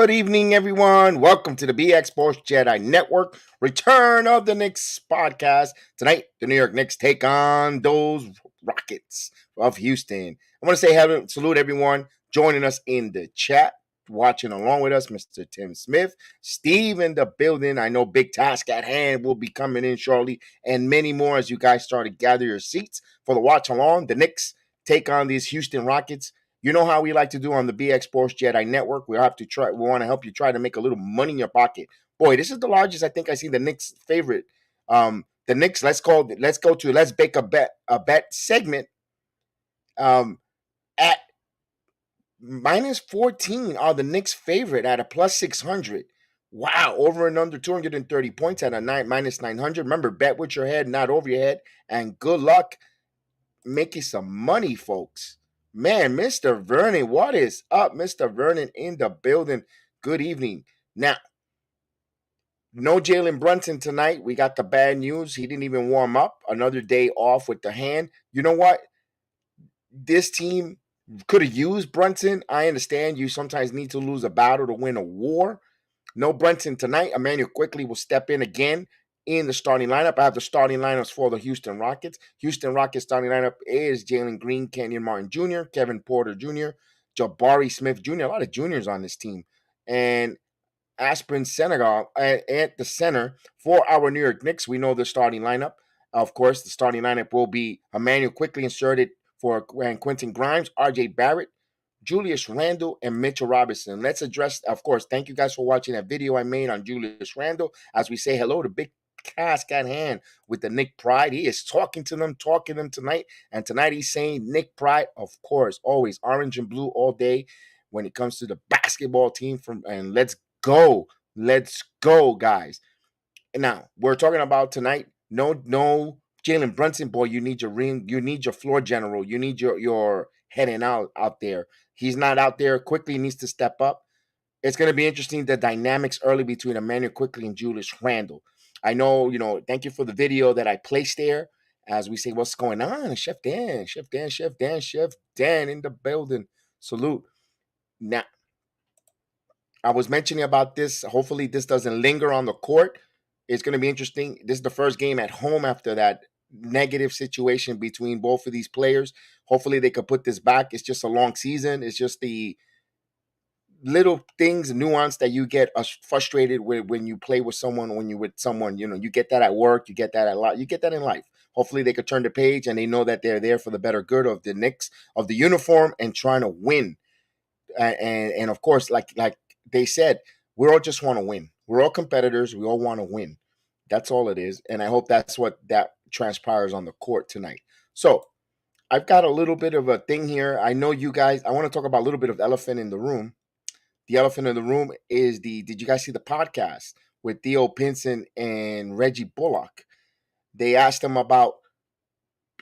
Good evening, everyone. Welcome to the BX Sports JEDI Network Return of the Knicks podcast. Tonight, the New York Knicks take on those Rockets of Houston. I want to say hello, salute everyone joining us in the chat, watching along with us, Mr. Tim Smith, Steve in the building. I know big task at hand will be coming in shortly, and many more as you guys start to gather your seats for the watch along. The Knicks take on these Houston Rockets. You know how we like to do on the BX Sports JEDI Network. We want to help you try to make a little money in your pocket. Boy, this is the largest I think I seen the Knicks favorite. The Knicks, let's bake a bet segment. At minus 14 are the Knicks favorite at a plus 600. Wow, over and under 230 points at a minus 900. Remember, bet with your head, not over your head. And good luck making some money, folks. Man, Mr. Vernon, what is up? Mr. Vernon in the building. Good evening. Now, no Jalen Brunson tonight. We got the bad news. He didn't even warm up. Another day off with the hand. You know what? This team could have used Brunson. I understand you sometimes need to lose a battle to win a war. No Brunson tonight. Emmanuel quickly will step in again in the starting lineup. I have the starting lineups for the Houston Rockets. Houston Rockets starting lineup is Jalen Green, Kenyon Martin Jr., Kevin Porter Jr., Jabari Smith Jr., a lot of juniors on this team, and Aspirin Senegal at the center for our New York Knicks. We know the starting lineup. Of course, the starting lineup will be Emmanuel quickly inserted for Quentin Grimes, RJ Barrett, Julius Randle, and Mitchell Robinson. Let's address, of course, thank you guys for watching that video I made on Julius Randle as we say hello to Big Task at hand with the Knick Pride. He is talking to them tonight. And tonight he's saying Knick Pride, of course, always orange and blue all day when it comes to the basketball team. And let's go, guys. Now, we're talking about tonight, no Jalen Brunson, boy, you need your ring, you need your floor general, you need your heading out there. He's not out there. Quickly needs to step up. It's going to be interesting, the dynamics early between Emmanuel Quickly and Julius Randle. I know, thank you for the video that I placed there as we say, what's going on? Chef Dan in the building. Salute. Now, I was mentioning about this. Hopefully this doesn't linger on the court. It's going to be interesting. This is the first game at home after that negative situation between both of these players. Hopefully they could put this back. It's just a long season. It's just the little things, nuance that you get frustrated with when you play with someone, you get that at work, you get that a lot, you get that in life. Hopefully they could turn the page and they know that they're there for the better good of the Knicks, of the uniform, and trying to win. And of course, like they said, we all just want to win. We're all competitors. We all want to win. That's all it is. And I hope that's what that transpires on the court tonight. So I've got a little bit of a thing here. I know you guys, I want to talk about a little bit of elephant in the room. The elephant in the room is did you guys see the podcast with Theo Pinson and Reggie Bullock? They asked him about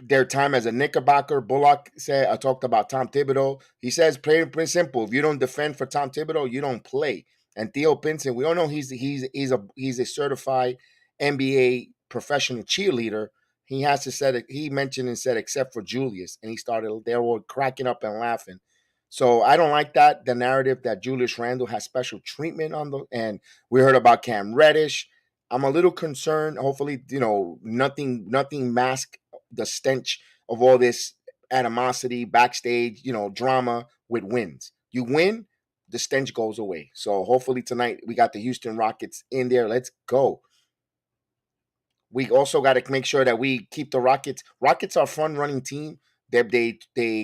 their time as a Knickerbocker. Bullock said, I talked about Tom Thibodeau. He says, pretty simple. If you don't defend for Tom Thibodeau, you don't play. And Theo Pinson, we all know he's a certified NBA professional cheerleader. He has to say, he mentioned and said, except for Julius. And they were cracking up and laughing. So I don't like that, the narrative that Julius Randle has special treatment and we heard about Cam Reddish. I'm a little concerned. Hopefully, nothing mask the stench of all this animosity, backstage, drama with wins. You win, the stench goes away. So hopefully tonight we got the Houston Rockets in there. Let's go. We also got to make sure that we keep the Rockets. Rockets are a fun-running team. They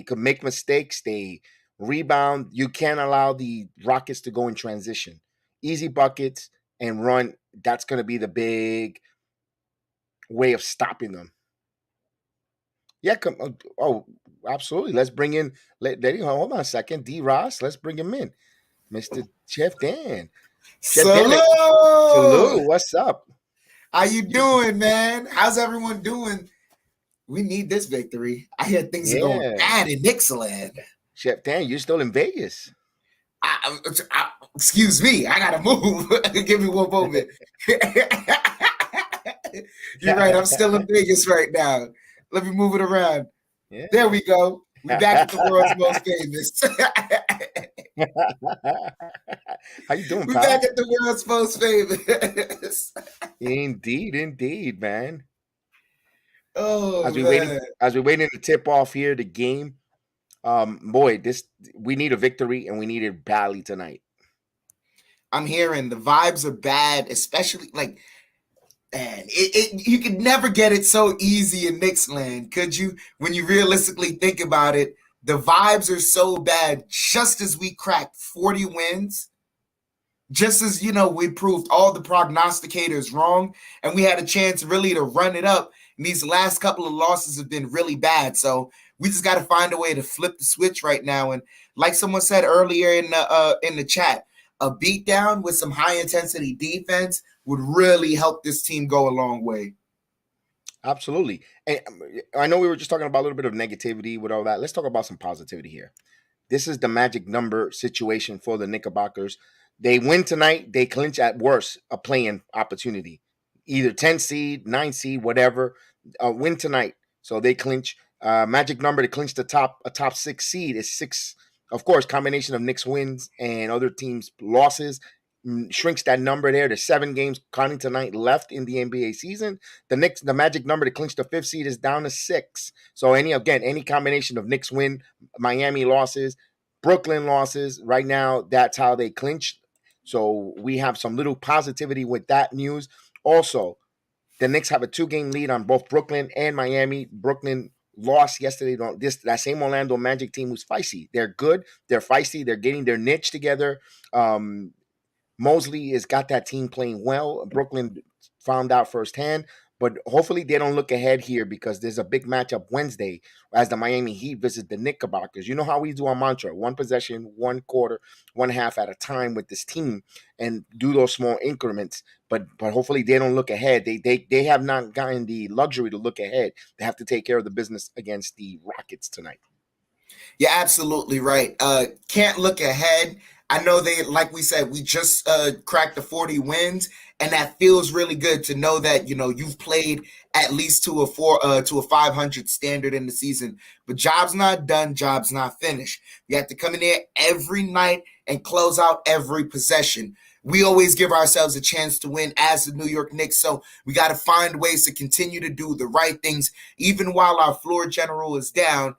could make mistakes. They rebound. You can't allow the Rockets to go in transition. Easy buckets and run. That's going to be the big way of stopping them. Yeah, absolutely. Let's bring in. Hold on a second. D. Ross. Let's bring him in, Mr. Chef Dan. Salute. What's up? How you doing, man? How's everyone doing? We need this victory. I hear things are going bad in Knicksland. Chef Dan, you're still in Vegas. Excuse me, I gotta move. Give me one moment. You're right. I'm still in Vegas right now. Let me move it around. Yeah. There we go. We're back at the world's most famous. How you doing, We back pal? at the world's most famous. Indeed, indeed, man. Oh As we waiting, man. as we waiting to tip off here the game. Boy, this we need a victory and we need it badly tonight. I'm hearing the vibes are bad, especially like man, you could never get it so easy in Knicks land, could you? When you realistically think about it, the vibes are so bad. Just as we cracked 40 wins, just as we proved all the prognosticators wrong, and we had a chance really to run it up. And these last couple of losses have been really bad. So we just got to find a way to flip the switch right now. And like someone said earlier in the chat, a beatdown with some high intensity defense would really help this team go a long way. Absolutely. And I know we were just talking about a little bit of negativity with all that. Let's talk about some positivity here. This is the magic number situation for the Knickerbockers. They win tonight, they clinch at worst a playing opportunity. Either 10 seed, 9 seed, whatever. Win tonight. So they clinch. Magic number to clinch a top 6 seed is 6. Of course, combination of Knicks wins and other teams' losses shrinks that number there to 7 games counting tonight left in the NBA season. The magic number to clinch the 5th seed is down to 6. So any combination of Knicks win, Miami losses, Brooklyn losses, right now that's how they clinch. So we have some little positivity with that news. Also, the Knicks have a 2-game lead on both Brooklyn and Miami. Brooklyn lost yesterday. That same Orlando Magic team who's feisty. They're good. They're feisty. They're getting their niche together. Mosley has got that team playing well. Brooklyn found out firsthand, but hopefully they don't look ahead here because there's a big matchup Wednesday as the Miami Heat visit the Knickerbockers. You know how we do our mantra: one possession, one quarter, one half at a time with this team, and do those small increments. But hopefully they don't look ahead. They have not gotten the luxury to look ahead. They have to take care of the business against the Rockets tonight. You're absolutely right. Can't look ahead. I know they, like we said, we just cracked the 40 wins, and that feels really good to know that you've played at least to a 500 standard in the season. But job's not done, job's not finished. We have to come in there every night and close out every possession. We always give ourselves a chance to win as the New York Knicks, so we got to find ways to continue to do the right things, even while our floor general is down.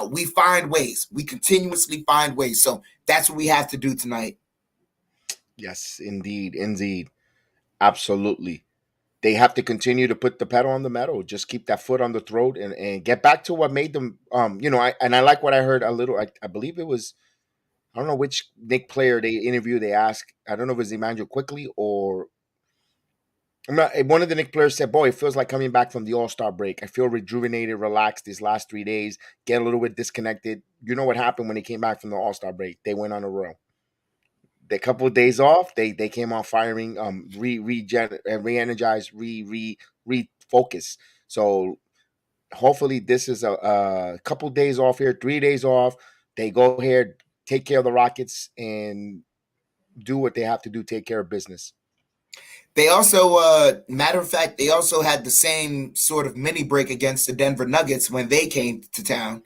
We find ways. We continuously find ways. So that's what we have to do tonight. Yes, indeed, indeed, absolutely. They have to continue to put the pedal on the metal, just keep that foot on the throat, and get back to what made them. I like what I heard a little. I believe it was. I don't know which Nick player they interviewed. They asked. I don't know if it was Emmanuel Quickly or I'm not. One of the Nick players said, "Boy, it feels like coming back from the All Star break. I feel rejuvenated, relaxed these last 3 days. Get a little bit disconnected. You know what happened when they came back from the All Star break? They went on a roll. The couple of days off, they came off firing, re-energized, refocus. So hopefully this is a couple of days off here, 3 days off. They go here, take care of the Rockets, and do what they have to do, take care of business. They also, matter of fact, they also had the same sort of mini break against the Denver Nuggets when they came to town.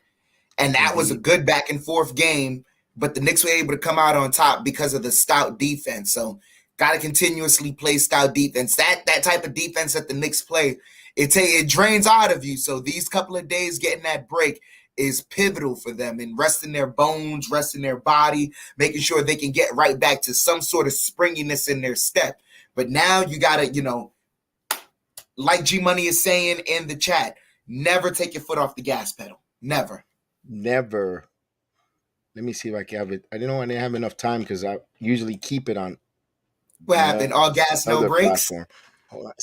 And that was a Indeed. good back and forth game, but the Knicks were able to come out on top because of the stout defense. So got to continuously play stout defense. That type of defense that the Knicks play, it drains out of you. So these couple of days getting that break is pivotal for them in resting their bones, resting their body, making sure they can get right back to some sort of springiness in their step. But now you got to, like G Money is saying in the chat, never take your foot off the gas pedal. Never. Never. Let me see if I can have it. I didn't know I didn't have enough time because I usually keep it on What the happened? All gas, no other brakes? platform. Hold on.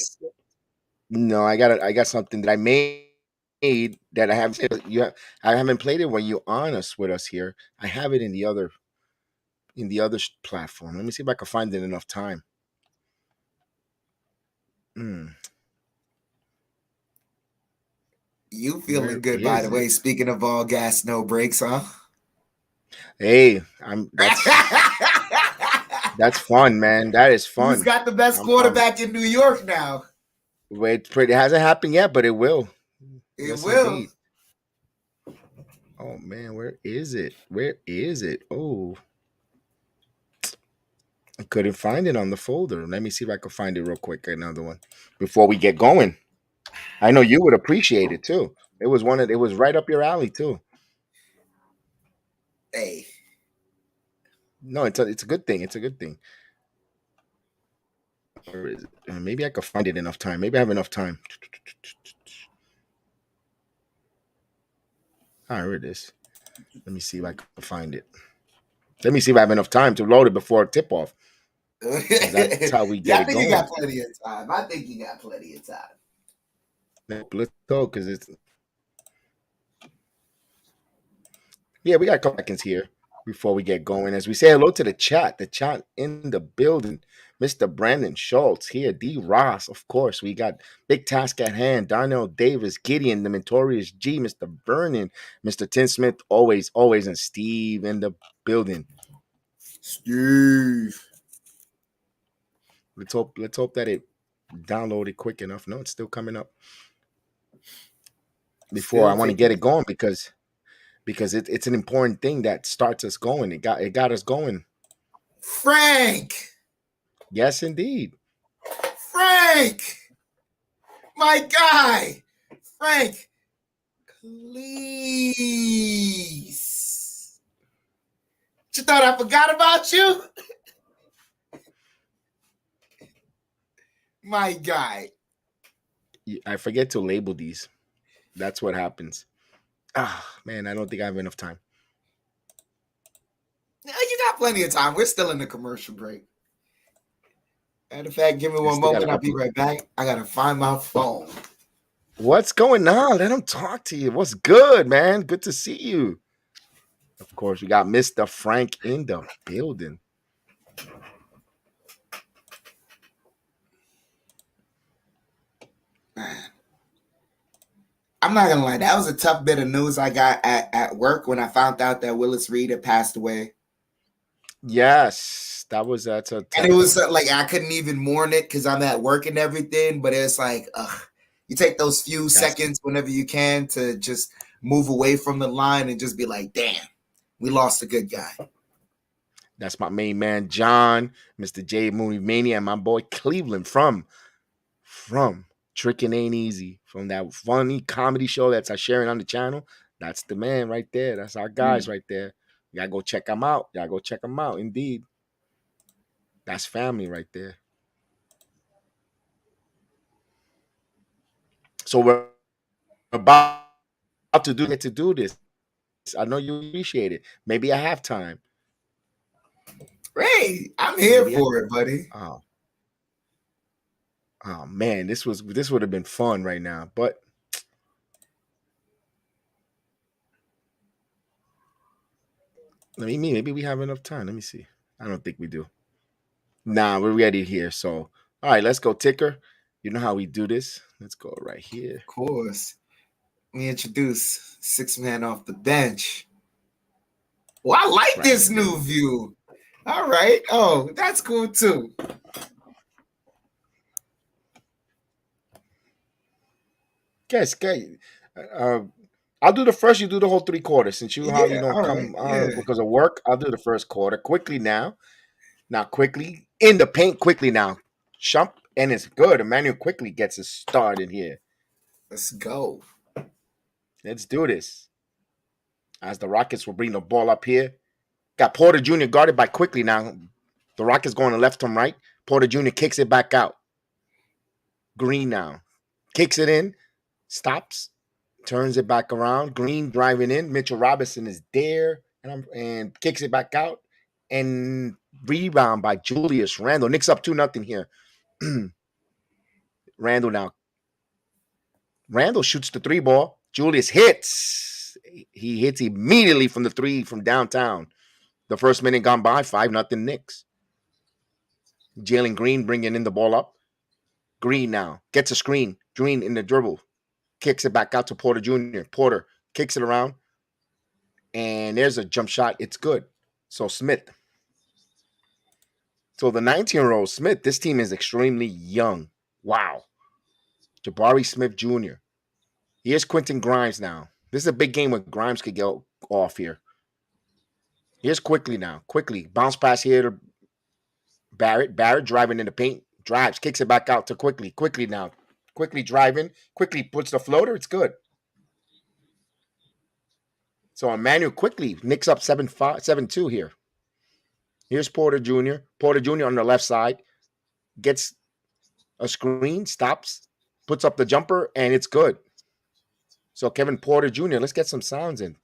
No, I got something that I made that I have I haven't played it when you're on us with us here. I have it in the other platform. Let me see if I can find it in enough time. Mm, You feeling where good, by the is way. it? Speaking of all gas, no brakes, huh? Hey, I'm that's fun, man. That is Who's fun. got the best I'm quarterback in New York now? wait, it hasn't happened yet, but it will. It Yes, will. indeed. Oh man, where is it? Where is it? Oh. I couldn't find it on the folder. Let me see if I can find it real quick. Another one before we get going. I know you would appreciate it too. It was right up your alley too. Hey, No, it's a good thing. It's a good thing. Where is it? Maybe I could find it enough time. Maybe I have enough time. Ah, here it is. Let me see if I can find it. Let me see if I have enough time to load it before tip off, because that's how we yeah, get I it think you going. got plenty of time. I think you got plenty of time. Let's go, because it's yeah, we got a couple seconds here before we get going. As we say hello to the chat in the building. Mr. Brandon Schultz here, D. Ross, of course. We got Big Task at Hand, Darnell Davis, Gideon, the Notorious G, Mr. Vernon, Mr. Tim Smith, always, and Steve in the building. Steve. Let's hope that it downloaded quick enough. No, it's still coming up. Before I Still want to get taking it going because it's an important thing that starts us going. It got us going. Frank. Yes, indeed. Frank. My guy. Frank. Please. You thought I forgot about you? My guy. I forget to label these. That's what happens. Ah, man, I don't think I have enough time. You got plenty of time. We're still in the commercial break. Matter of fact, give me I one still got a moment. I'll be couple. right back. I gotta find my phone. What's going on? Let them talk to you. What's good, man? Good to see you. Of course, we got Mr. Frank in the building. Man, I'm not gonna lie. That was a tough bit of news I got at work when I found out that Willis Reed had passed away. Yes, that's a And it tough was one. like I couldn't even mourn it because I'm at work and everything. But it's like, you take those few That's seconds whenever you can to just move away from the line and just be like, damn, we lost a good guy. that's my main man, John, Mr. J Movie Mania, and my boy Cleveland from Trickin' Ain't Easy, from that funny comedy show that's I sharing on the channel. That's the man right there. That's our guys right there. You gotta go check them out. You gotta go check them out. Indeed. That's family right there. So we're about to do this. I know you appreciate it. Maybe I have time. Hey, I'm here Maybe I for it, buddy. oh, oh man, this would have been fun right now. But maybe we have enough time. Let me see. I don't think we do. Nah, we're ready here. So all right, let's go ticker. You know how we do this. Let's go right here. Of course. Let me introduce six man off the bench. Well, I like Right this here. new view. All right. Oh, that's cool too. Guys, uh, I'll do the first. You do the whole 3 quarters. Since you hardly Yeah. don't All right. come Yeah. because of work, I'll do the first quarter quickly now. Now quickly in the paint quickly now. Shump and it's good. Emmanuel quickly gets a start in here. Let's go. Let's do this. As the Rockets will bring the ball up here. Got Porter Jr. guarded by quickly now. The Rockets going to left to right. Porter Jr. kicks it back out. Green now. Kicks it in. Stops. Turns it back around. Green driving in. Mitchell Robinson is there and kicks it back out. And rebound by Julius Randle. Knicks up 2-0 here. Randle now. Randle shoots the 3 ball. Julius hits. He hits immediately from the 3 from downtown. The first minute gone by, 5-0 Knicks. Jalen Green bringing in the ball up. Green now gets a screen. Green in the dribble. Kicks it back out to Porter Jr. Porter kicks it around. And there's a jump shot. It's good. So Smith. So the 19-year-old Smith, this team is extremely young. Wow. Jabari Smith Jr. Here's Quentin Grimes now. This is a big game where Grimes could go off here. Here's quickly now. Quickly. Bounce pass here to Barrett driving in the paint. Drives, kicks it back out to Quickly. Quickly now. Quickly driving. Quickly puts the floater. It's good. So Emmanuel Quickly nicks up 7-2 here. Here's Porter Jr. Porter Jr. on the left side. Gets a screen, stops, puts up the jumper, and it's good. So Kevin Porter Jr., let's get some sounds in.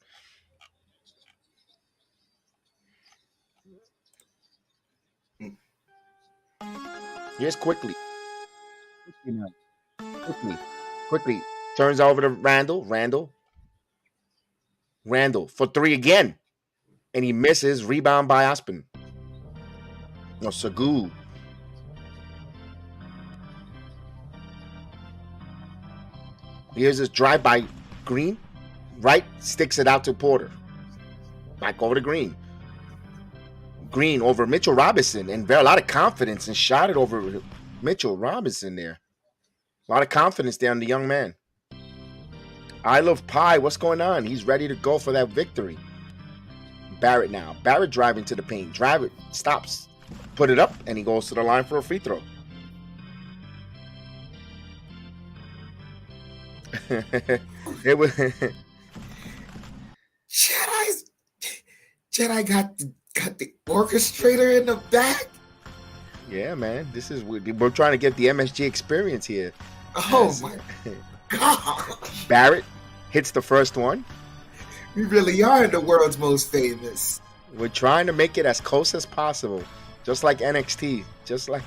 Here's Quickly. Quickly. Turns over to Randall. Randall for three again. And he misses. Rebound by Aspen. No, Sagoo. Here's this drive by Green. Right, sticks it out to Porter. Back over to Green. Green over Mitchell Robinson. And a lot of confidence and shot it over Mitchell Robinson there. A lot of confidence there on the young man. I Love Pie, what's going on? He's ready to go for that victory. Barrett now. Barrett driving to the paint. Drive it, stops. Put it up, and he goes to the line for a free throw. It was Jedi got the orchestrator in the back. Yeah, man. This is we're trying to get the MSG experience here. Oh my God. Barrett hits the first one. We really are the world's most famous. We're trying to make it as close as possible. Just like NXT. Just like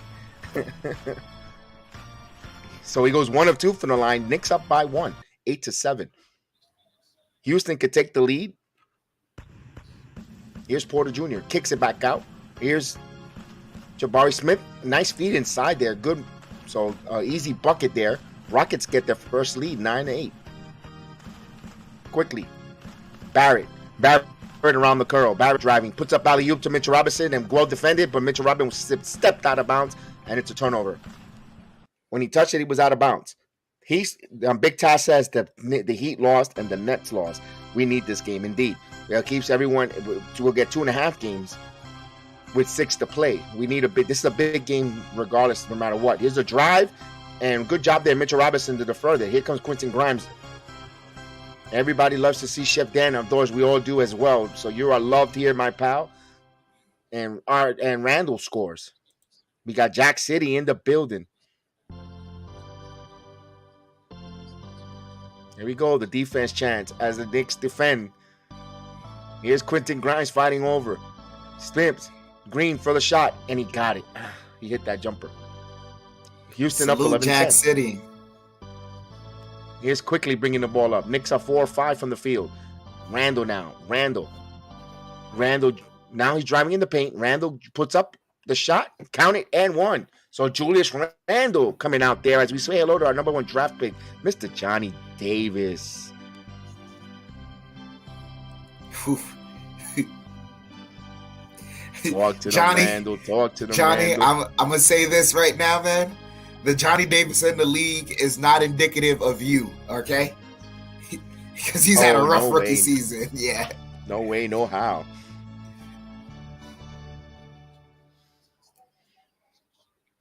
So he goes 1 of 2 from the line. Knicks up by 1, 8-7. Houston could take the lead. Here's Porter Jr. Kicks it back out. Here's Jabari Smith. Nice feed inside there. Good. So easy bucket there. Rockets get their first lead, 9-8. Quickly. Barrett around the curl. Barrett driving. Puts up alley-oop to Mitchell Robinson and well defended, but Mitchell Robinson stepped out of bounds, and it's a turnover. When he touched it, he was out of bounds. Big Taz says that the Heat lost and the Nets lost. We need this game, indeed. It keeps everyone. We'll get 2.5 games with 6 to play. We need this is a big game, regardless, no matter what. Here's a drive, and good job there, Mitchell Robinson to defer there. Here comes Quentin Grimes. Everybody loves to see Chef Dan outdoors. We all do as well. So you are loved here, my pal. And Randall scores. We got Jack City in the building. Here we go, the defense chance as the Knicks defend. Here's Quentin Grimes fighting over. Stimps. Green for the shot, and he got it. He hit that jumper. Houston up 11-10. Jack City. Here's Quickly bringing the ball up. Knicks are 4 or 5 from the field. Randall now. Randall. Now he's driving in the paint. Randall puts up the shot, count it, and one. So Julius Randall coming out there as we say hello to our number 1 draft pick, Mr. Johnny Davis. Talk to Johnny, Randall. Talk to Johnny, Randall. I'm going to say this right now, man. The Johnny Davis in the league is not indicative of you, okay? Because he's had a rough rookie season. Yeah. No way, no how.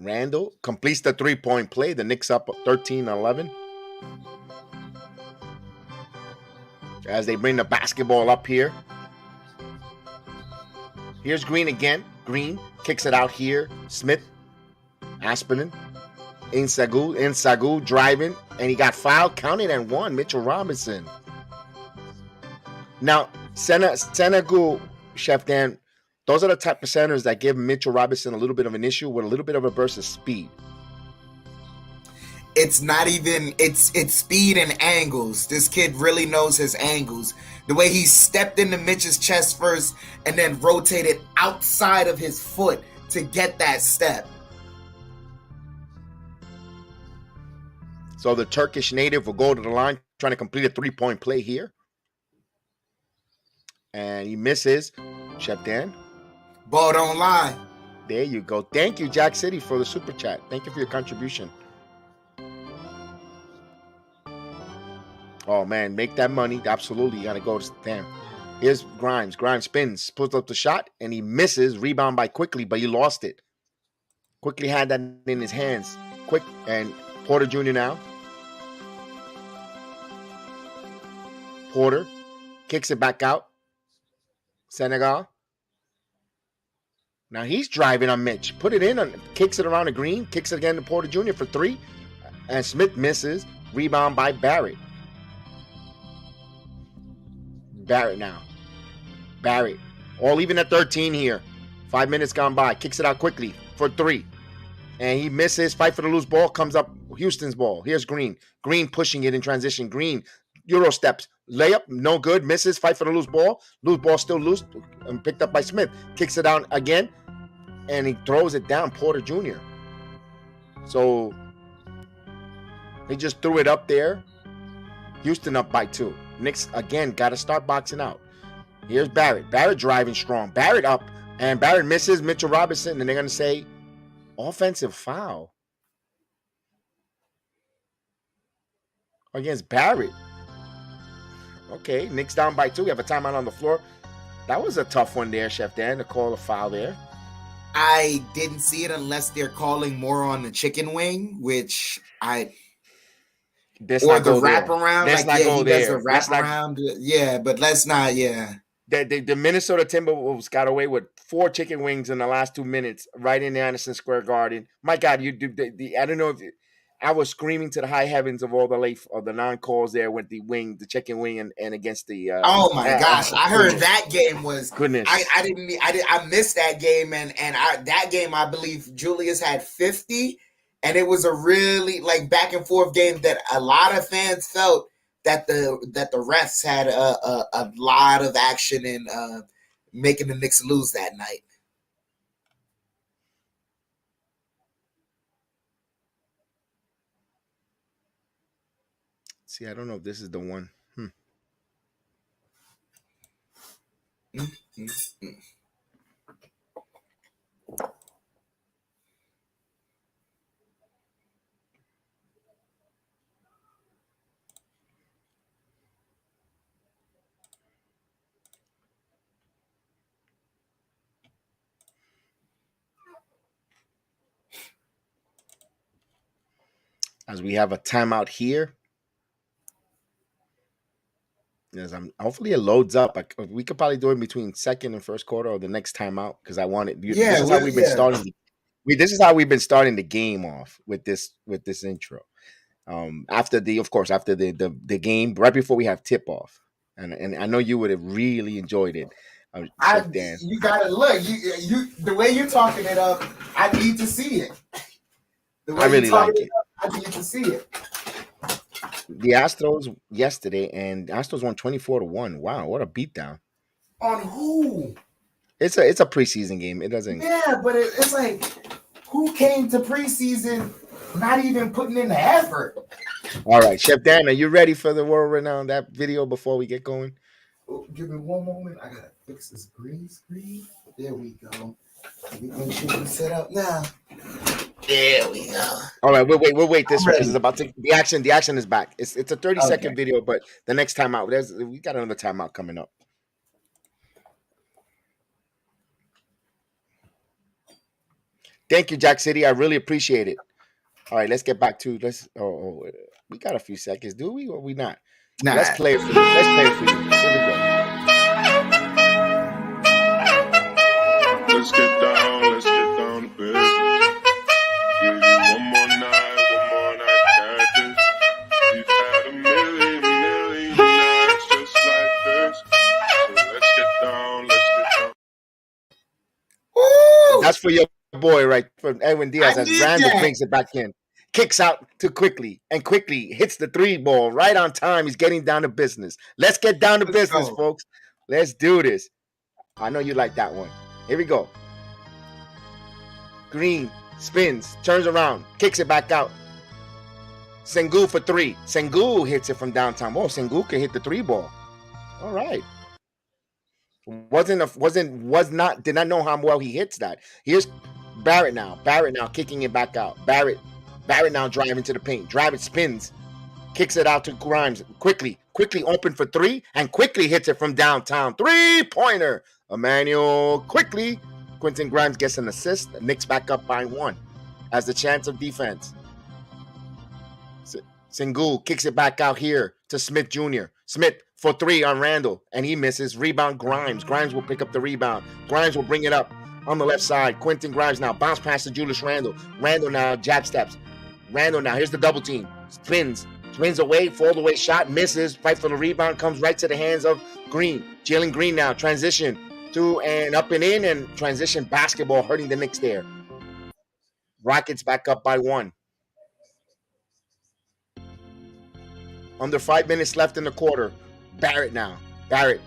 Randall completes the 3-point play. The Knicks up 13-11. As they bring the basketball up here. Here's Green again. Green kicks it out here. Smith. Aspinen. Insagoo driving. And he got fouled. Counted and one. Mitchell Robinson. Now, Senagoo, Chef Dan, those are the type of centers that give Mitchell Robinson a little bit of an issue with a little bit of a burst of speed. It's not even, it's speed and angles. This kid really knows his angles. The way he stepped into Mitch's chest first and then rotated outside of his foot to get that step. So the Turkish native will go to the line trying to complete a 3-point play here. And he misses. Chef Dan. Ball don't lie. There you go. Thank you, Jack City, for the super chat. Thank you for your contribution. Oh, man, make that money. Absolutely, you got to go to damn. Here's Grimes. Grimes spins, puts up the shot, and he misses. Rebound by Quickly, but he lost it. Quickly had that in his hands. Quick, and Porter Jr. now. Porter kicks it back out. Senegal. Now he's driving on Mitch. Put it in, kicks it around the green, kicks it again to Porter Jr. for 3. And Smith misses. Rebound by Barrett. Barrett now. Barrett. All even at 13 here. 5 minutes gone by. Kicks it out quickly for 3. And he misses. Fight for the loose ball. Comes up Houston's ball. Here's Green. Green pushing it in transition. Green. Euro steps. Layup. No good. Misses. Fight for the loose ball. Loose ball still loose. And picked up by Smith. Kicks it out again. And he throws it down. Porter Jr. So he just threw it up there. Houston up by 2. Knicks again got to start boxing out. Here's Barrett. Barrett driving strong. Barrett up. And Barrett misses Mitchell Robinson. And they're going to say offensive foul against Barrett. Okay, Knicks down by 2. We have a timeout on the floor. That was a tough one there, Chef Dan, to call a foul there. I didn't see it unless they're calling more on the chicken wing, which or the wraparound. Let's not go there. Does a wraparound. Yeah, but let's not. Yeah. The Minnesota Timberwolves got away with 4 chicken wings in the last 2 minutes, right in the Anderson Square Garden. My God, you do I don't know if I was screaming to the high heavens of all the non-calls there with the chicken wing, and against the. Oh my gosh! I heard that game was goodness. I missed that game, and that game I believe Julius had 50, and it was a really back and forth game that a lot of fans felt that the refs had a lot of action in making the Knicks lose that night. See, I don't know if this is the one. As we have a timeout here. Yes, hopefully it loads up. We could probably do it between second and first quarter or the next timeout because I want it. This is how we've been starting. This is how we've been starting the game off with this intro. After the game, right before we have tip off, and I know you would have really enjoyed it. Dan. You gotta look. You the way you're talking it up. I need to see it. The way I really like it. I need to see it. The Astros yesterday, and Astros won 24-1. Wow, what a beatdown! On who? It's a preseason game. It doesn't. Yeah, but it's like who came to preseason not even putting in the effort? All right, Chef Dan, are you ready for the world renowned that video before we get going? Oh, give me one moment. I gotta fix this green screen. There we go. Everything should be set up now. There we go. All right, we'll wait this one because it's about to the action. The action is back. It's a 30-second video, but the next timeout, we got another timeout coming up. Thank you, Jack City. I really appreciate it. All right, let's get back to we got a few seconds, do we or we not? Nah. Let's play it for you. Here we go. Let's get down to business. Give you one more night, got this. We've had a million nights just like this. So let's get down. Ooh, that's for your boy, right? From Edwin Diaz as Randall brings it back in. Kicks out to quickly hits the 3 ball right on time. He's getting down to business. Let's get down to business, folks. Let's do this. I know you like that one. Here we go. Green spins, turns around, kicks it back out. Sengun for 3. Sengun hits it from downtown. Oh, Sengun can hit the 3 ball. All right. Did not know how well he hits that. Here's Barrett now. Kicking it back out. Barrett now driving to the paint. Barrett spins, kicks it out to Grimes. Quickly open for 3, and quickly hits it from downtown. 3-pointer. Emmanuel quickly. Quentin Grimes gets an assist. The Knicks back up by 1. has the chance of defense. Sengun kicks it back out here to Smith Jr. Smith for three on Randall, and he misses. Rebound Grimes. Grimes will pick up the rebound. Grimes will bring it up on the left side. Quentin Grimes now bounce pass to Julius Randle. Randle now jab steps. Randle now, here's the double team. Spins away, fold away shot, misses. Fight for the rebound, comes right to the hands of Green. Jalen Green now transition to and up and in, and transition basketball hurting the Knicks there. Rockets back up by 1. Under 5 minutes left in the quarter. Barrett now. Barrett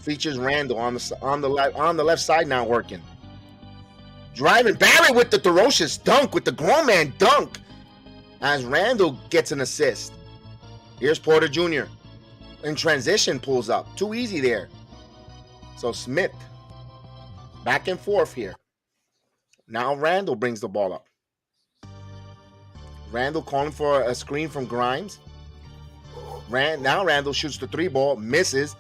features Randall on the left side now working. Driving Barrett with the ferocious dunk, with the grown man dunk, as Randall gets an assist. Here's Porter Jr. in transition, pulls up. Too easy there. So Smith back and forth here. Now Randall brings the ball up. Randall calling for a screen from Grimes. Now Randall shoots the 3 ball, misses,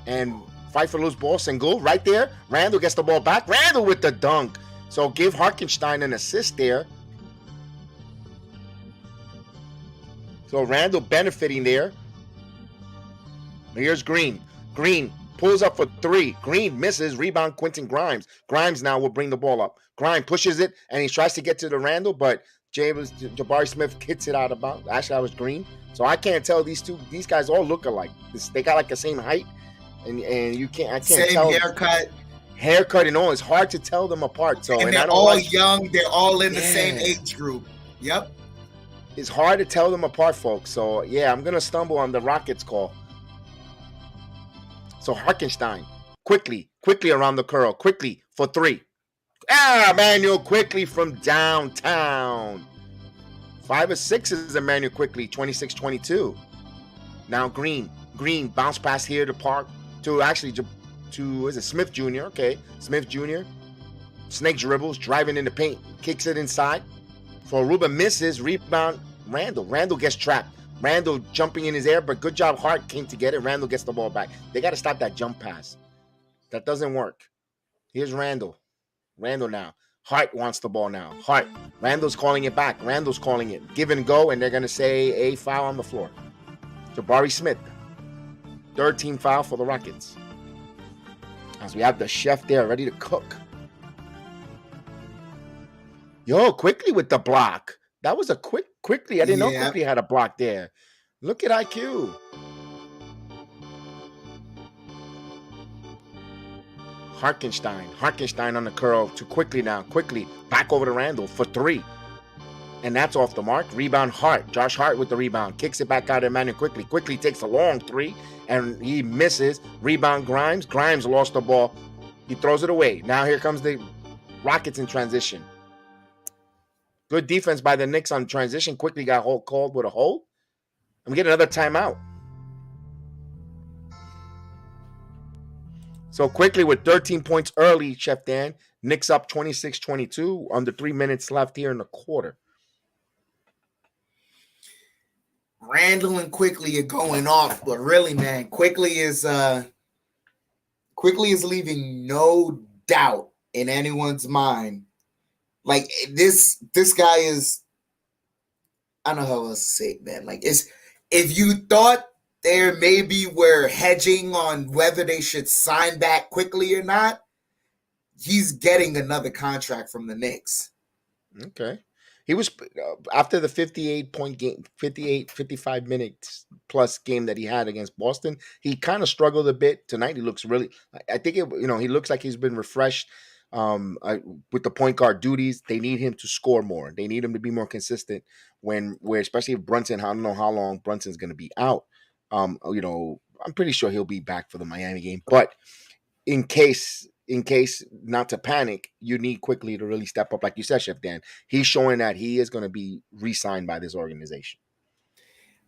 and fight for loose ball. Sengun right there. Randall gets the ball back. Randall with the dunk. So give Hartenstein an assist there. So Randall benefiting there. Here's Green. Green pulls up for 3. Green misses. Rebound Quentin Grimes. Grimes now will bring the ball up. Grimes pushes it, and he tries to get to the Randall, but Jabari Smith hits it out of bounds. Actually, that was Green. So I can't tell these guys all look alike. They got like the same height, and I can't same tell. Haircut and all. It's hard to tell them apart. So and they're all young. They're all in the same age group. Yep. It's hard to tell them apart, folks. So yeah, I'm gonna stumble on the Rockets call. So Hartenstein quickly around the curl, quickly for 3. Emmanuel Quickly from downtown. 5 or 6 is Emmanuel Quickly, 26-22. Now Green bounce pass here to Park to is it Smith Jr. Okay, Smith Jr. Snake dribbles, driving in the paint, kicks it inside. So Aruba misses, rebound Randall. Randall gets trapped. Randall jumping in his air, but good job. Hart came to get it. Randall gets the ball back. They got to stop that jump pass. That doesn't work. Here's Randall. Randall now. Hart wants the ball now. Hart. Randall's calling it back. Randall's calling it. Give and go, and they're going to say a foul on the floor. Jabari Smith. 3rd team foul for the Rockets. As we have the chef there ready to cook. Yo, Quickly with the block. That was a Quickly. I didn't know Quickly had a block there. Look at IQ. Hartenstein on the curl to Quickly now. Quickly back over to Randall for 3. And that's off the mark. Rebound Hart. Josh Hart with the rebound. Kicks it back out to Emmanuel Quickly. Quickly takes a long 3 and he misses. Rebound Grimes. Grimes lost the ball. He throws it away. Now here comes the Rockets in transition. Good defense by the Knicks on transition. Quickly got called with a hold. And we get another timeout. So Quickly with 13 points early, Chef Dan. Knicks up 26-22. Under 3 minutes left here in the quarter. Randall and Quickly are going off, but really, man, Quickly is leaving no doubt in anyone's mind. Like this guy is, I don't know how else to say it, man. Like if you thought there maybe were hedging on whether they should sign back Quickly or not, he's getting another contract from the Knicks. Okay. He was, after the 58-point game, 55 minutes plus game that he had against Boston, he kind of struggled a bit. Tonight he looks really, I think, he looks like he's been refreshed with the point guard duties. They need him to score more. They need him to be more consistent where especially if Brunson, I don't know how long Brunson's going to be out. I'm pretty sure he'll be back for the Miami game. But in case not to panic, you need Quickly to really step up. Like you said, Chef Dan, he's showing that he is going to be re-signed by this organization.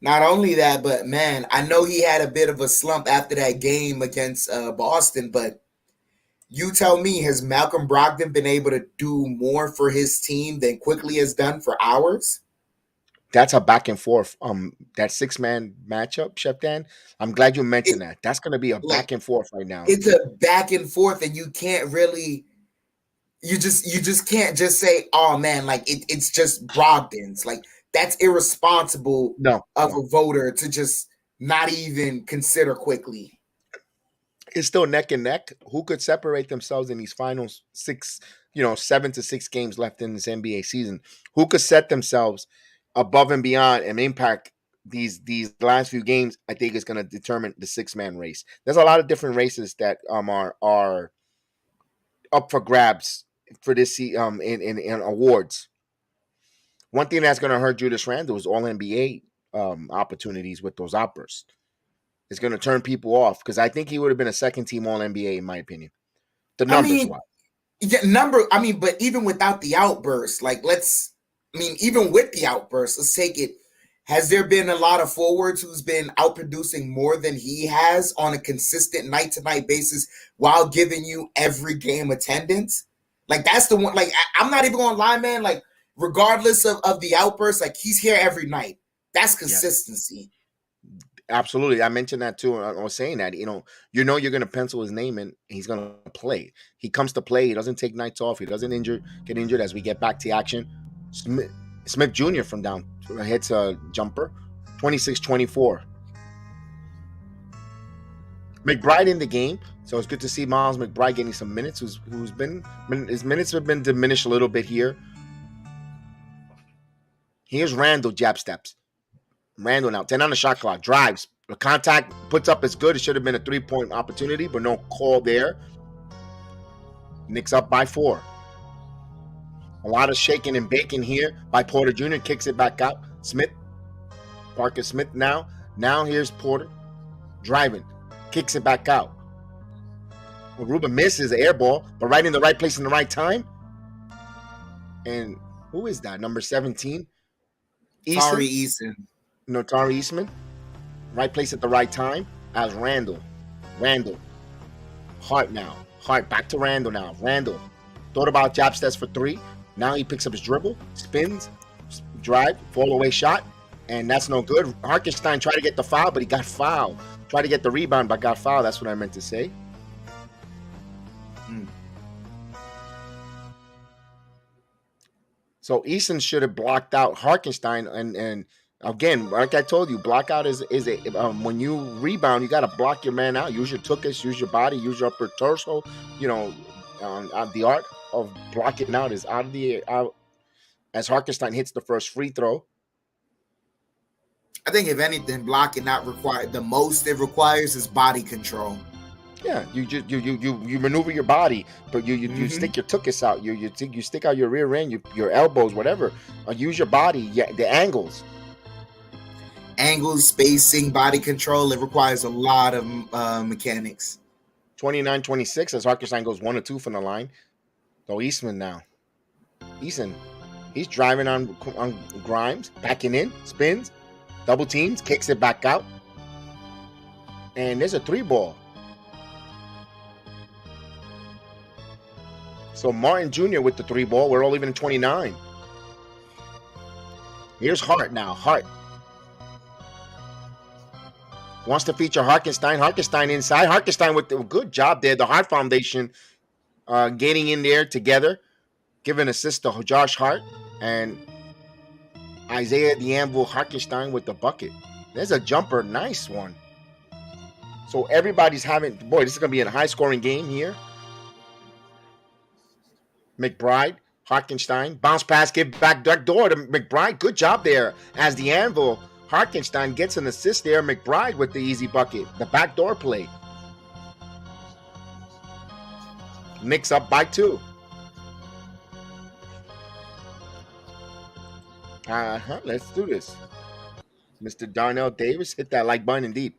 Not only that, but man, I know he had a bit of a slump after that game against Boston, but you tell me, has Malcolm Brogdon been able to do more for his team than Quickly has done for ours? That's a back and forth. That 6-man matchup, Chef Dan. I'm glad you mentioned that. That's going to be a back and forth right now. It's a back and forth, and you can't really you just can't just say, oh man, like it's just Brogdon's. Like that's irresponsible No, of no. a voter to just not even consider quickly. It's still neck and neck. Who could separate themselves in these final 7 to 6 games left in this NBA season? Who could set themselves above and beyond and impact these last few games? I think is going to determine the 6-man race. There's a lot of different races that are up for grabs for this in awards. One thing that's going to hurt Julius Randle is all NBA opportunities with those outbursts. It's going to turn people off because I think he would have been a second team All NBA in my opinion. The I numbers mean, wise. but even without the outburst, even with the outburst, let's take it. Has there been a lot of forwards who's been outproducing more than he has on a consistent night-to-night basis while giving you every game attendance? Like, that's the one. Like, I'm not even going to lie, man. Like, regardless of the outburst, like, he's here every night. That's consistency. Yes. Absolutely. I mentioned that too. I was saying that, you're going to pencil his name in. He's going to play. He comes to play. He doesn't take nights off. He doesn't get injured as we get back to action. Smith Jr. from down hits a jumper, 26-24. McBride in the game, so it's good to see Miles McBride getting some minutes. His minutes have been diminished a little bit here. Here's Randle jab steps. Randle now 10 on the shot clock, drives. The contact puts up is good. It should have been a 3-point opportunity, but no call there. Knicks up by 4. A lot of shaking and baking here by Porter Jr. Kicks it back out. Parker Smith now. Now here's Porter driving. Kicks it back out. Well, Ruben misses the air ball, but right in the right place in the right time. And who is that? Number 17? Tari Eason. No, Tari Eastman. Right place at the right time as Randle. Hart now. Hart back to Randle now. Randle thought about jab steps for 3. Now he picks up his dribble, spins, drive, fall away shot, and that's no good. Hartenstein tried to get the foul, but he got fouled. Tried to get the rebound, but got fouled. That's what I meant to say. So Eason should have blocked out Hartenstein, and again, like I told you, block out is when you rebound, you got to block your man out. Use your tuchus, use your body, use your upper torso. The art of blocking out is out as Hartenstein hits the first free throw. I think if anything, blocking out the most it requires is body control. Yeah, you maneuver your body, but you stick your tuchus out. You stick out your rear end, your elbows, whatever. Use your body, the angles. Angles, spacing, body control. It requires a lot of mechanics. 29-26 as Hartenstein goes 1 or 2 from the line. So Eastman now. Eason, he's driving on Grimes, backing in, spins, double teams, kicks it back out. And there's a 3-ball. So Martin Jr. with the 3-ball. We're all even in 29. Here's Hart now. Hart wants to feature Hartenstein. Hartenstein inside. Hartenstein with a good job there. The Hart Foundation getting in there together. Giving assist to Josh Hart. And Isaiah the Anvil Hartenstein with the bucket. There's a jumper. Nice one. So everybody's having... Boy, this is going to be a high-scoring game here. McBride, Hartenstein, bounce pass, give back door to McBride. Good job there as the Anvil. Hartenstein gets an assist there. McBride with the easy bucket. The backdoor play. Knicks up by 2. Let's do this. Mr. Darnell Davis, hit that like button indeed.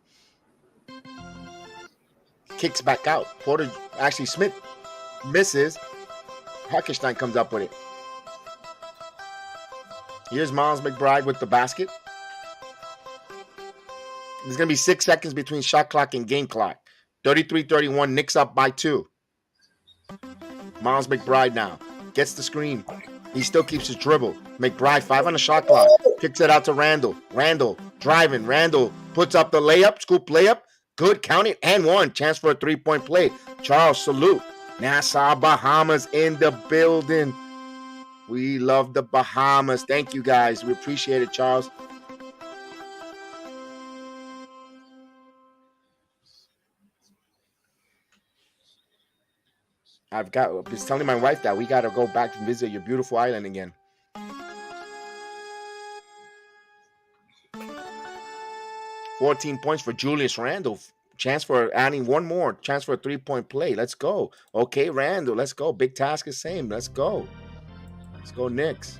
Kicks back out. Smith misses. Hartenstein comes up with it. Here's Miles McBride with the basket. There's going to be 6 seconds between shot clock and game clock. 33-31, Knicks up by 2. Miles McBride now gets the screen. He still keeps his dribble. McBride, 5 on the shot clock. Kicks it out to Randle. Randle driving. Randle puts up the layup, scoop layup. Good, count it, and 1. Chance for a 3-point play. Charles, salute. Nassau, Bahamas in the building. We love the Bahamas. Thank you guys. We appreciate it, Charles. I was telling my wife that we got to go back and visit your beautiful island again. $14 points for Julius Randle. Chance for adding one more. Chance for a 3-point play. Let's go. Okay, Randle. Let's go. Big task is same. Let's go. Let's go, Knicks.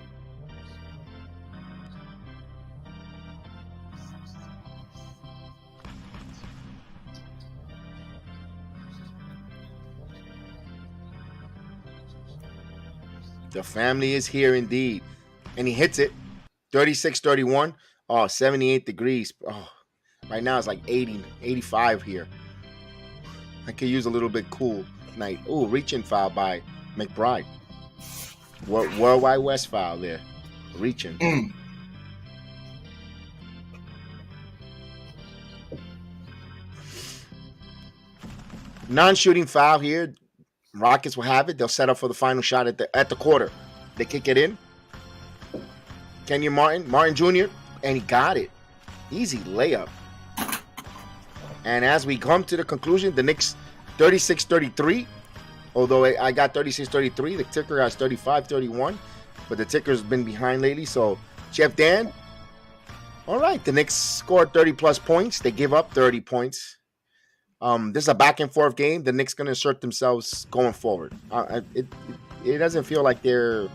The family is here indeed. And he hits it. 36-31. Oh, 78 degrees. Oh, right now it's like 80, 85 here. I could use a little bit cool night. Oh, reaching foul by McBride. Worldwide West foul there. Reaching. Non-shooting foul here. Rockets will have it. They'll set up for the final shot at the quarter. They kick it in. Kenyon Martin Jr., and he got it. Easy layup. And as we come to the conclusion, the Knicks 36-33. Although I got 36-33, the ticker has 35-31. But the ticker's been behind lately. So, Chef Dan, all right, the Knicks scored 30-plus points. They give up 30 points. This is a back-and-forth game. The Knicks going to assert themselves going forward. It doesn't feel like they're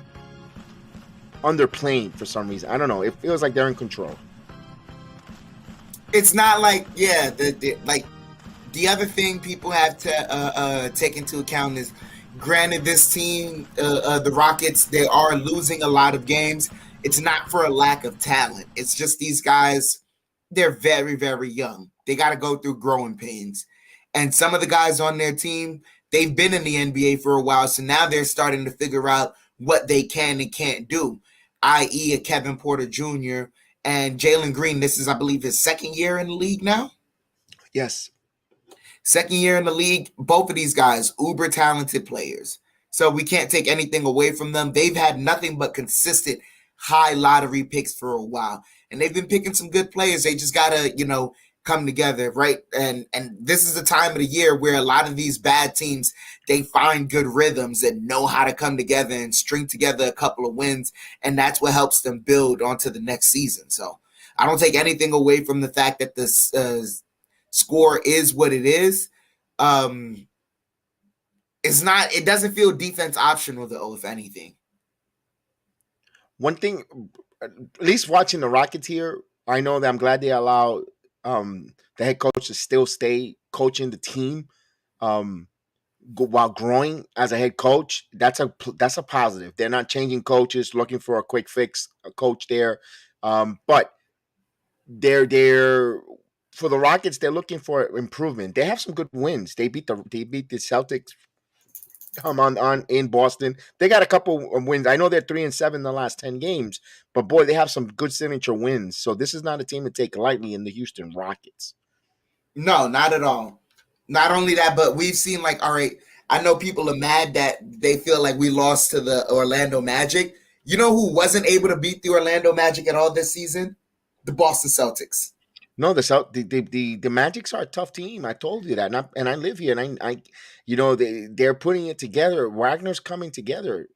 underplaying for some reason. I don't know. It feels like they're in control. It's not like, like the other thing people have to take into account is, granted, this team, the Rockets, they are losing a lot of games. It's not for a lack of talent. It's just these guys, they're very, very young. They got to go through growing pains. And some of the guys on their team, they've been in the NBA for a while, so now they're starting to figure out what they can and can't do, i.e. a Kevin Porter Jr. and Jalen Green. This is, I believe, his second year in the league now. Yes. Second year in the league. Both of these guys, uber talented players. So we can't take anything away from them. They've had nothing but consistent high lottery picks for a while. And they've been picking some good players. They just got to, come together, right? And this is the time of the year where a lot of these bad teams, they find good rhythms and know how to come together and string together a couple of wins, and that's what helps them build onto the next season. So I don't take anything away from the fact that this score is what it is. It doesn't feel defense optional though, if anything. One thing, at least watching the Rockets here, I know that I'm glad they allow the head coach to still stay coaching the team while growing as a head coach. That's a positive. They're not changing coaches, looking for a quick fix, a coach there. But they're for the Rockets, they're looking for improvement. They have some good wins. They beat the Celtics on in Boston. They got a couple of wins. I know they're 3-7 in the last 10 games, but boy, they have some good signature wins. So this is not a team to take lightly in the Houston Rockets. No, not at all. Not only that, but we've seen all right, I know people are mad that they feel like we lost to the Orlando Magic. You know who wasn't able to beat the Orlando Magic at all this season? The Boston Celtics. No, the Magics are a tough team. I told you that, and I live here, and I they're putting it together. Wagner's coming together.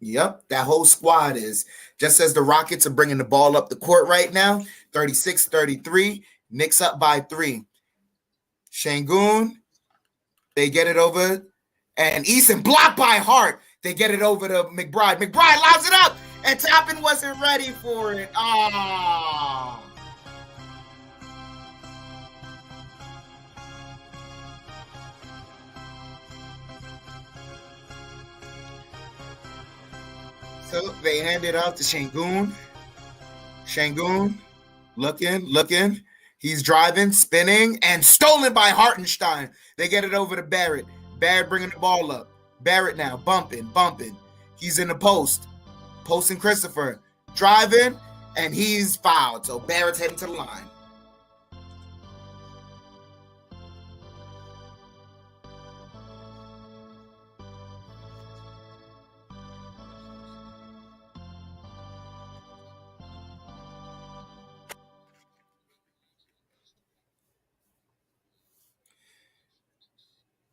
Yep, that whole squad is. Just as the Rockets are bringing the ball up the court right now, 36-33, Knicks up by 3. Şengün, they get it over, and Easton blocked by Hart. They get it over to McBride. McBride lobs it up, and Toppin wasn't ready for it. Ah. So they hand it off to Şengün. Şengün, looking. He's driving, spinning, and stolen by Hartenstein. They get it over to Barrett. Barrett bringing the ball up. Barrett now bumping. He's in the post. Posting Christopher. Driving, and he's fouled. So Barrett's heading to the line.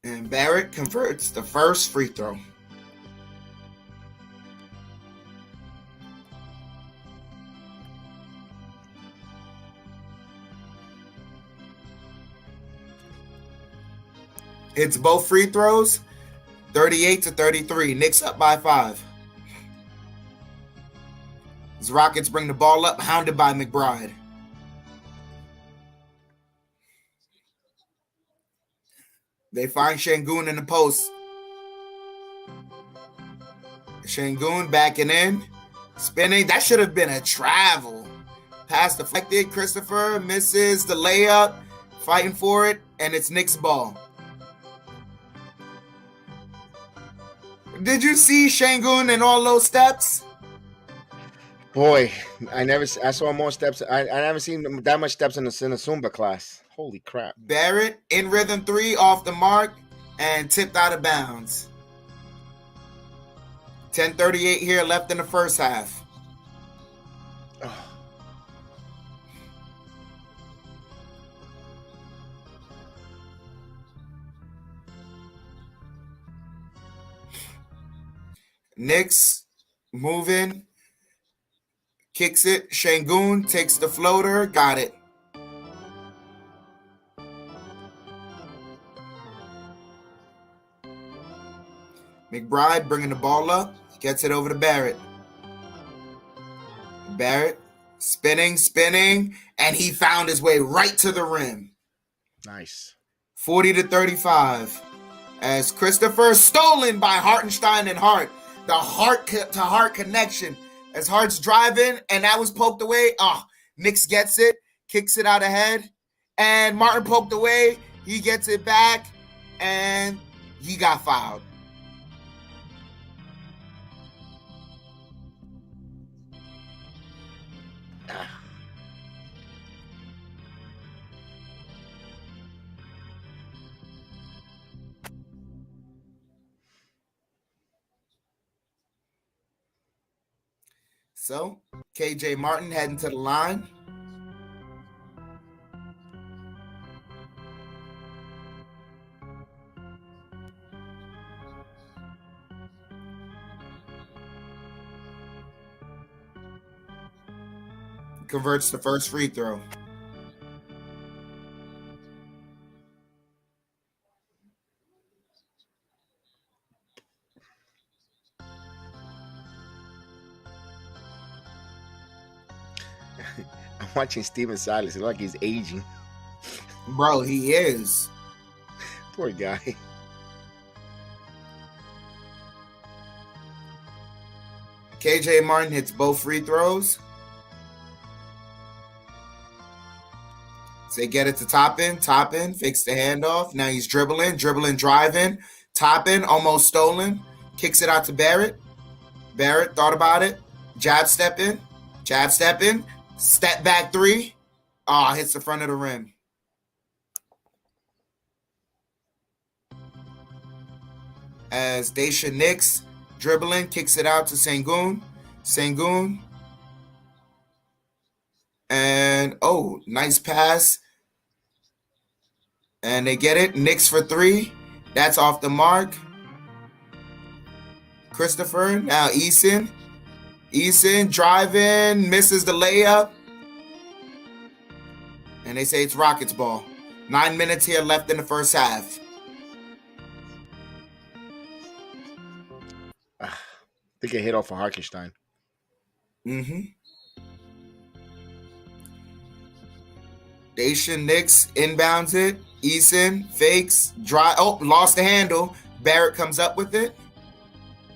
And Barrett converts the first free throw. Hits both free throws, 38-33. Knicks up by 5. As Rockets bring the ball up, hounded by McBride. They find Şengün in the post. Şengün backing in, spinning. That should have been a travel. Pass deflected. Christopher misses the layup, fighting for it, and it's Knicks' ball. Did you see Şengün in all those steps? Boy, I saw more steps. I never seen that much steps in the Zumba class. Holy crap. Barrett in rhythm 3 off the mark and tipped out of bounds. 10:38 here left in the first half. Oh. Knicks moving, kicks it. Şengün takes the floater, got it. McBride bringing the ball up, gets it over to Barrett. Barrett spinning, and he found his way right to the rim. Nice. 40-35. As Christopher stolen by Hartenstein and Hart. The heart-to-heart connection. As Hart's driving, and that was poked away. Knicks gets it, kicks it out ahead. And Martin poked away. He gets it back, and he got fouled. So, KJ Martin heading to the line. Converts the first free throw. I'm watching Steven Silas. It looks like he's aging. Bro, he is. Poor guy. KJ Martin hits both free throws. So they get it to Toppin, fix the handoff. Now he's dribbling, driving. Toppin, almost stolen. Kicks it out to Barrett. Barrett thought about it. Jab stepping. Step back 3. Hits the front of the rim. As Daisha Knicks dribbling, kicks it out to Şengün. And nice pass. And they get it. Knicks for 3. That's off the mark. Christopher, now Eason driving, misses the layup. And they say it's Rockets ball. 9 minutes here left in the first half. I think it hit off of Hartenstein. Daisha Knicks inbounds it. Eason fakes, lost the handle. Barrett comes up with it.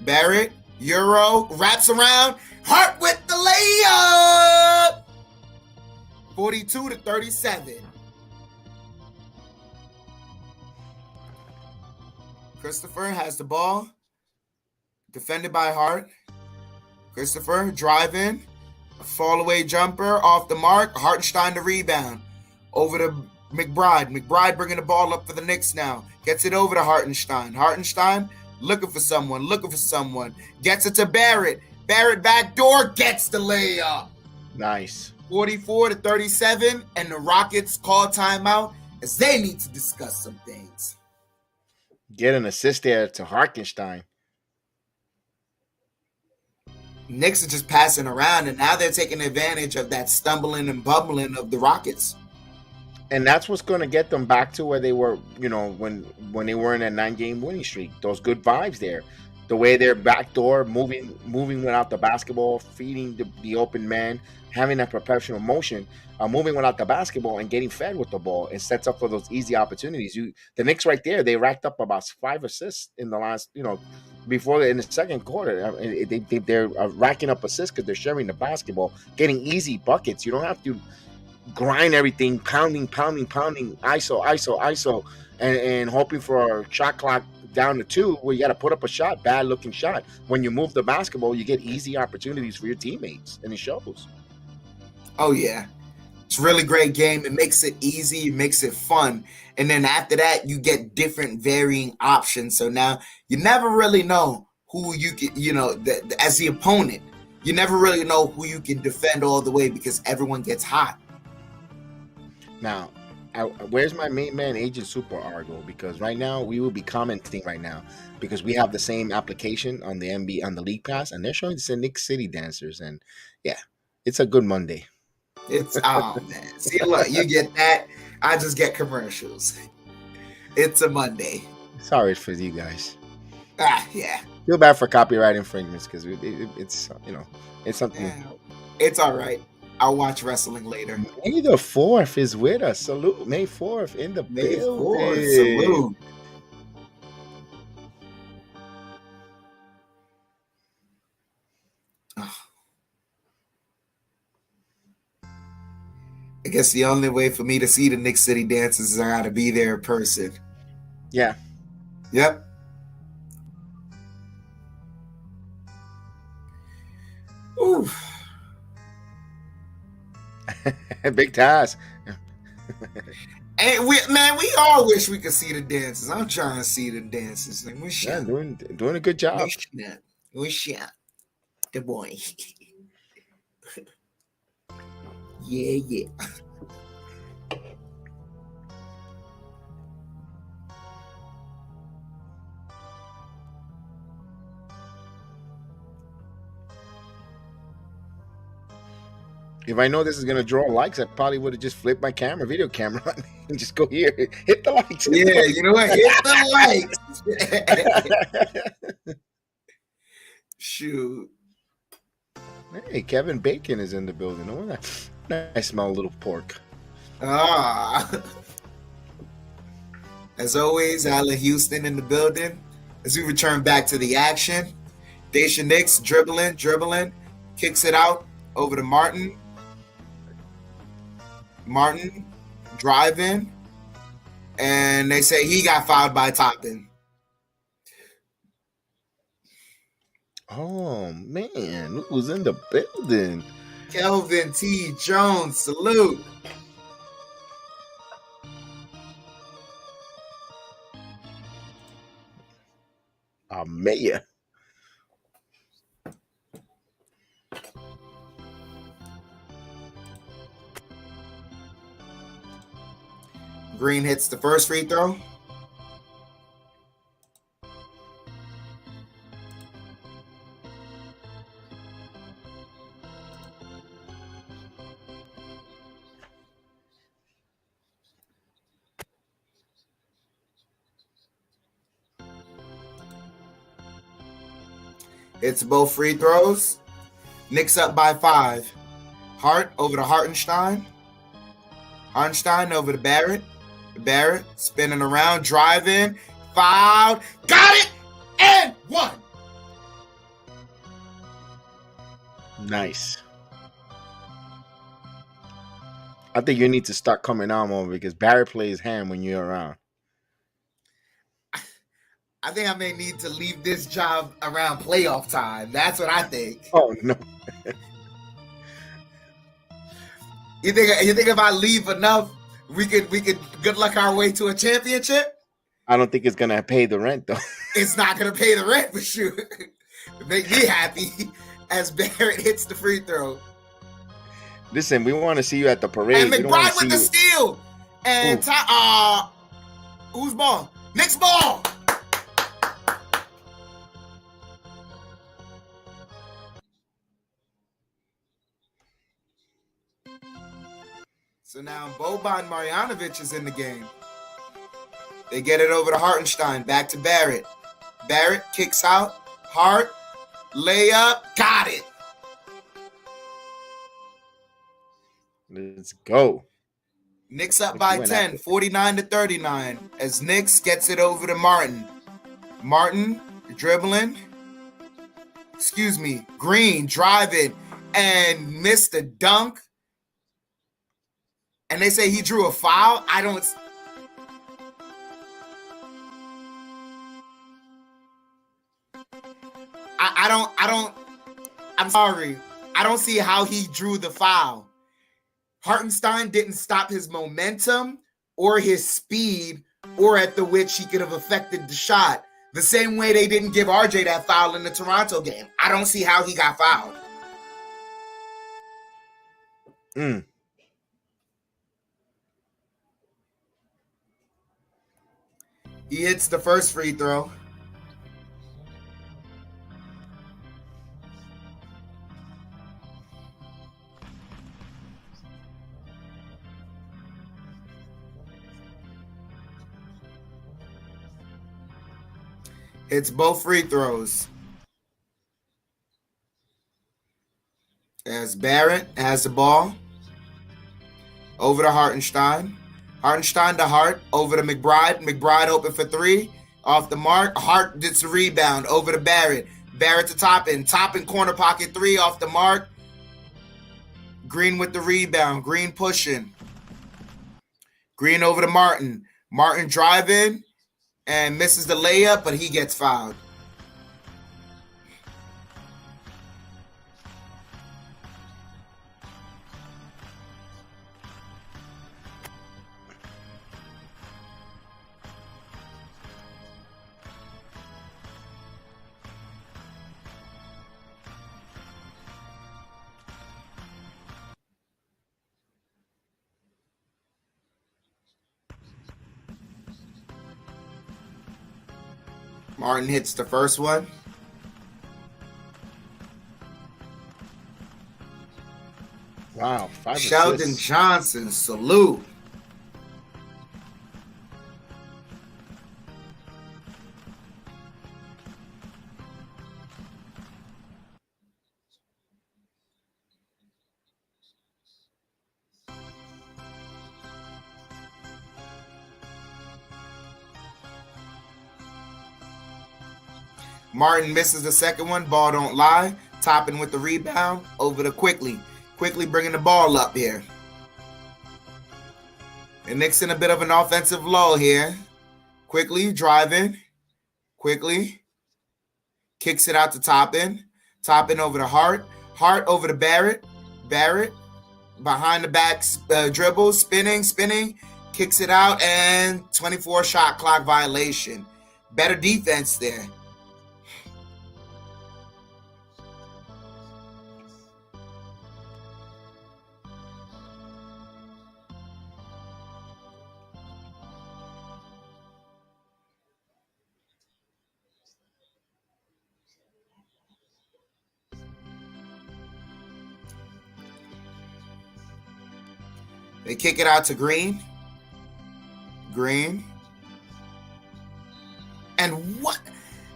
Barrett, Euro, wraps around. Hart with the layup. 42-37. Christopher has the ball. Defended by Hart. Christopher driving. A fall away jumper off the mark. Hartenstein to rebound. Over to McBride. McBride bringing the ball up for the Knicks now. Gets it over to Hartenstein. Hartenstein looking for someone. Gets it to Barrett. Barrett backdoor, gets the layup. Nice. 44-37, and the Rockets call timeout as they need to discuss some things. Get an assist there to Harkenstein. Knicks are just passing around, and now they're taking advantage of that stumbling and bumbling of the Rockets. And that's what's going to get them back to where they were, when they were in a 9-game winning streak. Those good vibes there. The way they're backdoor, moving without the basketball, feeding the open man, having that professional motion, moving without the basketball and getting fed with the ball. It sets up for those easy opportunities. The Knicks right there, they racked up about 5 assists in the last, before in the second quarter. They're racking up assists because they're sharing the basketball, getting easy buckets. You don't have to grind everything, pounding, ISO, and hoping for a shot clock down to 2 where you got to put up a shot, bad looking shot. When you move the basketball, you get easy opportunities for your teammates, and it shows. Oh yeah, it's a really great game. It makes it easy, it makes it fun, and then after that you get different varying options. So now you never really know who you can, as the opponent, you never really know who you can defend all the way because everyone gets hot. Now, where's my main man, Agent Super Argo? Because right now we will be commenting right now because we have the same application on the MB on the League Pass, and they're showing the Knicks City Dancers, and yeah, it's a good Monday. It's man, see, look, you get that. I just get commercials. It's a Monday. Sorry for you guys. Yeah. Feel bad for copyright infringements because it's it's something. It's all right. I'll watch wrestling later. May the 4th is with us. Salute. May 4th in the May building. 4th. Salute. I guess the only way for me to see the Knicks City Dances is I gotta be there in person. Yeah. Yep. Ooh. Big task. And we all wish we could see the dances. I'm trying to see the dances. Like, doing a good job. Wish the boy. Yeah. If I know this is gonna draw likes, I probably would have just flipped my video camera, and just go here, hit the likes. Yeah, you know what? Hit the likes. Shoot. Hey, Kevin Bacon is in the building. Oh, I smell a little pork. As always, Allen Houston in the building. As we return back to the action, Daisha Knicks dribbling, kicks it out over to Martin. Martin driving, and they say he got fouled by Toppin. Oh man, look who's in the building. Kelvin T. Jones, salute. Mayor. Green hits the first free throw. Hits both free throws. Knicks up by 5. Hart over to Hartenstein. Hartenstein over to Barrett. Barrett spinning around, driving, fouled, got it, and one. Nice. I think you need to start coming on more because Barrett plays ham when you're around. I think I may need to leave this job around playoff time. That's what I think. Oh no. You think if I leave enough, we could good luck our way to a championship? I don't think it's gonna pay the rent though. It's not gonna pay the rent for sure. Make me happy as Barrett hits the free throw. Listen, we want to see you at the parade. And McBride with the steal. And whose ball? Knicks ball. So now Boban Marjanovic is in the game. They get it over to Hartenstein. Back to Barrett. Barrett kicks out. Hart. Layup. Got it. Let's go. Knicks up by 10, 49-39, as Knicks gets it over to Martin. Martin dribbling. Green driving and missed a dunk. And they say he drew a foul. I'm sorry. I don't see how he drew the foul. Hartenstein didn't stop his momentum or his speed or at the which he could have affected the shot. The same way they didn't give RJ that foul in the Toronto game. I don't see how he got fouled. He hits the first free throw. Hits both free throws. As Barrett has the ball. Over to Hartenstein. Hartenstein to Hart. Over to McBride. McBride open for three. Off the mark. Hart gets the rebound. Over to Barrett. Barrett to Toppin. Toppin corner pocket three. Off the mark. Green with the rebound. Green pushing. Green over to Martin. Martin driving. And misses the layup, but he gets fouled. Martin hits the first one. Wow, 5 Sheldon assists. Johnson, salute. Martin misses the second one. Ball don't lie. Toppin with the rebound. Over to Quickly. Quickly bringing the ball up here. And Knicks in a bit of an offensive lull here. Quickly driving. Quickly. Kicks it out to Toppin. Toppin over to Hart. Hart over to Barrett. Barrett behind the back dribble. Spinning. Kicks it out. And 24 shot clock violation. Better defense there. They kick it out to Green. Green. And what?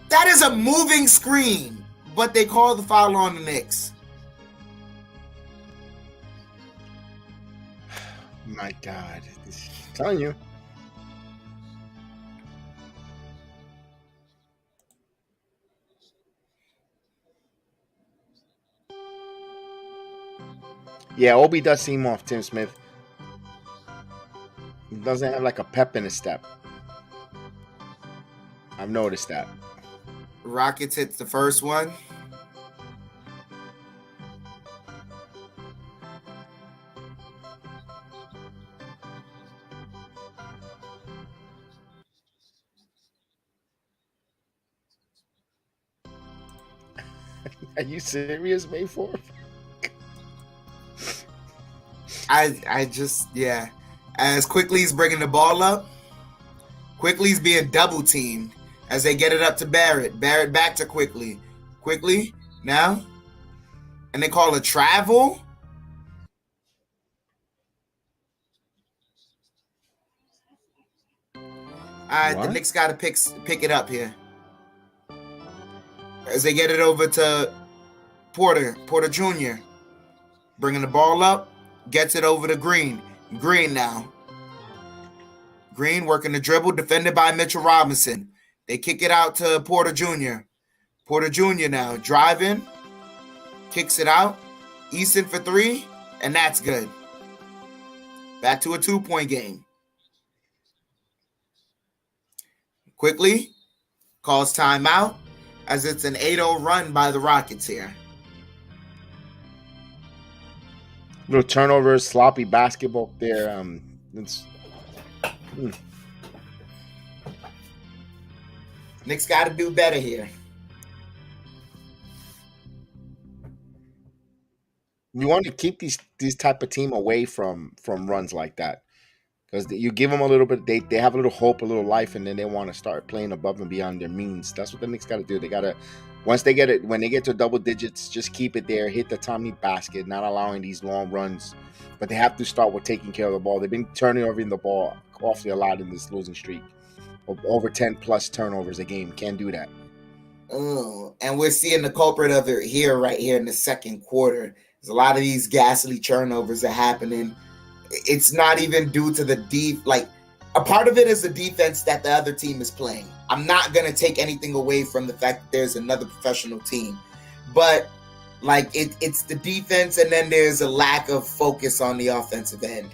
That is a moving screen. But they call the foul on the Knicks. My God. I'm telling you. Yeah, Obi does seem off, Tim Smith. He doesn't have like a pep in his step. I've noticed that. Rockets hits the first one. Are you serious, Mayforth? I just, yeah. As Quickly's bringing the ball up, Quickly's being double teamed as they get it up to Barrett. Barrett back to Quickly. Quickly, now. And they call a travel. All right, the What? Knicks got to pick it up here as they get it over to Porter Jr. Bringing the ball up, gets it over to Green. Green now. Green working the dribble, defended by Mitchell Robinson. They kick it out to Porter Jr. Porter Jr. now driving, kicks it out. Easton for 3, and that's good. Back to a 2-point game. Quickly calls timeout as it's an 8-0 run by the Rockets here. Little turnovers, sloppy basketball there. Knicks got to do better here. You want to keep these type of team away from runs like that, because you give them a little bit. They have a little hope, a little life, and then they want to start playing above and beyond their means. That's what the Knicks got to do. They got to, once they get it, when they get to double digits, just keep it there, hit the Tommy basket, not allowing these long runs. But they have to start with taking care of the ball. They've been turning over the ball awfully a lot in this losing streak. Over 10 plus turnovers a game. Can't do that. And we're seeing the culprit of it here, right here in the second quarter. There's a lot of these ghastly turnovers are happening. It's not even due to the a part of it is the defense that the other team is playing. I'm not going to take anything away from the fact that there's another professional team. But it's the defense, and then there's a lack of focus on the offensive end.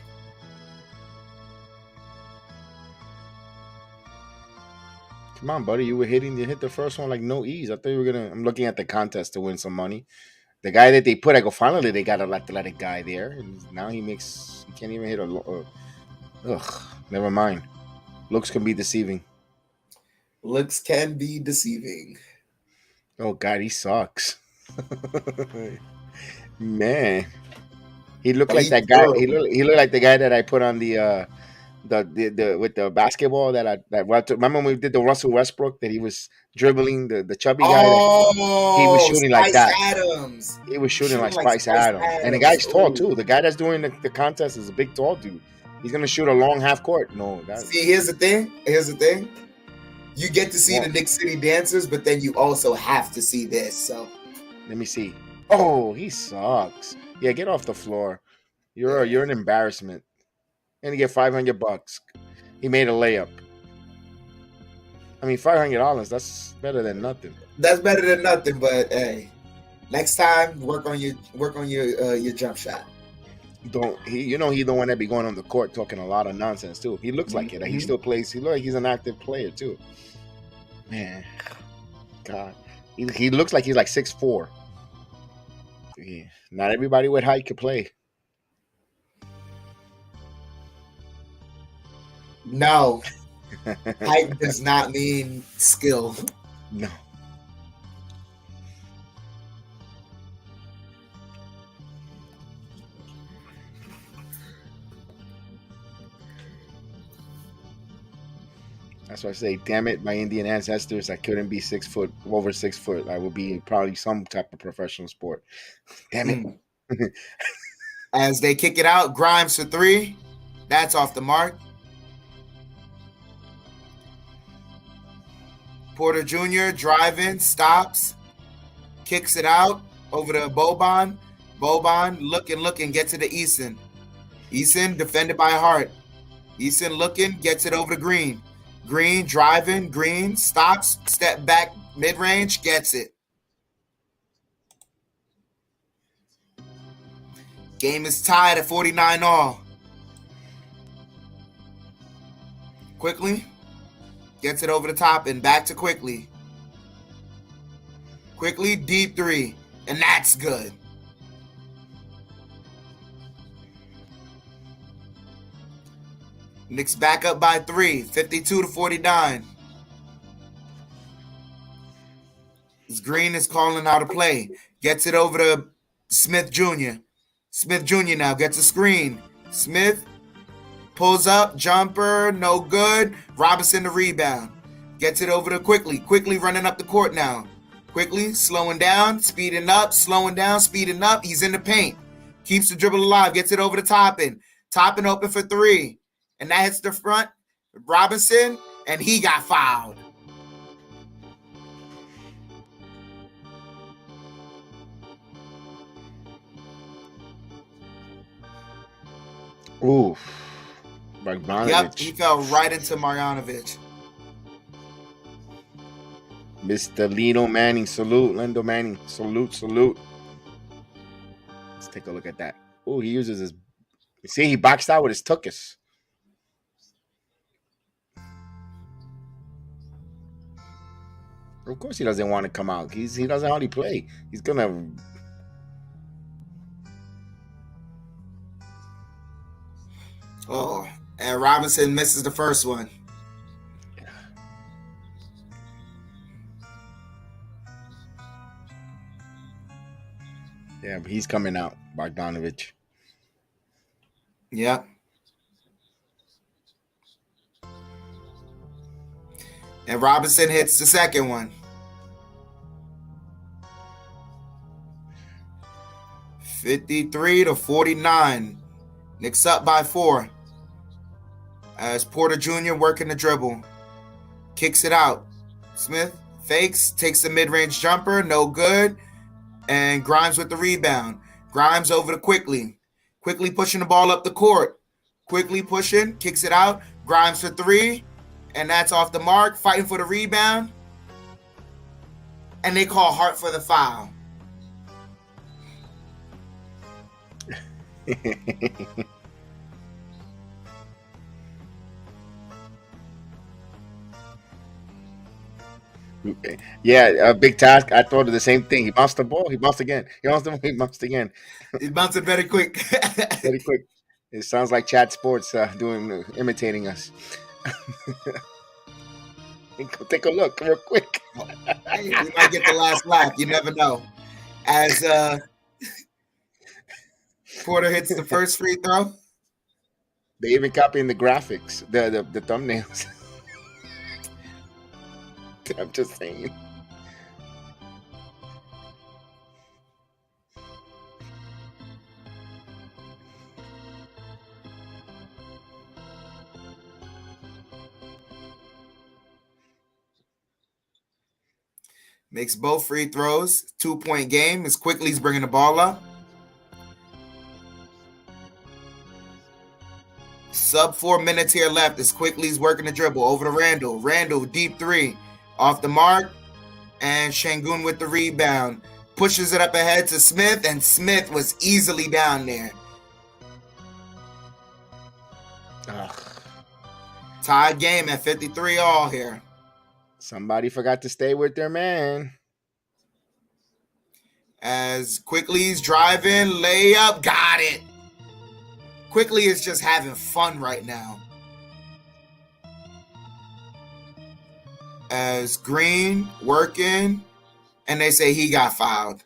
Come on, buddy. You hit the first one like no ease. I thought you were gonna. I'm looking at the contest to win some money. The guy that they put, I go, finally they got an athletic guy there. And now he can't even hit ugh, never mind. Looks can be deceiving. Looks can be deceiving. Oh God, he sucks. Man, he looked like that guy. He looked like the guy that I put on the with the basketball remember when we did the Russell Westbrook that he was dribbling the chubby guy. He was shooting like that. Adams. He was shooting like Spice Adams. And the guy's tall too. The guy that's doing the contest is a big tall dude. He's gonna shoot a long half court. No, see, here's the thing. You get to see the Knicks City dancers, but then you also have to see this. So let me see. Oh, he sucks. Yeah, get off the floor. You're an embarrassment. And you get $500. He made a layup. I mean, $500. That's better than nothing. That's better than nothing. But hey, next time work on your jump shot. He's the one that be going on the court talking a lot of nonsense too. He looks like it. He still plays. He looks like he's an active player too. Man, God, he looks like he's like 6'4". Yeah. Not everybody with height can play. No, height does not mean skill. No. That's why I say, damn it, my Indian ancestors, I couldn't be over 6 foot. I would be probably some type of professional sport. Damn it. As they kick it out, Grimes for 3. That's off the mark. Porter Jr. driving, stops, kicks it out over to Boban. Boban looking, gets it to Eason. Eason defended by Hart. Eason looking, gets it over to Green. Green driving, Green stops, step back, mid-range, gets it. Game is tied at 49-all. Quickly gets it over the top and back to Quickly. Quickly, deep 3, and that's good. Knicks back up by 3, 52-49. Green is calling out a play. Gets it over to Smith Jr. Smith Jr. now gets a screen. Smith pulls up, jumper, no good. Robinson the rebound. Gets it over to Quickly. Quickly running up the court now. Quickly slowing down, speeding up, slowing down, speeding up. He's in the paint. Keeps the dribble alive. Gets it over to Toppin. Toppin open for 3. And that hits the front. Robinson, and he got fouled. Ooh. Yep, Bogdanovic. he fell right into Marjanovic. Mr. Lino Manning, salute. Lindo Manning, salute. Let's take a look at that. Oh, he uses his. See, he boxed out with his tuchus. Of course, he doesn't want to come out. He doesn't hardly play. He's gonna. Oh, and Robinson misses the first one. Yeah, but he's coming out, Bogdanovic. Yep. And Robinson hits the second one. 53-49. Knicks up by 4. As Porter Jr. working the dribble. Kicks it out. Smith fakes, takes the mid-range jumper, no good. And Grimes with the rebound. Grimes over to Quickly. Quickly pushing the ball up the court. Quickly pushing, kicks it out. Grimes for 3. And that's off the mark, fighting for the rebound. And they call Hart for the foul. Yeah, a big task. I thought of the same thing. He bounced the ball. He bounced again. He bounced again. He bounced it very quick. Very quick. It sounds like Chat Sports imitating us. Take a look real quick. Hey, we might get the last laugh. You never know. As Porter hits the first free throw. They even copying the graphics, the thumbnails. I'm just saying. Makes both free throws. 2-point game. As Quickly's bringing the ball up. Sub 4 minutes here left. As Quickly's working the dribble over to Randall. Randall, deep 3. Off the mark. And Şengün with the rebound. Pushes it up ahead to Smith. And Smith was easily down there. Ugh. Tied game at 53 all here. Somebody forgot to stay with their man. As Quickly's driving, layup, got it. Quickly is just having fun right now. As Green working, and they say he got fouled.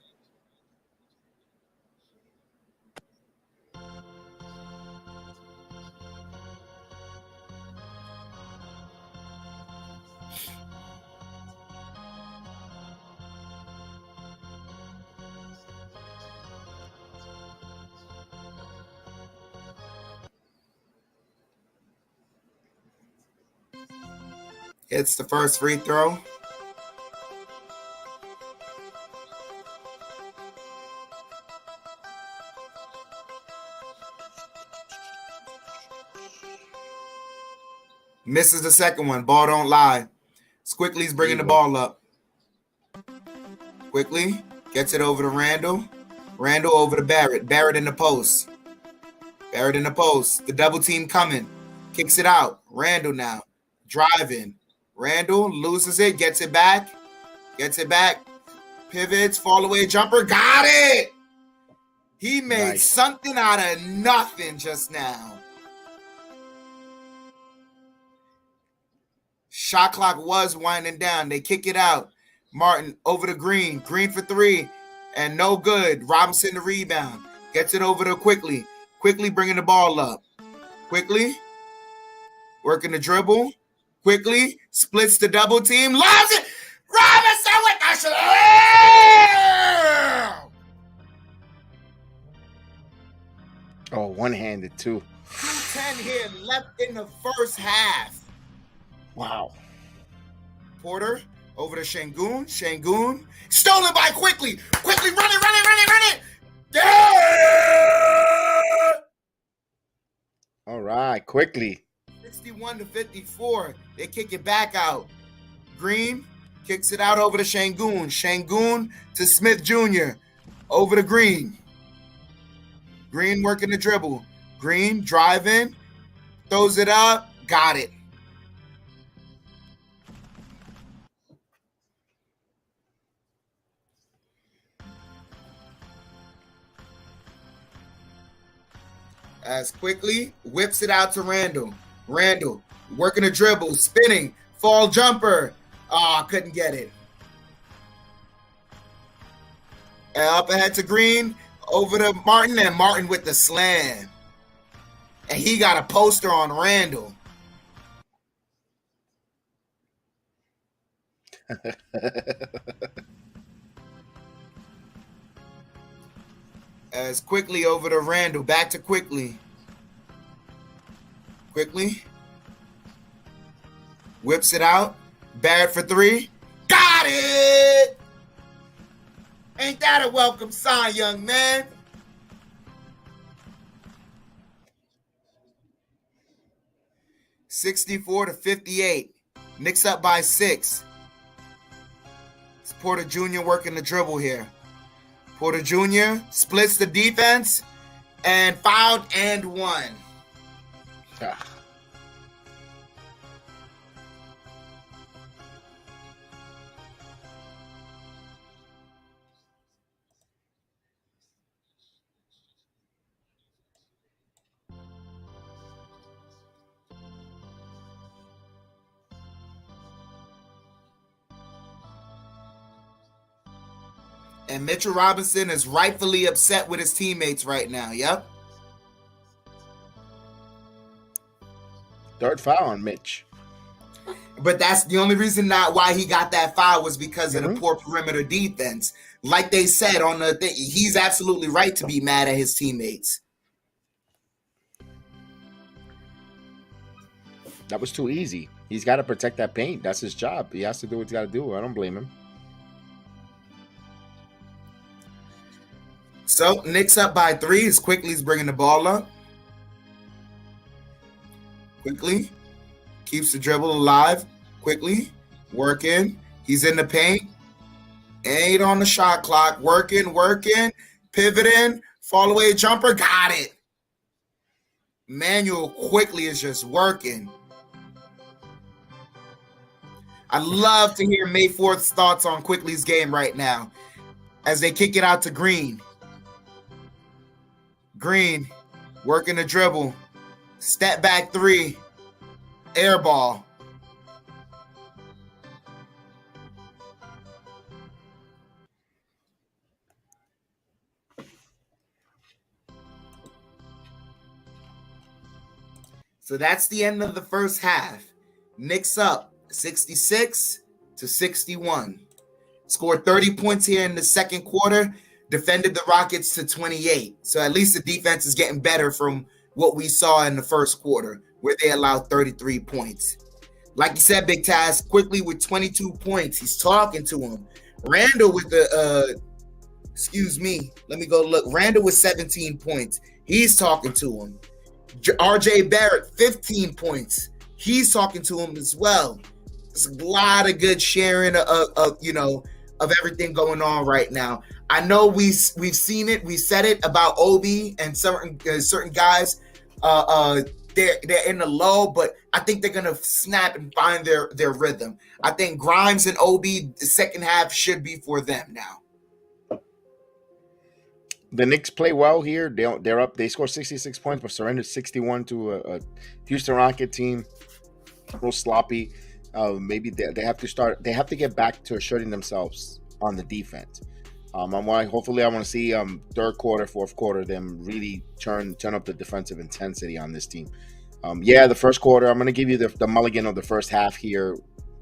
Hits the first free throw. Misses the second one. Ball don't lie. Quickly's bringing the ball up. Quickly gets it over to Randall. Randall over to Barrett. Barrett in the post. Barrett in the post. The double team coming. Kicks it out. Randall now. Driving. Randall loses it. Gets it back. Gets it back. Pivots. Fall away jumper. Got it. He made something out of nothing just now. Shot clock was winding down. They kick it out. Martin over to Green. Green for 3. And no good. Robinson the rebound. Gets it over to Quickly. Quickly bringing the ball up. Quickly. Working the dribble. Quickly. Splits the double team. Loves it. Robinson with the slam. Oh, one-handed too. 2:10 here left in the first half. Wow. Porter over to Şengün. Şengün stolen by Quickly. Quickly run it. Yeah! All right, quickly. 61-54. They kick it back out. Green kicks it out over to Şengün. Şengün to Smith Jr. Over to Green. Green working the dribble. Green driving. Throws it up. Got it. As Quickly whips it out to Randall. Randall working a dribble, spinning, fall jumper. Oh, couldn't get it. And up ahead to Green, over to Martin, and Martin with the slam. And he got a poster on Randall. As Quickly over to Randall, back to Quickly. Quickly whips it out. Barrett for three. Got it! Ain't that a welcome sign, young man? (64-58). Knicks up by 6. It's Porter Jr. working the dribble here. Porter Jr. splits the defense and fouled and one. And Mitchell Robinson is rightfully upset with his teammates right now. Yep. Third foul on Mitch. But that's the only reason why he got that foul was because of the poor perimeter defense. Like they said on the thing, he's absolutely right to be mad at his teammates. That was too easy. He's got to protect that paint. That's his job. He has to do what he's got to do. I don't blame him. So Knicks up by 3. As Quickly's bringing the ball up. Quickly keeps the dribble alive. Quickly working. He's in the paint. 8 on the shot clock. Working. Pivoting. Fall away jumper. Got it. Manuel Quickly is just working. I'd love to hear May 4th's thoughts on Quickly's game right now as they kick it out to Green. Green working the dribble. Step back 3. Air ball. So that's the end of the first half. Knicks up 66-61. Scored 30 points here in the second quarter. Defended the Rockets to 28. So at least the defense is getting better from what we saw in the first quarter, where they allowed 33 points. Like you said, Big Taz, Quickly with 22 points. He's talking to him. Randall with let me go look. Randall with 17 points. He's talking to him. RJ Barrett, 15 points. He's talking to him as well. There's a lot of good sharing of everything going on right now. I know we've seen it. We said it about Obi and certain guys. They're in the low, but I think they're gonna snap and find their rhythm. I think Grimes and Obi, the second half should be for them now. The Knicks play well here. They're up. They scored 66 points, but surrendered 61 to a Houston Rocket team. Real sloppy. Maybe they have to start. They have to get back to asserting themselves on the defense. Hopefully, I want to see third quarter, fourth quarter, them really turn up the defensive intensity on this team. The first quarter, I'm going to give you the mulligan of the first half here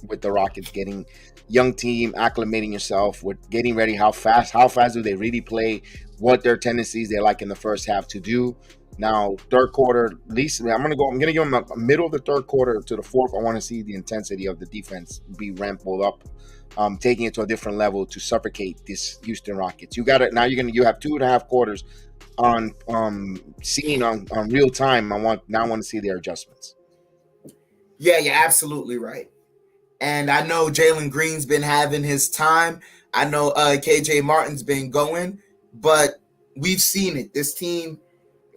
with the Rockets getting young team, acclimating yourself, with getting ready. How fast do they really play? What their tendencies they like in the first half to do. Now, third quarter, at least I'm gonna give them a middle of the third quarter to the fourth. I want to see the intensity of the defense be ramped up, taking it to a different level to suffocate this Houston Rockets. You got it now. You have 2.5 quarters on seeing on real time. I want to see their adjustments. Yeah, you're absolutely right. And I know Jalen Green's been having his time. I know KJ Martin's been going, but we've seen it. This team,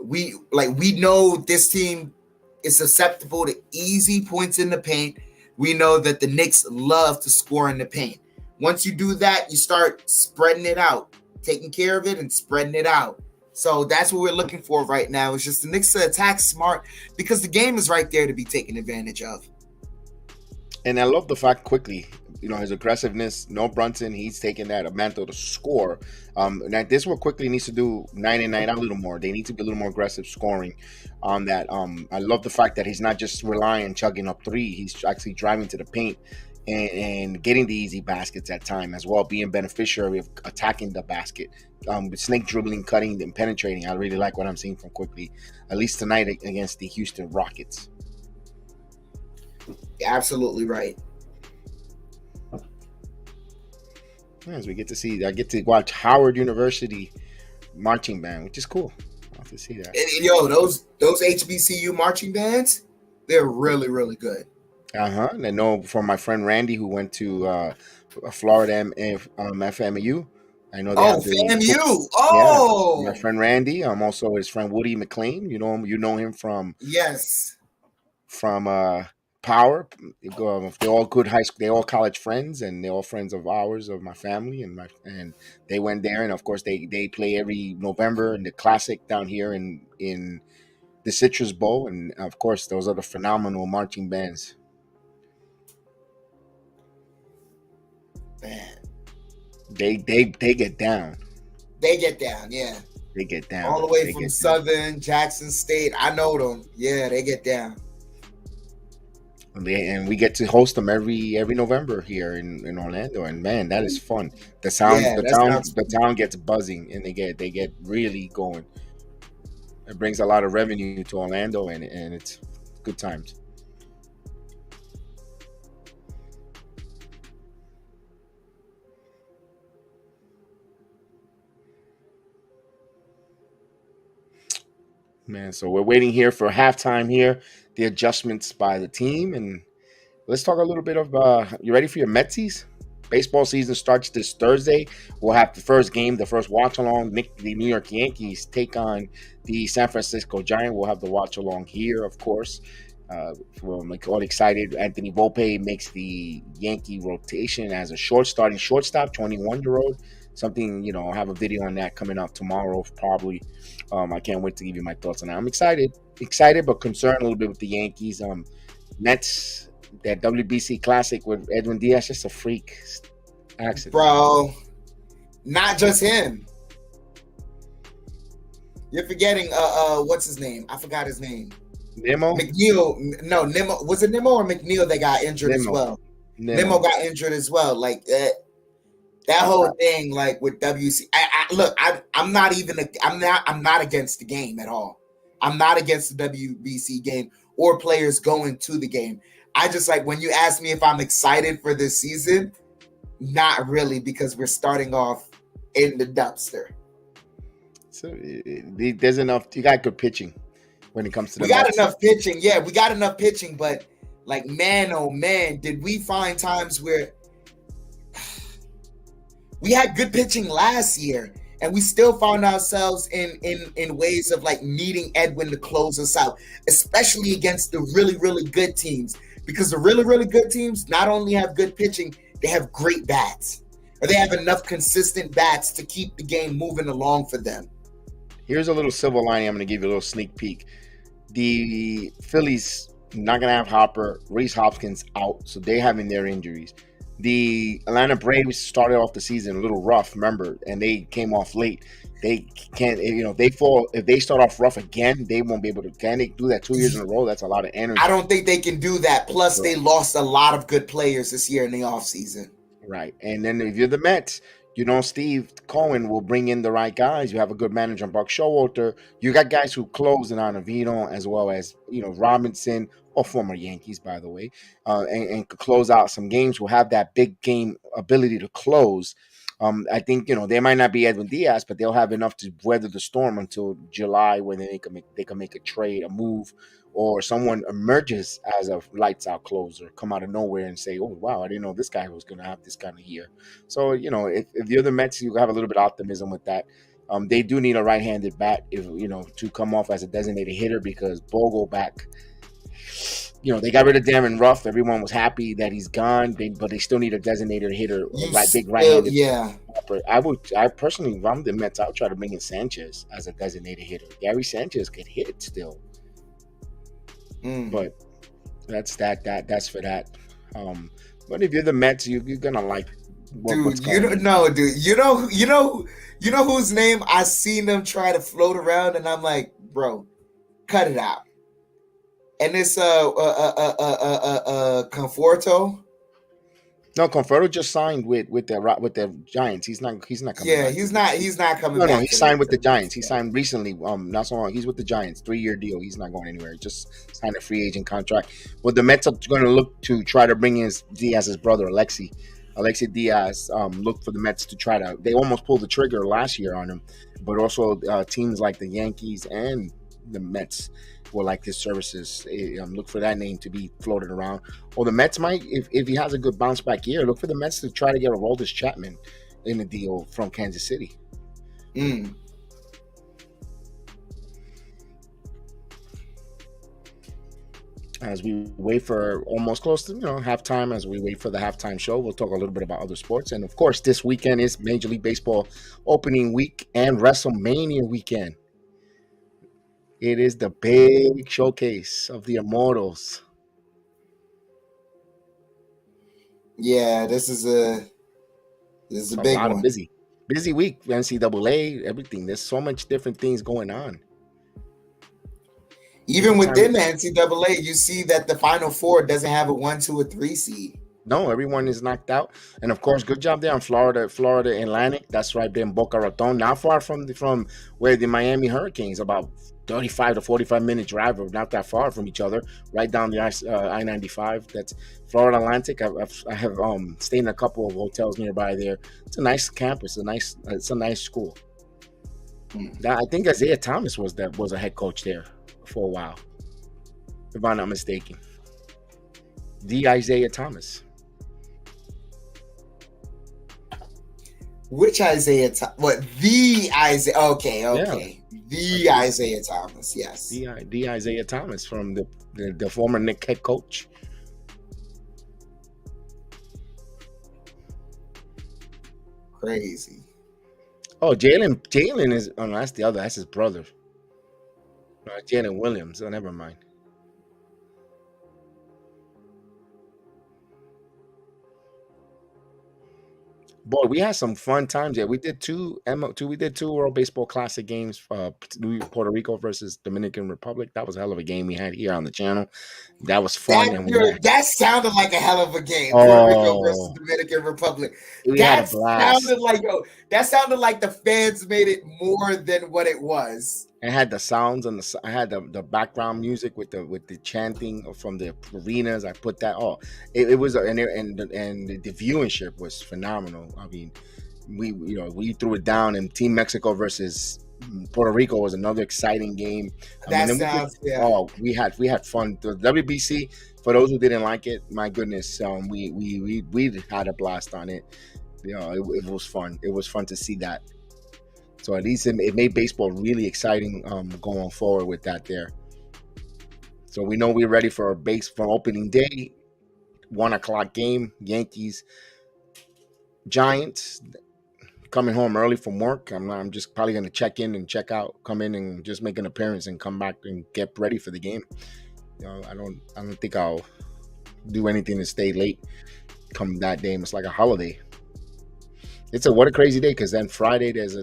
we know this team is susceptible to easy points in the paint. We know that the Knicks love to score in the paint. Once you do that, you start spreading it out, taking care of it and spreading it out. So that's what we're looking for right now. It's just the Knicks to attack smart because the game is right there to be taken advantage of. And I love the fact quickly, his aggressiveness. No Brunson, he's taking that mantle to score. Now this what quickly needs to do night in, night out a little more. They need to be a little more aggressive scoring on that. I love the fact that he's not just relying on chugging up three. He's actually driving to the paint and getting the easy baskets at time as well, being beneficiary of attacking the basket. Snake dribbling, cutting, and penetrating. I really like what I'm seeing from quickly, at least tonight against the Houston Rockets. Absolutely right. As we get to see, I get to watch Howard University marching band, which is cool. I have to see that. And yo, those HBCU marching bands, they're really, really good. And I know from my friend Randy who went to Florida FMU. I know. FAMU. Oh, yeah, my friend Randy. I'm also his friend Woody McLean. You know him from Power. They're all good high school. They're all college friends, and they're all friends of ours, of my family, and they went there. And of course, they play every November in the Classic down here in the Citrus Bowl, and of course, those are the phenomenal marching bands. Man, they get down. They get down, yeah. They get down all the way from Southern Jackson State. I know them. Yeah, they get down. And we get to host them every November here in Orlando, and man, that is fun. The town gets buzzing, and they get really going. It brings a lot of revenue to Orlando, and it's good times. Man, so we're waiting here for halftime here, the adjustments by the team, and let's talk a little bit of you ready for your Metsies? Baseball season starts this Thursday. We'll have the first game, the first watch along. The New York Yankees take on the San Francisco Giants. We'll have the watch along here, of course. We're all excited. Anthony Volpe makes the Yankee rotation as a starting shortstop, 21-year-old. Something, I'll have a video on that coming out tomorrow, probably. I can't wait to give you my thoughts on that. I'm excited, but concerned a little bit with the Yankees. Mets, that WBC Classic with Edwin Diaz, just a freak accident. Bro, not just him. You're forgetting, what's his name? I forgot his name. Nimmo? McNeil. No, Nimmo. Was it Nimmo or McNeil that got injured as well? Nimmo got injured as well. Like that whole thing, like with WC. I'm not against the game at all. I'm not against the WBC game or players going to the game. I just like when you ask me if I'm excited for this season, not really, because we're starting off in the dumpster. So there's enough. You got good pitching when it comes to the. We got enough pitching. Yeah, we got enough pitching, but like, man, oh man, did we find times where we had good pitching last year, and we still found ourselves in ways of like needing Edwin to close us out, especially against the really, really good teams. Because the really, really good teams not only have good pitching, they have great bats, or they have enough consistent bats to keep the game moving along for them. Here's a little silver lining. I'm going to give you a little sneak peek. The Phillies not going to have Hopper. Rhys Hopkins out, so they're having their injuries. The Atlanta Braves started off the season a little rough, remember, and they came off late. They can't, if they start off rough again, they won't be able to. Can they do that 2 years in a row? That's a lot of energy. I don't think they can do that. Plus, they lost a lot of good players this year in the offseason. Right. And then if you're the Mets, Steve Cohen will bring in the right guys. You have a good manager, Buck Showalter. You got guys who close in on Avino, as well as Robinson, or former Yankees, by the way, and could close out some games. Will have that big game ability to close. I think they might not be Edwin Diaz, but they'll have enough to weather the storm until July, when they can make a trade, a move, or someone emerges as a lights out closer, come out of nowhere and say, "Oh wow, I didn't know this guy was going to have this kind of year." So if you're the Mets, you have a little bit of optimism with that. They do need a right-handed bat, to come off as a designated hitter, because Bogle back. They got rid of Darren Ruff. Everyone was happy that he's gone, but they still need a designated hitter, big right-handed. Yeah. I personally, if I'm the Mets, I would try to bring in Sanchez as a designated hitter. Gary Sanchez could hit still, but that's that's for that. But if you're the Mets, you're gonna like what's going on. Dude. You know whose name I seen them try to float around, and I'm like, bro, cut it out. And it's Conforto. No, Conforto just signed with the Giants. He's not coming. Yeah, back. he's not coming back. No, he signed with the Giants. He signed recently. Not so long. He's with the Giants, 3-year deal. He's not going anywhere. He just signed a free agent contract. Well, the Mets are going to look to try to bring in Diaz's brother, Alexi Diaz. Look for the Mets to try to. They almost pulled the trigger last year on him, but also teams like the Yankees and the Mets will like his services. Look for that name to be floated around. Or the Mets might, if he has a good bounce back year, look for the Mets to try to get a Aroldis Chapman in the deal from Kansas City. As we wait for almost close to halftime, as we wait for the halftime show, we'll talk a little bit about other sports. And of course, this weekend is Major League Baseball opening week and WrestleMania weekend. It is the big showcase of the Immortals. Yeah, this is a big one. Busy week. NCAA, everything. There's so much different things going on. Even within the NCAA, you see that the Final Four doesn't have a 1, 2, or 3 seed. No, everyone is knocked out. And of course, good job there on Florida Atlantic. That's right there in Boca Raton, not far from where the Miami Hurricanes, about 35 to 45 minute drive, not that far from each other, right down the I-95. That's Florida Atlantic. I have stayed in a couple of hotels nearby there. It's a nice campus. It's a nice school. I think Isaiah Thomas was a head coach there for a while, if I'm not mistaken. The Isaiah Thomas. Which Isaiah? What, the Isaiah? Okay. Yeah. The Isaiah Thomas, yes. The Isaiah Thomas from the former Knicks head coach. Crazy. Oh, Jalen is. Oh no, that's his brother. Jalen Williams. Oh, never mind. Boy, we had some fun times there. We did two World Baseball Classic games, Puerto Rico versus Dominican Republic. That was a hell of a game we had here on the channel. That was fun. That sounded like a hell of a game. Puerto Rico versus Dominican Republic. That sounded like the fans made it more than what it was. I had the sounds and I had the background music with the chanting from the arenas. I put that. It was and the viewership was phenomenal. I mean, we threw it down, and Team Mexico versus Puerto Rico was another exciting game. We had fun. The WBC, for those who didn't like it, my goodness, we had a blast on it. It was fun. It was fun to see that. So at least it made baseball really exciting going forward with that there. So we know we're ready for opening day, 1:00 game. Yankees, Giants, coming home early from work. I'm just probably going to check in and check out, come in and just make an appearance and come back and get ready for the game. I don't think I'll do anything to stay late come that day. It's like a holiday. What a crazy day, because then Friday there's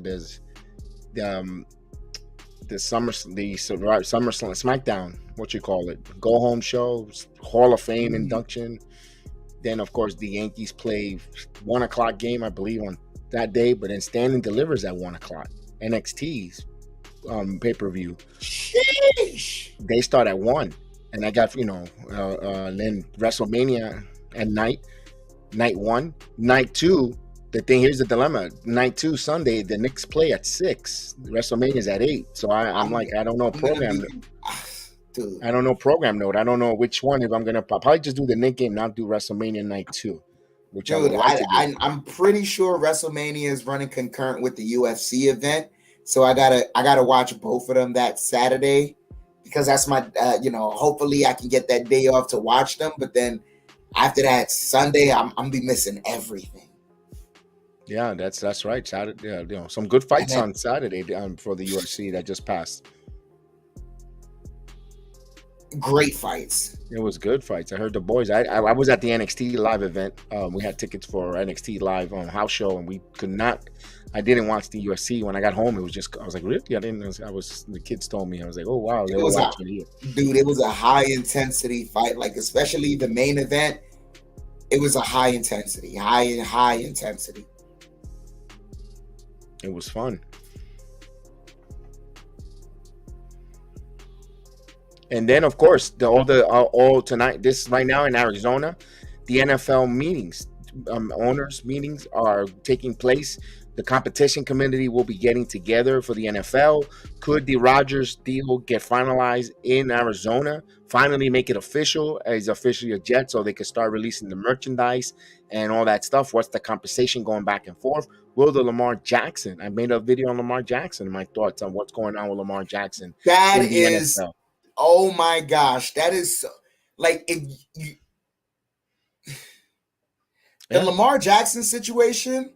the summer SmackDown, what you call it, go home show, Hall of Fame induction. Then of course the Yankees play 1:00 game, I believe, on that day, but then Standing delivers at 1 o'clock. NXT's pay-per-view, Sheesh. they start at 1, and I got then WrestleMania at night 1, night 2. The thing, here's the dilemma: night 2 Sunday, the Knicks play at 6, WrestleMania's at 8. So I'm like, I don't know program. Dude. I don't know program note. I don't know which one. If I'm gonna probably just do the Knick game, not do WrestleMania night 2, which I would Dude, like to do. I'm pretty sure WrestleMania is running concurrent with the UFC event, so I gotta watch both of them that Saturday, because that's my hopefully I can get that day off to watch them. But then after that Sunday, I'm be missing everything. Yeah, that's right. Saturday, some good fights on Saturday for the UFC that just passed. Great fights. It was good fights. I heard the boys. I was at the NXT live event. We had tickets for NXT live on house show, and we could not. I didn't watch the UFC. When I got home, it was just, I was like, really? I didn't. The kids told me. I was like, oh wow, they were watching here. Dude, it was a high intensity fight. Like, especially the main event, it was a high intensity. It was fun. And then, of course, all tonight, this right now in Arizona, the NFL meetings, owners meetings are taking place. The competition committee will be getting together for the NFL. Could the Rodgers deal get finalized in Arizona? Finally make it official, as officially a Jet, so they can start releasing the merchandise and all that stuff. What's the compensation going back and forth? Will the Lamar Jackson? I made a video on Lamar Jackson, my thoughts on what's going on with Lamar Jackson. That is... NFL. Oh my gosh, that is so, like, if you, the Lamar Jackson situation,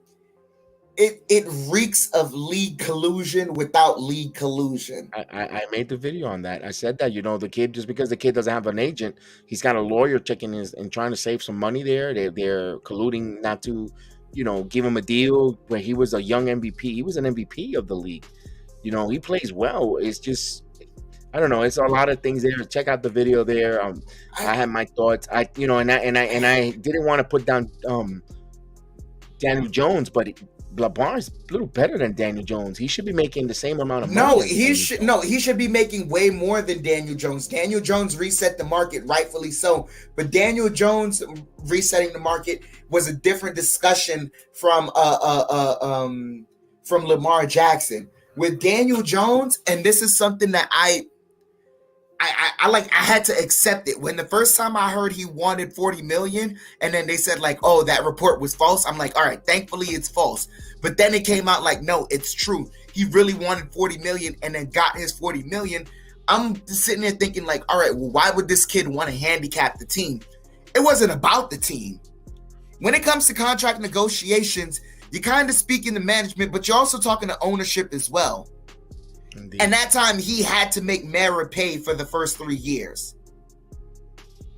it reeks of league collusion without league collusion. I made the video on that. I said that, the kid, just because the kid doesn't have an agent, he's got a lawyer checking and trying to save some money there. They're colluding not to, give him a deal where he was a young MVP. He was an MVP of the league. He plays well. It's just, I don't know. It's a lot of things there. Check out the video there. I had my thoughts. I didn't want to put down Daniel Jones, but Lamar's a little better than Daniel Jones. He should be making the same amount of money. He should be making way more than Daniel Jones. Daniel Jones reset the market, rightfully so. But Daniel Jones resetting the market was a different discussion from Lamar Jackson. With Daniel Jones, and this is something that I had to accept it. When the first time I heard he wanted 40 million, and then they said like, oh, that report was false. I'm like, all right, thankfully it's false. But then it came out like, no, it's true. He really wanted 40 million and then got his 40 million. I'm just sitting there thinking like, all right, well, why would this kid want to handicap the team? It wasn't about the team. When it comes to contract negotiations, you're kind of speaking to management, but you're also talking to ownership as well. Indeed. And that time he had to make Mara pay for the first 3 years.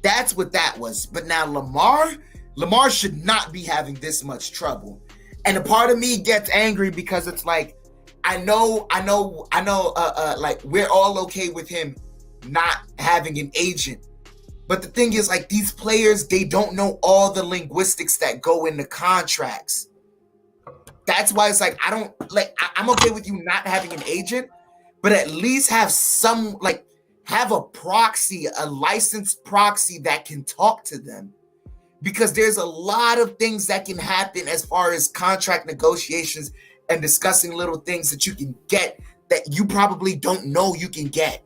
That's what that was. But now Lamar should not be having this much trouble. And a part of me gets angry because it's like, I know, like, we're all okay with him not having an agent. But the thing is, like, these players, they don't know all the linguistics that go into contracts. That's why it's like, I'm okay with you not having an agent, but at least have have a proxy, a licensed proxy that can talk to them. Because there's a lot of things that can happen as far as contract negotiations and discussing little things that you can get that you probably don't know you can get.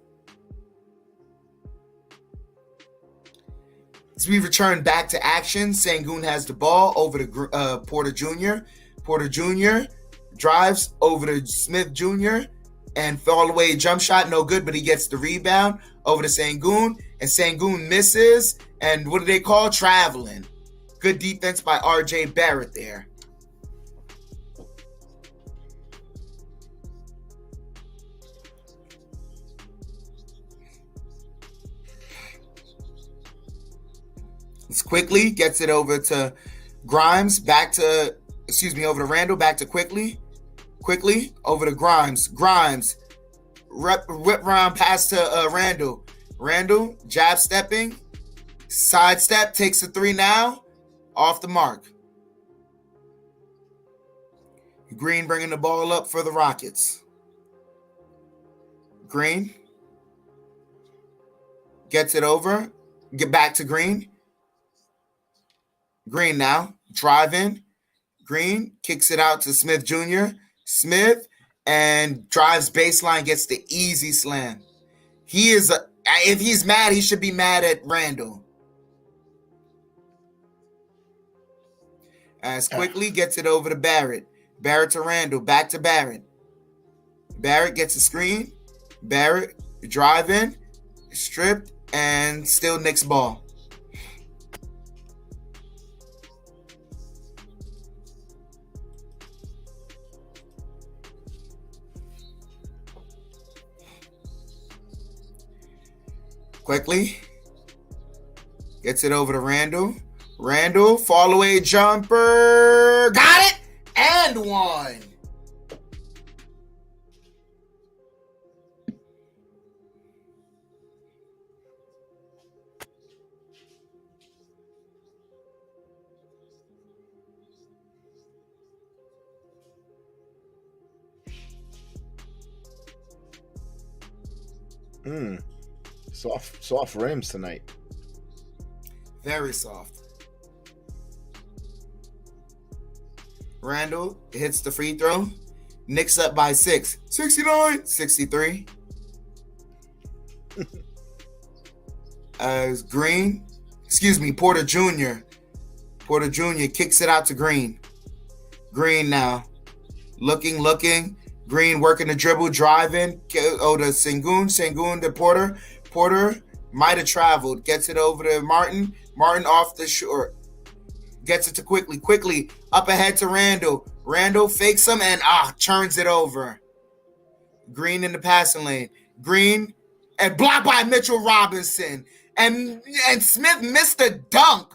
As we return back to action, Sengun has the ball over to Porter Jr. Porter Jr. drives over to Smith Jr. and fall away jump shot, no good, but he gets the rebound over to Sengun, and Sengun misses, and what do they call? Traveling. Good defense by RJ Barrett there. It's quickly gets it over to Grimes, over to Randall, back to Quickly over to Grimes. Whip round pass to Randall. Randall jab stepping, sidestep, takes a three now, off the mark. Green bringing the ball up for the Rockets. Green gets it over. Get back to Green. Green now. Drive in. Green kicks it out to Smith Jr. Smith and drives baseline, gets the easy slam. If he's mad, he should be mad at Randall. As quickly gets it over to Barrett. Barrett to Randall. Back to Barrett. Barrett gets a screen. Barrett driving, stripped, and still Knicks ball. Quickly gets it over to Randall. Randall, fall away jumper. Got it! And one. Soft rims tonight. Very soft. Randall hits the free throw. Knicks up by 6. 69, 63. As Porter Jr. Porter Jr. kicks it out to Green. Green now. Looking. Green working the dribble, driving. Oh, to Sengun. Sengun to Porter. Porter might have traveled. Gets it over to Martin. Martin off the short. Gets it to Quickly. Quickly up ahead to Randall. Randall fakes him and turns it over. Green in the passing lane. Green and blocked by Mitchell Robinson. And Smith missed a dunk.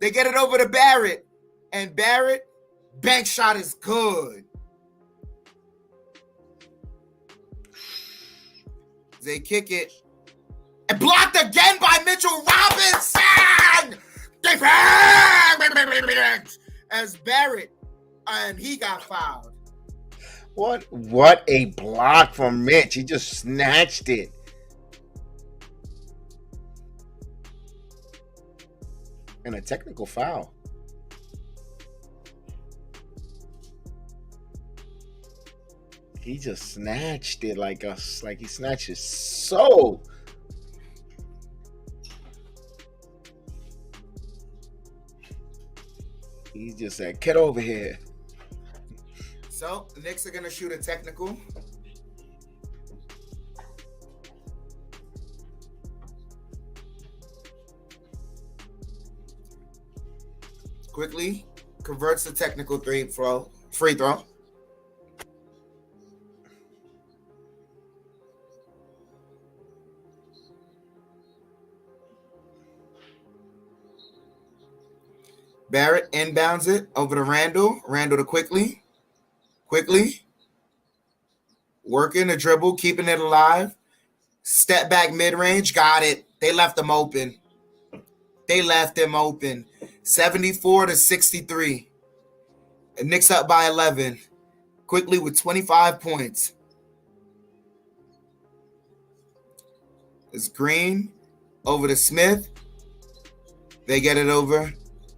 They get it over to Barrett. And Barrett, bank shot is good. They kick it. And blocked again by Mitchell Robinson! As Barrett, and he got fouled. What a block from Mitch. He just snatched it. And a technical foul. He just snatched it like he snatched his soul. He just said, "Get over here." So the Knicks are gonna shoot a technical. Quickly converts the technical free throw. Barrett inbounds it over to Randall. Randall to Quickly. Quickly. Working the dribble, keeping it alive. Step back mid-range. Got it. They left him open. 74 to 63. And Knicks up by 11. Quickly with 25 points. It's Green over to Smith. They get it over.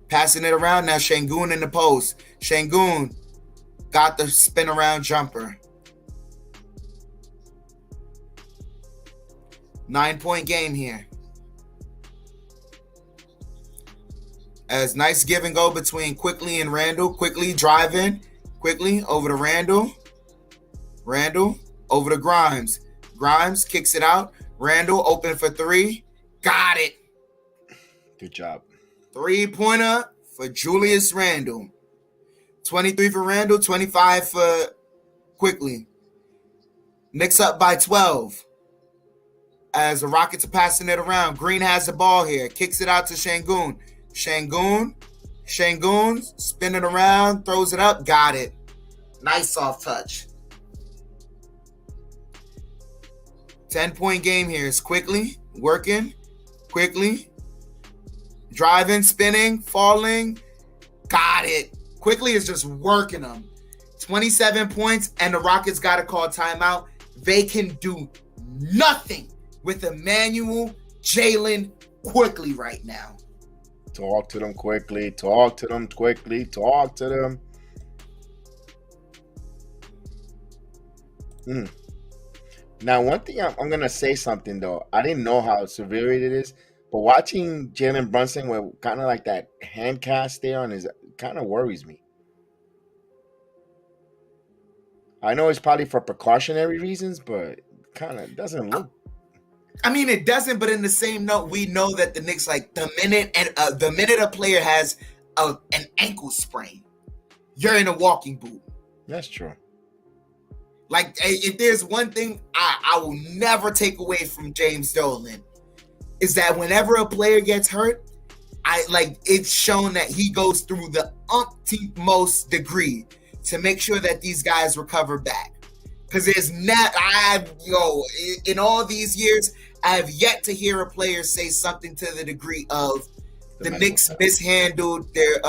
Passing it around now. Sengun in the post. Sengun got the spin around jumper. 9-point game here. As nice give and go between Quickly and Randall. Quickly driving. Quickly over to Randall. Randall over to Grimes. Grimes kicks it out. Randall open for 3. Got it. Good job. 3-pointer for Julius Randall. 23 for Randall, 25 for Quickly. Knicks up by 12. As the Rockets are passing it around. Green has the ball here. Kicks it out to Sengun. Sengun spinning around, throws it up, got it. Nice soft touch. 10-point game here. It's Quickly working. Quickly driving, spinning, falling. Got it. Quickly is just working them. 27 points, and the Rockets got to call timeout. They can do nothing with Emmanuel Jalen quickly right now. Talk to them quickly. Talk to them quickly. Talk to them. Now, one thing I'm going to say something, though. I didn't know how severe it is, but watching Jalen Brunson with kind of like that hand cast there on his kind of worries me. I know it's probably for precautionary reasons, but kind of doesn't look. I mean, it doesn't, but in the same note, we know that the Knicks, like the minute a player has an ankle sprain, you're in a walking boot. That's true. Like, if there's one thing I will never take away from James Dolan, is that whenever a player gets hurt, it's shown that he goes through the umpteenth most degree to make sure that these guys recover back. Because there's not, in all these years, I have yet to hear a player say something to the degree of the Knicks mishandled their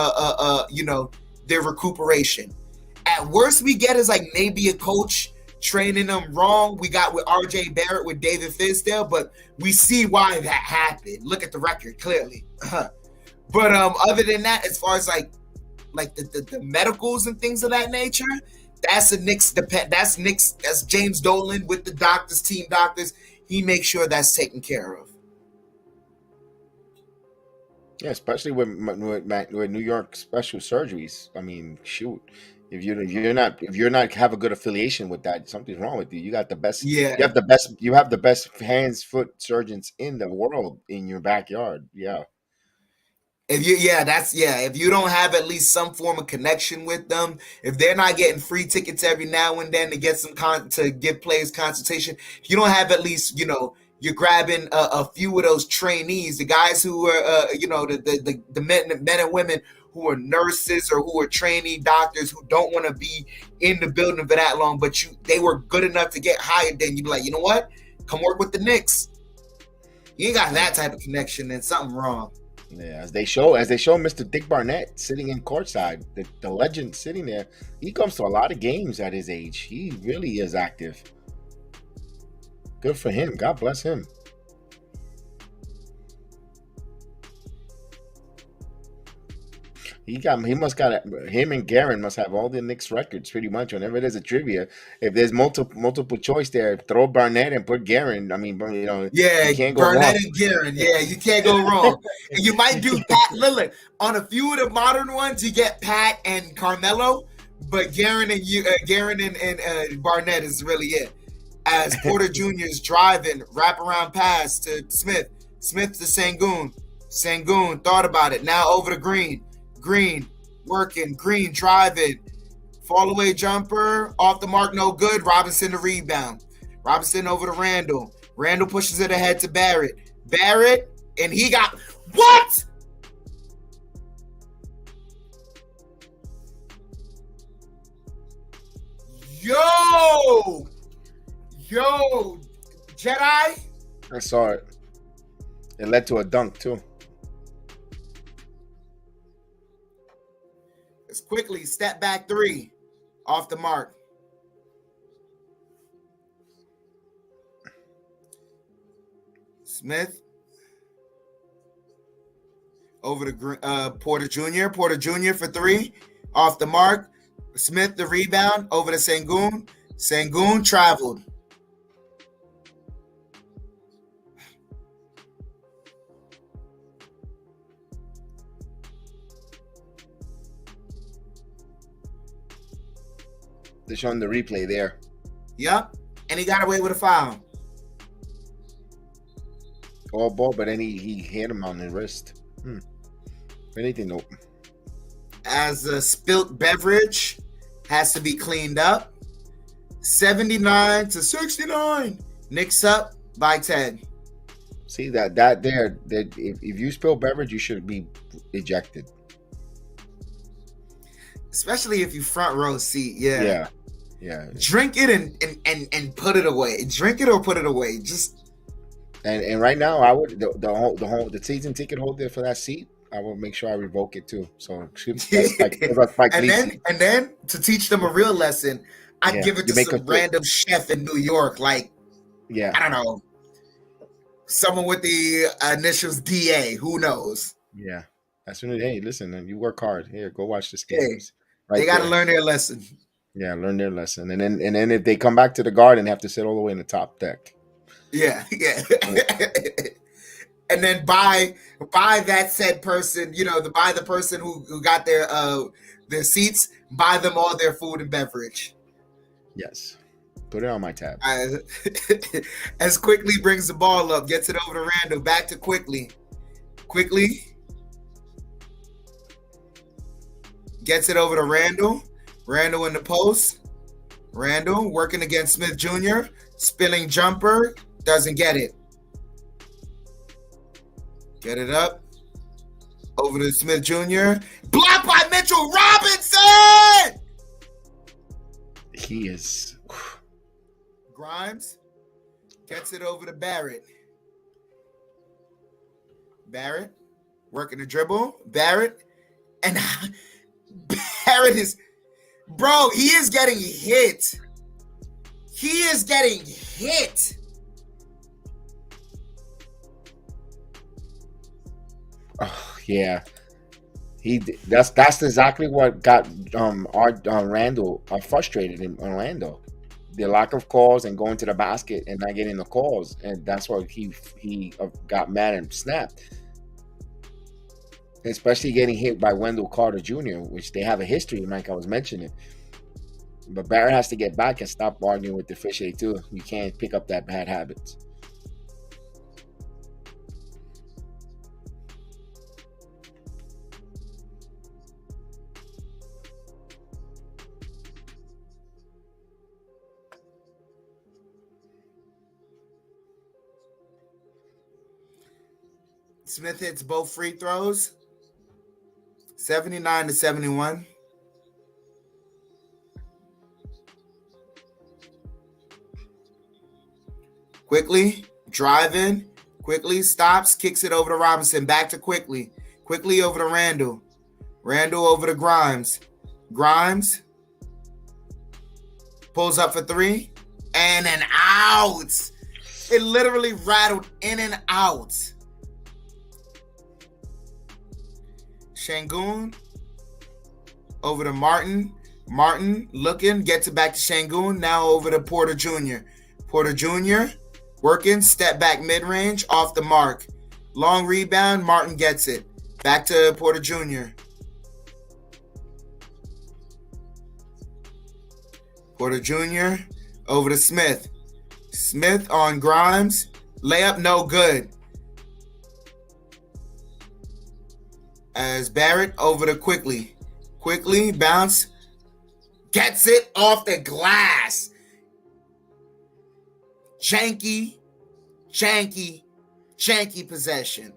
recuperation. At worst, we get is like maybe a coach training them wrong. We got with RJ Barrett, with David Fizdale, but we see why that happened. Look at the record clearly. But other than that, as far as like the medicals and things of that nature, that's that's James Dolan with the doctors, team doctors. He makes sure that's taken care of. Yeah, especially with New York special surgeries. I mean, shoot, if you're not have a good affiliation with that, something's wrong with you. You got the best. Yeah, you have the best hands, foot surgeons in the world in your backyard. Yeah. If you don't have at least some form of connection with them, if they're not getting free tickets every now and then to get to give players consultation, if you don't have at least, you're grabbing a few of those trainees, the guys who are, the men and women who are nurses or who are trainee doctors who don't want to be in the building for that long, but they were good enough to get hired, then you'd be like, you know what? Come work with the Knicks. You ain't got that type of connection, then something wrong. Yeah, as they show Mr. Dick Barnett sitting in courtside, the legend sitting there. He comes to a lot of games at his age. He really is active. Good for him. God bless him. Him and Garen must have all the Knicks records pretty much. Whenever there's a trivia, if there's multiple choice there, throw Barnett and put Garen. I mean, you can't go Barnett wrong. and Garen. Yeah, you can't go wrong. And you might do Pat Lillard on a few of the modern ones. You get Pat and Carmelo, but Garen and Barnett is really it. As Porter Jr. is driving, wraparound pass to Smith. Smith to Sengun. Sengun thought about it. Now over to Green. Green working. Green driving. Fall away jumper. Off the mark, no good. Robinson the rebound. Robinson over to Randall. Randall pushes it ahead to Barrett. Barrett, and he got what? Yo, JEDI. I saw it. It led to a dunk too. Let's quickly step back three. Off the mark. Smith. Over to Porter Jr. Porter Jr. for three. Off the mark. Smith the rebound. Over to Sengun. Sengun traveled. They're showing the replay there. Yep. And he got away with a foul. All ball, but then he hit him on the wrist. Anything, nope. As a spilt beverage has to be cleaned up. 79 to 69. Knicks up by 10. See that there. That if you spill beverage, you should be ejected. Especially if you front row seat. Yeah. Drink it and put it away. Drink it or put it away. Just and right now I would the season ticket holder for that seat. I will make sure I revoke it too. So that's like and then to teach them a real lesson, I'd Yeah, give it you to make a some random chef in New York, like yeah, I don't know, someone with the initials DA. Who knows? yeah. As soon as, hey, listen, man, you work hard. Here, go watch this game. Hey, they Right got to there. learn their lesson. Yeah, learn their lesson, and then if they come back to the garden, they have to sit all the way in the top deck. Yeah, yeah. Right. And then buy that said person, buy the person who got their seats, buy them all their food and beverage. Yes, put it on my tab. As Quickly brings the ball up, gets it over to Randall, back to Quickly gets it over to Randall in the post. Randall working against Smith Jr. Spilling jumper, doesn't get it. Get it up. Over to Smith Jr. Blocked by Mitchell Robinson! He is. Grimes gets it over to Barrett. Barrett working the dribble. Barrett. And Barrett is... Bro, he is getting hit. He is getting hit. Oh, yeah. That's exactly what got Randall frustrated in Orlando. The lack of calls and going to the basket and not getting the calls, and that's why he got mad and snapped. Especially getting hit by Wendell Carter Jr., which they have a history, like I was mentioning. But Barrett has to get back and stop arguing with the officiate too. You can't pick up that bad habits. Smith hits both free throws. 79-71. Quickly driving. Quickly stops. Kicks it over to Robinson. Back to Quickly. Quickly over to Randall. Randall over to Grimes. Grimes pulls up for three. And an out. It literally rattled in and out. Şengün over to Martin. Martin looking, gets it back to Şengün. Now over to Porter Jr. Porter Jr. working, step back mid-range, off the mark. Long rebound, Martin gets it. Back to Porter Jr. Porter Jr. over to Smith. Smith on Grimes. Layup no good. As Barrett over to Quickly. Quickly bounce. Gets it off the glass. Janky possession.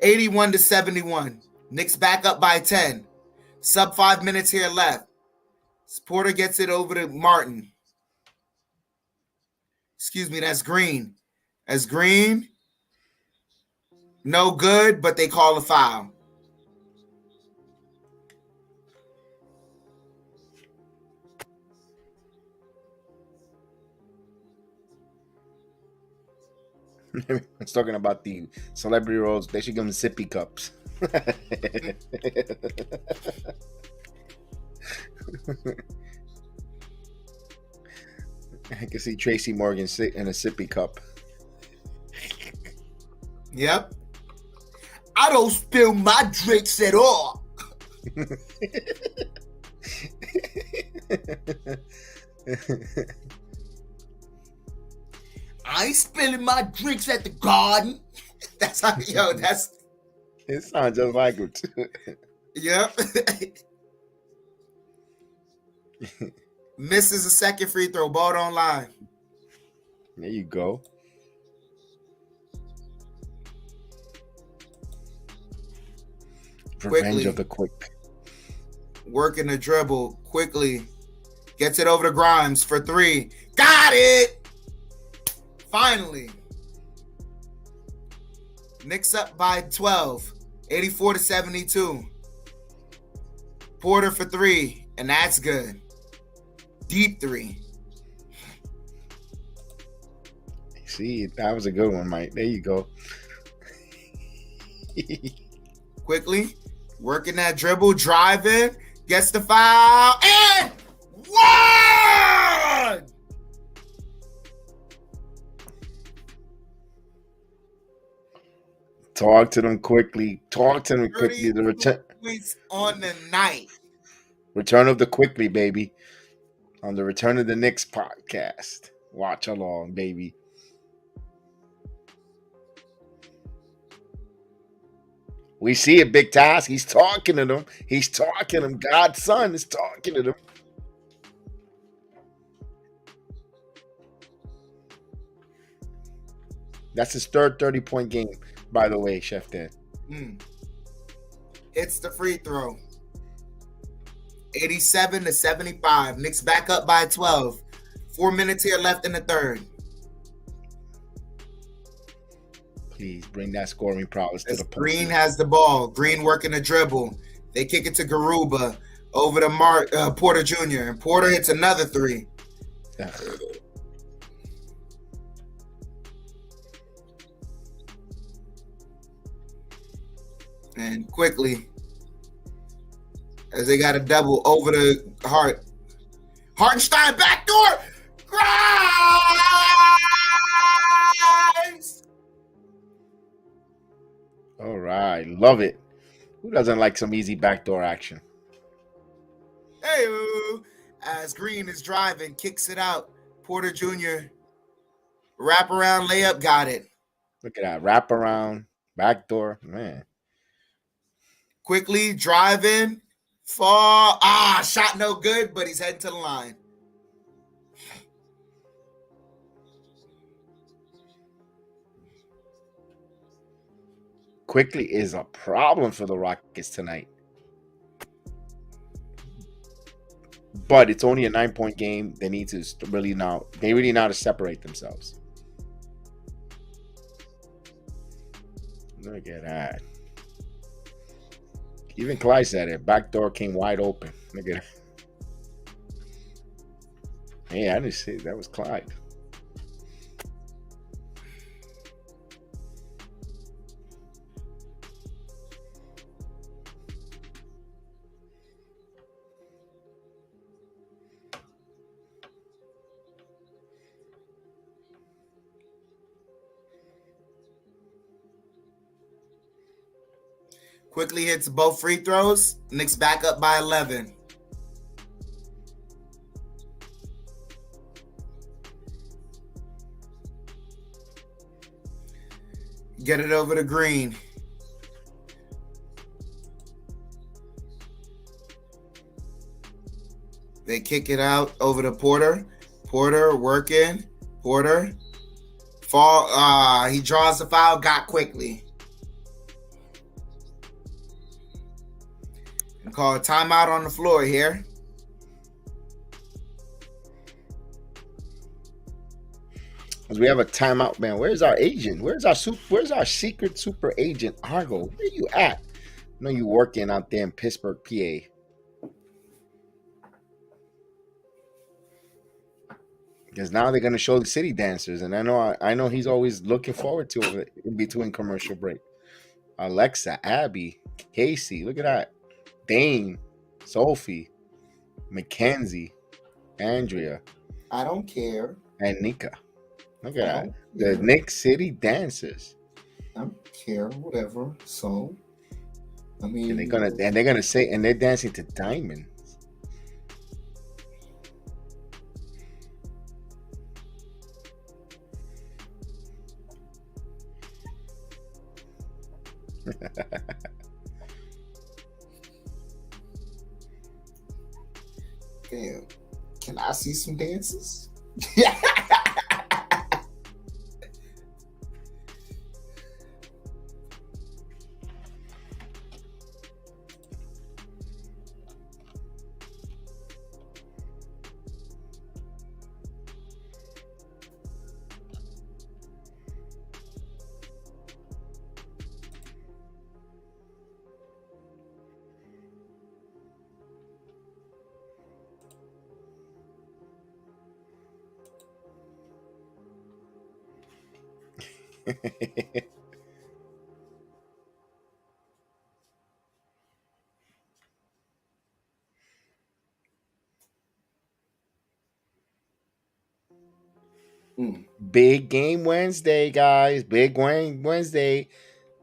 81-71. Knicks back up by 10. Sub 5 minutes here left. Porter gets it over to Martin. Excuse me, that's Green. As Green. No good, but they call a foul. It's talking about the celebrity roles. They should give them sippy cups. I can see Tracy Morgan sit in a sippy cup. Yep. I don't spill my drinks at all. I ain't spilling my drinks at the garden. That's how, that's... It sounds just like it. Yep. Misses a second free throw. Ball on line. There you go. Revenge Quickly. of the quick. Working the dribble. Quickly. Gets it over to Grimes for three. Got it! Finally. Knicks up by 12. 84-72. Porter for 3, and that's good. Deep 3. See, that was a good one, Mike. There you go. Quickly, working that dribble, driving, gets the foul, and 1! Talk to them quickly. Talk to them 30 quickly. The points on the night. return of the quickly, baby. On the Return of the Knicks podcast. Watch along, baby. We see a big task. He's talking to them. He's talking to them. God's son is talking to them. That's his third 30-point game, by the way, Chef Dan. It's the free throw. 87-75. Knicks back up by 12. 4 minutes here left in the third. Please bring that scoring prowess to the post. Green has the ball. Green working a dribble. They kick it to Garuba over to Porter Jr. And Porter hits another 3. And quickly, as they got a double over to Hart. Hartenstein backdoor. Grimes. All right. Love it. Who doesn't like some easy backdoor action? Hey, as Green is driving, kicks it out. Porter Jr. Wraparound layup, got it. Look at that. Wrap around. Backdoor. Man. Quickly driving. Fall. Shot no good, but he's heading to the line. Quickly is a problem for the Rockets tonight. But it's only a 9-point game. They need to really know how to separate themselves. Look at that. Even Clyde said it. Backdoor came wide open. Look at it. Hey, I didn't see that was Clyde. Quickly hits both free throws. Knicks back up by 11. Get it over to Green. They kick it out over to Porter. Porter working. Porter. Fall. He draws the foul. Got quickly. Call a timeout on the floor here. As we have a timeout, man. Where's our agent? Where's our secret super agent, Argo? Where you at? I know you working out there in Pittsburgh, PA. Because now they're gonna show the city dancers, and I know he's always looking forward to it in between commercial break. Alexa, Abby, Casey, look at that. Dane, Sophie, Mackenzie, Andrea. I don't care. And Nika. Look at that. The Knicks City Dancers. I don't care, whatever. So, I mean, and they're gonna say, and they're dancing to Diamond. Damn. Can I see some dances? Big game Wednesday, guys. Big Wednesday.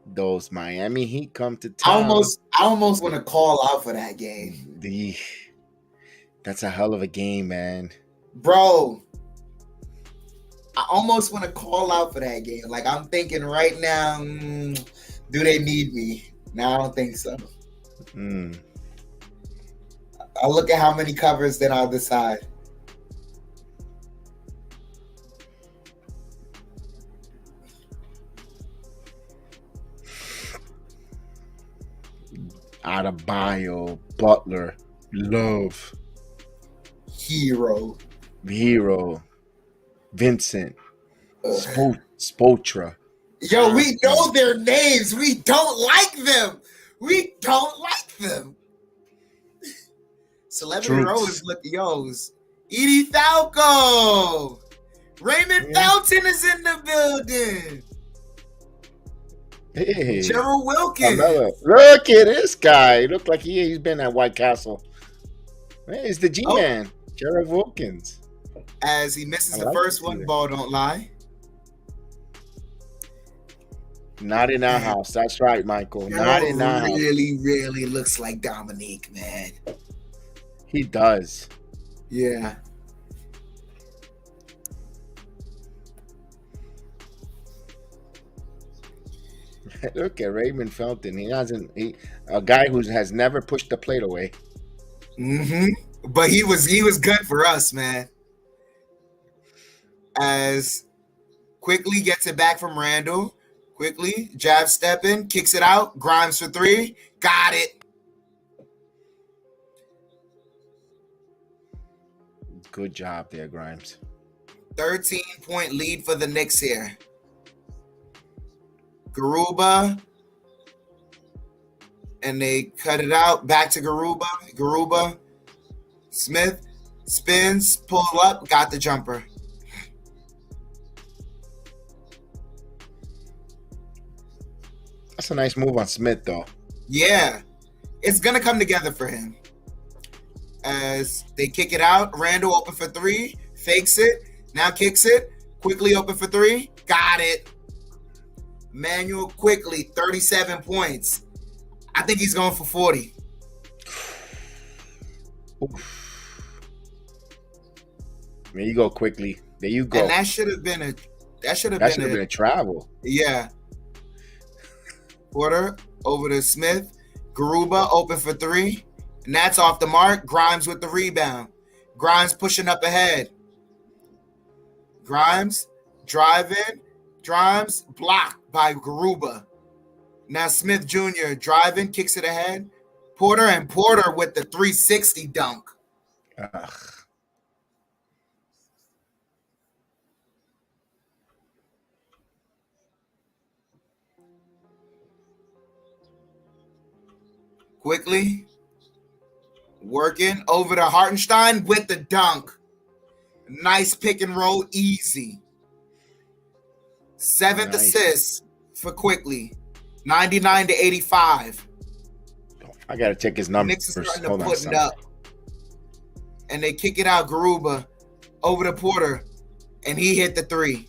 Those Miami Heat come to town. I almost want to call out for that game, The That's a hell of a game, man. bro. I almost want to call out for that game. Like, I'm thinking right now, do they need me? No, I don't think so. I'll look at how many covers, then I'll decide. Adebayo, Butler, Love, Hero. Vincent, Spotra. Yo, we know their names. We don't like them. Celebrity Row is looking yo's. Edie Falco. Raymond Felton is in the building. Hey, Gerald Wilkins. Look at this guy. Look like he's been at White Castle. Hey, it's the G-Man, Gerald Wilkins. As he misses the first one, ball don't lie. Not in our house. That's right, Michael. Not in our house. Really looks like Dominique, man. He does. Yeah. Look at Raymond Felton. A guy who has never pushed the plate away. But he was good for us, man. As quickly gets it back from Randall. Quickly, jab stepping, kicks it out. Grimes for three. Got it. Good job there, Grimes. 13-point lead for the Knicks here. Garuba. And they cut it out. Back to Garuba. Smith spins, pull up, got the jumper. That's a nice move on Smith, though. Yeah. It's going to come together for him. As they kick it out, Randall open for three, fakes it, now kicks it, quickly open for three, got it. Manuel quickly, 37 points. I think he's going for 40. There you go, quickly. There you go. And that should have been a travel. Yeah. Porter over to Smith. Garuba open for three. And that's off the mark. Grimes with the rebound. Grimes pushing up ahead. Grimes driving. Grimes blocked by Garuba. Now Smith Jr. driving, kicks it ahead. Porter with the 360 dunk. Ugh. Quickly working over to Hartenstein with the dunk. Nice pick and roll, easy. Seventh assist for Quickly. 99-85. I gotta check his numbers. Knicks is starting to put it up. And they kick it out, Garuba over to Porter. And he hit the three.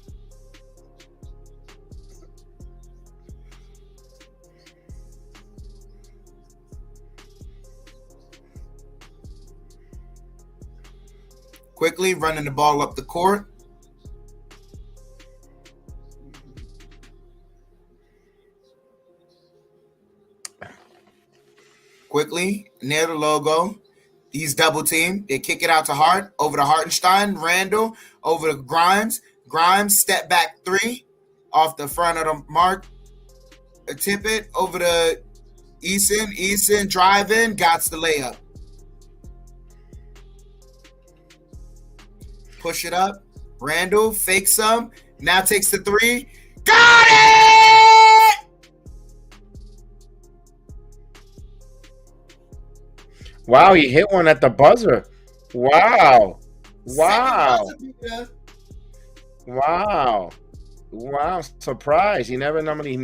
Quickly running the ball up the court. Quickly near the logo. He's double teamed. They kick it out to Hart. Over to Hartenstein. Randall. Over to Grimes. Grimes step back three. Off the front of the mark. Tip it over to Eason. Eason driving. Got the layup. Push it up. Randall fakes some. Now takes the three. Got it! Wow, he hit one at the buzzer. Wow. Wow, surprise! He never normally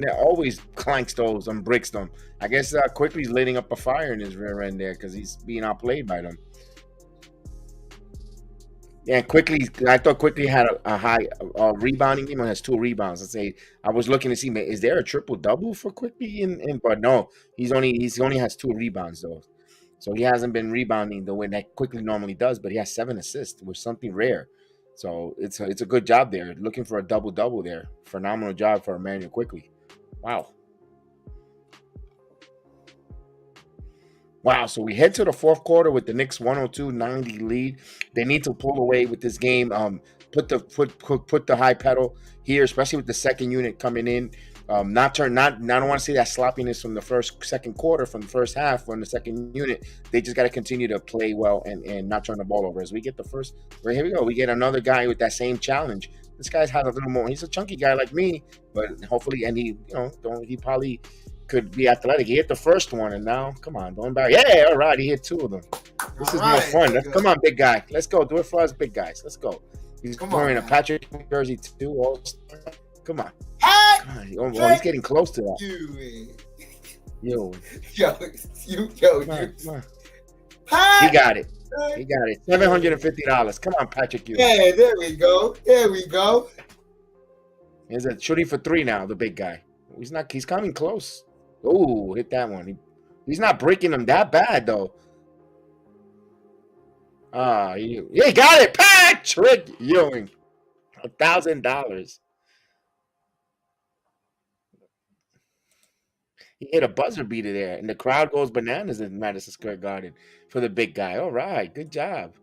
always clanks those and breaks them. I guess Quickly's lighting up a fire in his rear end there because he's being outplayed by them. Yeah, Quickly. I thought Quickly had a high rebounding game. He has 2 rebounds. I was looking to see, man, is there a triple double for Quickly? But no, he's only has 2 rebounds though, so he hasn't been rebounding the way that Quickly normally does. But he has 7 assists, which is something rare. So it's a good job there. Looking for a double double there. Phenomenal job for Emmanuel Quickly. Wow. Wow, so we head to the fourth quarter with the Knicks 102-90 lead. They need to pull away with this game. Put the high pedal here, especially with the second unit coming in. Not turn not I don't want to see that sloppiness from the second quarter, from the first half, from the second unit. They just got to continue to play well and not turn the ball over. As we get the first, right here we go. We get another guy with that same challenge. This guy's had a little more. He's a chunky guy like me, but hopefully, and he probably could be athletic. He hit the first one, and now, come on, don't back. Yeah, all right, he hit 2 of them. This is more fun. Come on, big guy. Let's go. Do it for us, big guys. Let's go. He's wearing a Patrick jersey too. Come on. Oh, he's getting close to that. Yo. He got it. $750. Come on, Patrick. Yeah, there we go. He's a shooting for 3 now, the big guy. He's coming close. Oh, hit that one. He's not breaking them that bad, though. He got it. Patrick Ewing. $1,000. He hit a buzzer beater there, and the crowd goes bananas in Madison Square Garden for the big guy. All right, good job.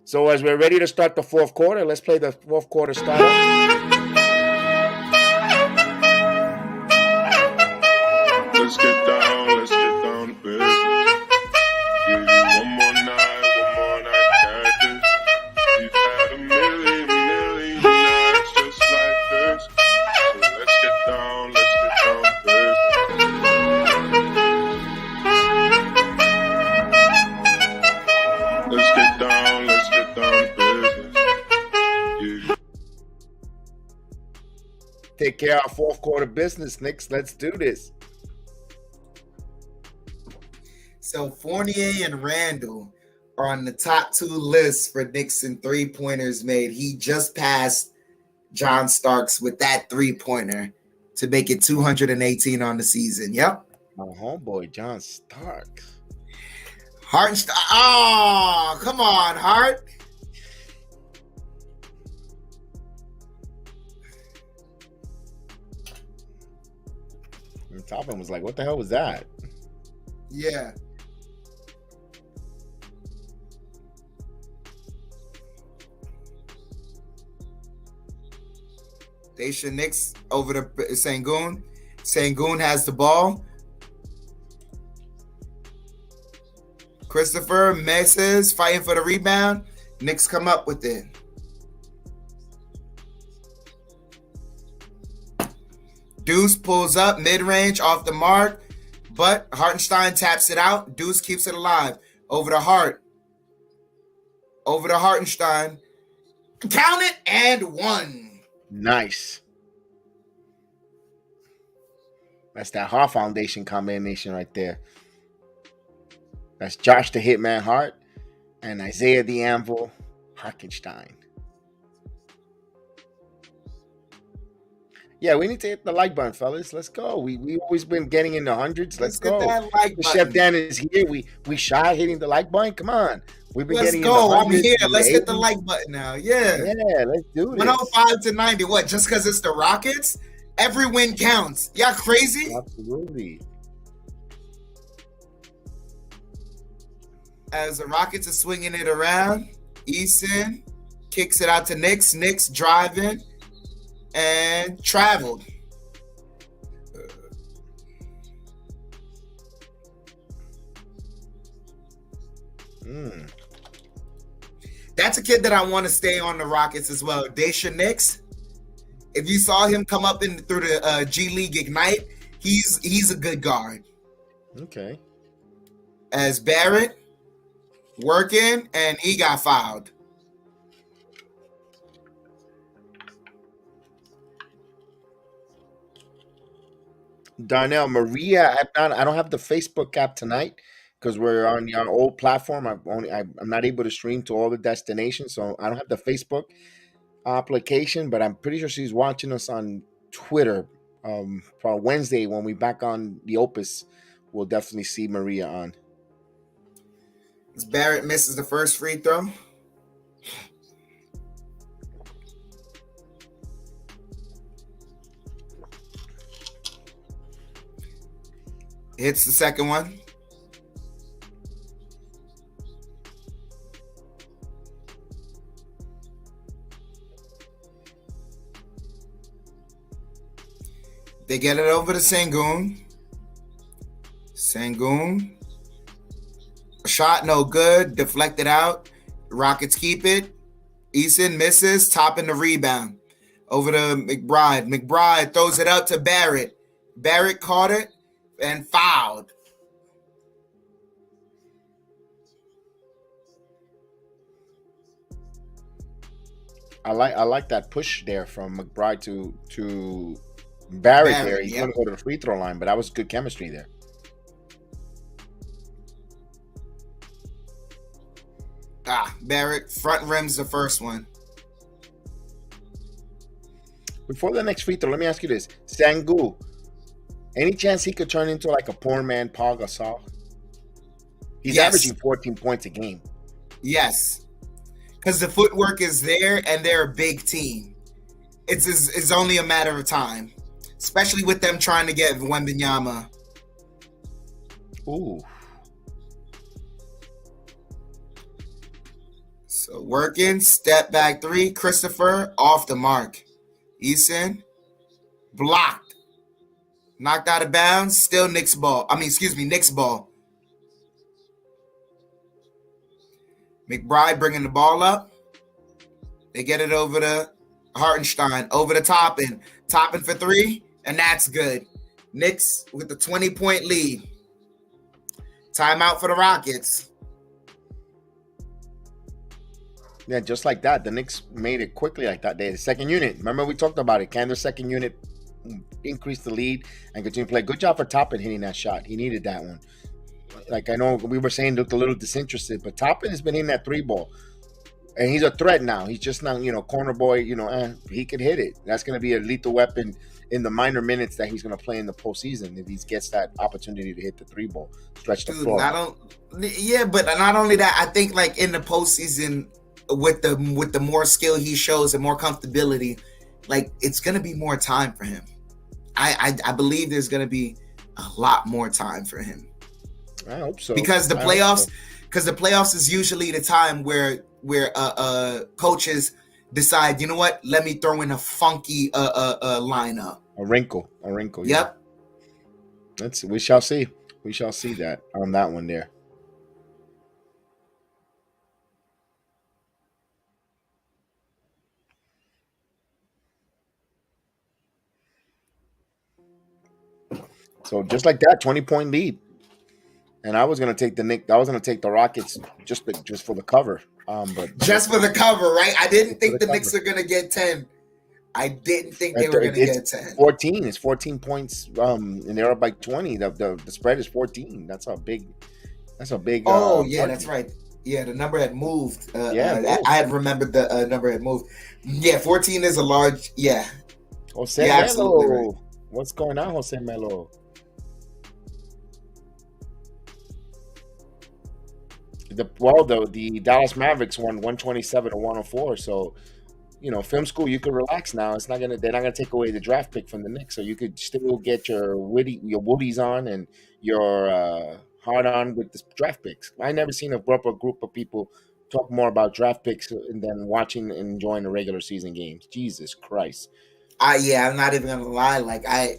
So as we're ready to start the fourth quarter, let's play the fourth quarter startup. Let's get down to business. Give you one more night, got this. We've had a million nights just like this. So let's get down to business. Let's get down to business. Yeah. Take care of our fourth quarter business, Knicks. Let's do this. So Fournier and Randall are on the top 2 lists for Knicks and 3-pointers made. He just passed John Starks with that 3-pointer to make it 218 on the season. Yep. My homeboy, John Starks. Hartenstein. Oh, come on, Hart. And Topham was like, what the hell was that? Yeah. Daisha Knicks over to Sengun. Sengun has the ball. Christopher misses, fighting for the rebound. Knicks come up with it. Deuce pulls up mid-range off the mark, but Hartenstein taps it out. Deuce keeps it alive. Over to Hart. Over to Hartenstein. Count it and 1. Nice. That's that Hart Foundation combination right there. That's Josh the Hitman Hart and Isaiah the Anvil Hartenstein. Yeah, we need to hit the like button, fellas. Let's go. We always been getting in the hundreds. Let's go. Chef Dan is here. We shy hitting the like button. Come on. We've been getting in the hundreds. I'm here. Let's hit the like button now. Yeah, let's do this. 105 to 90. What? Just because it's the Rockets? Every win counts. Y'all crazy? Absolutely. As the Rockets are swinging it around, Eason kicks it out to Knicks. Knicks driving and traveled. That's a kid that I want to stay on the Rockets as well. Daisha Knicks. If you saw him come up through the G League Ignite, he's a good guard. Okay. As Barrett working, and he got fouled. Darnell, Maria, I don't have the Facebook app tonight because we're on our old platform. I'm not able to stream to all the destinations, so I don't have the Facebook application. But I'm pretty sure she's watching us on Twitter. For Wednesday when we back on the Opus, we'll definitely see Maria on. As Barrett misses the first free throw. Hits the second one. They get it over to Sengun. Sengun. Shot no good. Deflected out. Rockets keep it. Eason misses. Topping the rebound. Over to McBride. McBride throws it out to Barrett. Barrett caught it and fouled. I like that push there from McBride to Barrett there. He's going to go to the free throw line, but that was good chemistry there. Barrett front rims the first one. Before the next free throw, let me ask you this. Sengun, any chance he could turn into like a poor man Paul Gasol? He's averaging 14 points a game. Yes. Because the footwork is there and they're a big team. It's only a matter of time. Especially with them trying to get Wembanyama. Ooh. So working, step back three. Christopher off the mark. Eason blocked. Knocked out of bounds. Still Knicks ball. Knicks ball. McBride bringing the ball up. They get it over to Hartenstein. Over to Toppin. Toppin for three. And that's good. Knicks with the 20-point lead. Timeout for the Rockets. Yeah, just like that. The Knicks made it quickly like that. They had the second unit. Remember we talked about it. Can the second unit increase the lead and continue to play? Good job for Toppin hitting that shot. He needed that one. Like I know we were saying looked a little disinterested, but Toppin has been hitting that three ball. And he's a threat now. He's just not, corner boy, he could hit it. That's going to be a lethal weapon in the minor minutes that he's going to play in the postseason if he gets that opportunity to hit the three ball, stretch the floor. But not only that, I think like in the postseason with the more skill he shows and more comfortability, like it's going to be more time for him. I believe there's going to be a lot more time for him. I hope so. Because the playoffs is usually the time where coaches decide, you know what, let me throw in a funky lineup. A wrinkle. Yep. Yeah. We shall see. We shall see that on that one there. So just like that, 20-point lead. And I was gonna take the Knicks. I was gonna take the Rockets just for the cover. But just for the cover, right? I didn't think the Knicks are gonna get 10. I didn't think they were gonna get 10. 14. It's 14 points. And they're up by 20. The spread is 14. That's a big. Oh yeah, that's right. Yeah, the number had moved. I had remembered the number had moved. Yeah, 14 is a large. Yeah. Jose Melo. Right. What's going on, Jose Melo? The Dallas Mavericks won 127-104. So, film school, you could relax now. They're not gonna take away the draft pick from the Knicks, so you could still get your woodies on and your hard on with the draft picks. I never seen a group of people talk more about draft picks than watching and enjoying the regular season games. Jesus Christ. I'm not even gonna lie.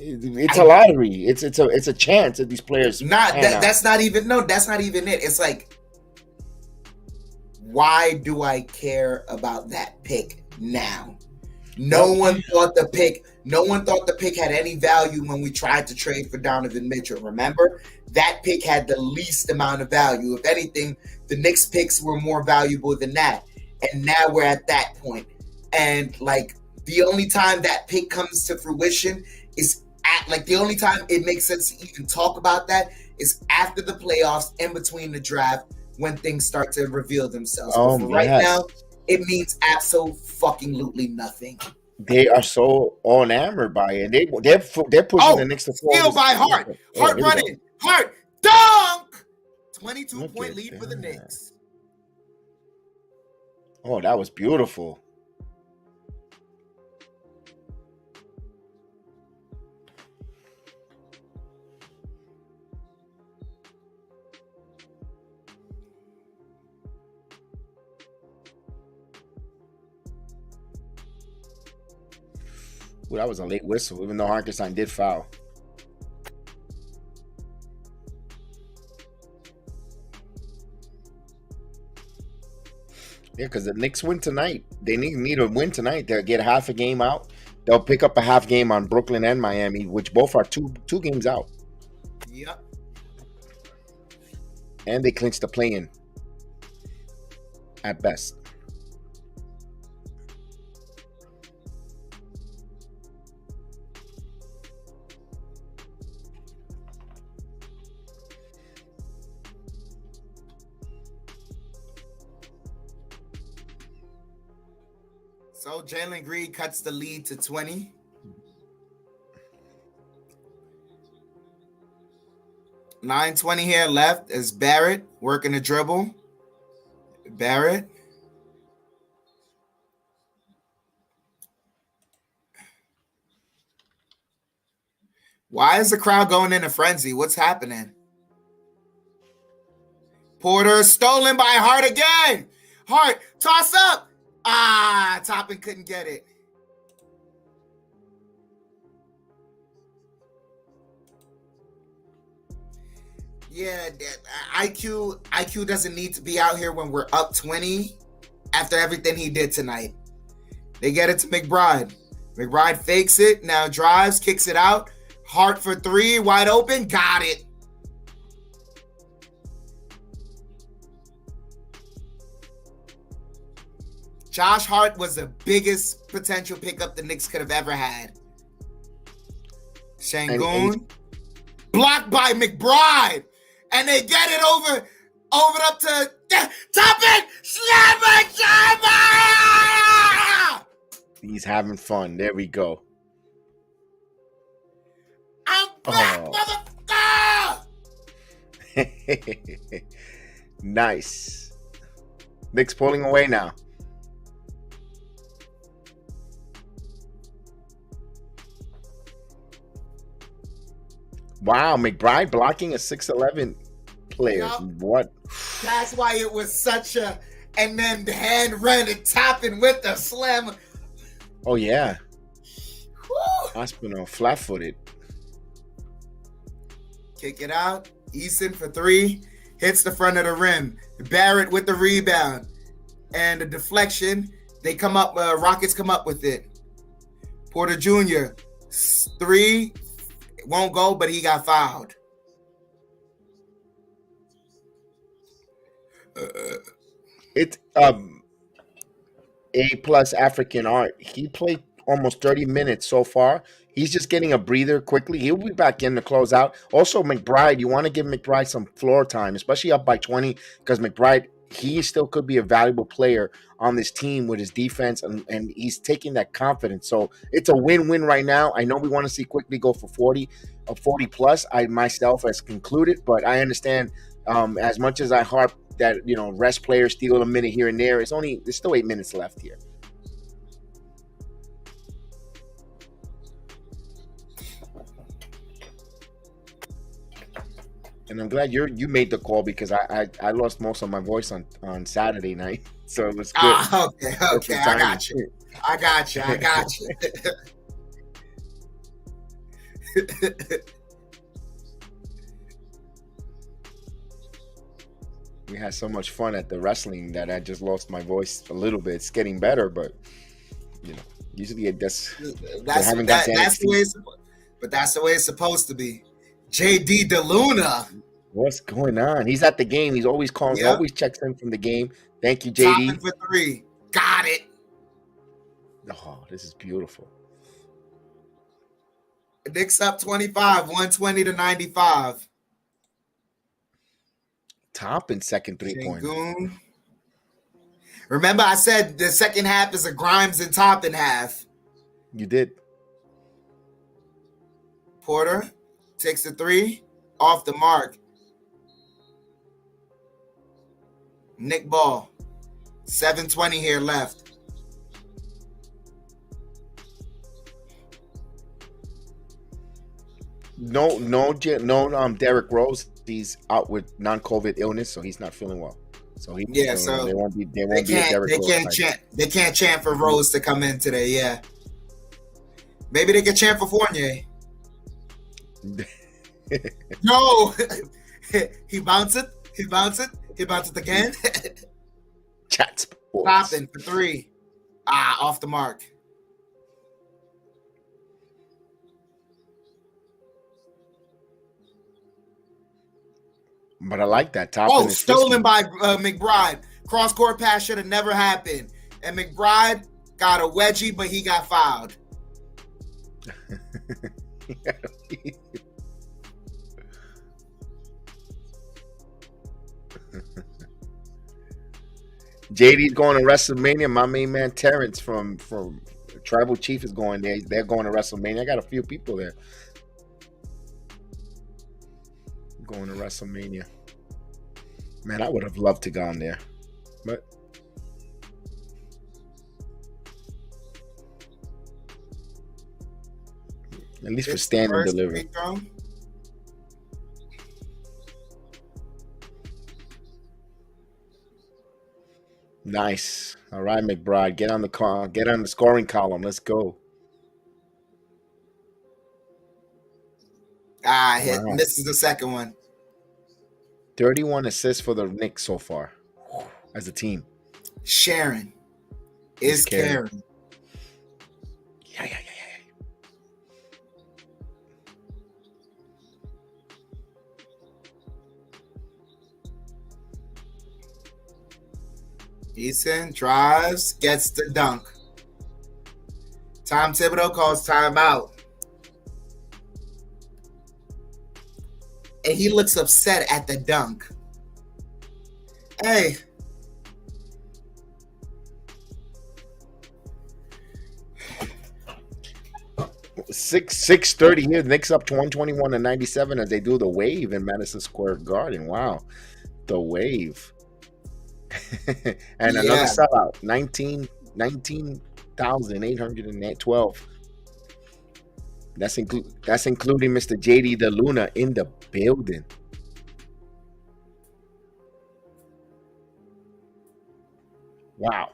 It's a lottery. It's a chance that these players. That's not even it. It's like, why do I care about that pick now? No one thought the pick had any value when we tried to trade for Donovan Mitchell. Remember, that pick had the least amount of value. If anything, the Knicks picks were more valuable than that. And now we're at that point. And like the only time that pick comes to fruition is the only time it makes sense to even talk about that is after the playoffs, in between the draft, when things start to reveal themselves. But for right now, it means absolutely nothing. They are so enamored by it. They're pushing the Knicks to steal by Hart. Hart running. Hart dunk. 22-point lead for the Knicks. Oh, that was beautiful. Ooh, that was a late whistle, even though Hartenstein did foul. Yeah, because the Knicks win tonight. They need a win tonight. They'll get half a game out. They'll pick up a half game on Brooklyn and Miami, which both are two games out. Yep. And they clinch the play-in at best. So Jalen Green cuts the lead to 20. $9:20 here left is Barrett working the dribble. Barrett. Why is the crowd going in a frenzy? What's happening? Porter stolen by Hart again. Hart, toss up. Toppin couldn't get it. Yeah, IQ doesn't need to be out here when we're up 20 after everything he did tonight. They get it to McBride. McBride fakes it, now drives, kicks it out. Hart for three, wide open, got it. Josh Hart was the biggest potential pickup the Knicks could have ever had. Şengün blocked by McBride, and they get it over up to Toppin. He's having fun. There we go. I'm back, motherfucker! Nice. Knicks pulling away now. Wow, McBride blocking a 6'11" player. Yep. What? That's why it was such a... And then the hand ran and Toppin with the slam. Oh, yeah. Aspinall, flat-footed. Kick it out. Eason for three. Hits the front of the rim. Barrett with the rebound. And the deflection. They come up... Rockets come up with it. Porter Jr. Three... Won't go, but he got fouled. It's A+ African art. He played almost 30 minutes so far. He's just getting a breather quickly. He'll be back in to close out. Also, McBride, you want to give McBride some floor time, especially up by 20, because McBride, he still could be a valuable player on this team with his defense, and he's taking that confidence. So it's a win-win right now. I know we want to see quickly go for 40 plus. I myself has concluded, but I understand as much as I harp that, rest players steal a minute here and there, there's still 8 minutes left here. And I'm glad you made the call, because I lost most of my voice on Saturday night, so it was good. Okay, I got you. We had so much fun at the wrestling that I just lost my voice a little bit. It's getting better, but usually that's the way it's, but that's the way it's supposed to be. JD DeLuna. What's going on? He's at the game. He's always calling. Yep. Always checks in from the game. Thank you, JD. Toppin for three. Got it. Oh, this is beautiful. Knicks up 25, 120 to 95. Toppin second 3-pointer. Şengün. Remember, I said the second half is a Grimes and Toppin half. You did. Porter takes the three off the mark. Nick ball. 7:20 here left. No, Derrick Rose. He's out with non-COVID illness, so he's not feeling well. So he, so they won't be a Derrick Rose. They can't chant for Rose to come in today. Yeah, maybe they can chant for Fournier. No, he bounced it. He bounced it again. Chat sports. Toppin for three. Off the mark. But I like that. Toppin is stolen by McBride. Cross-court pass should have never happened. And McBride got a wedgie, but he got fouled. JD's going to WrestleMania. My main man Terrence from Tribal Chief is going there. They're going to WrestleMania. I got a few people there going to WrestleMania. Man, I would have loved to go on there, but at least for stand and deliver. Nice. All right, McBride, get on the scoring column. Let's go. Hit. Wow. This is the second one. 31 assists for the Knicks so far as a team. Sharon is Karen. Yeah. Eason drives, gets the dunk. Tom Thibodeau calls timeout. And he looks upset at the dunk. Hey. Six 30 here. Knicks up 121 to 97 as they do the wave in Madison Square Garden. Wow. The wave. And another sellout. 19,812. That's including Mr. JD the Luna in the building. Wow.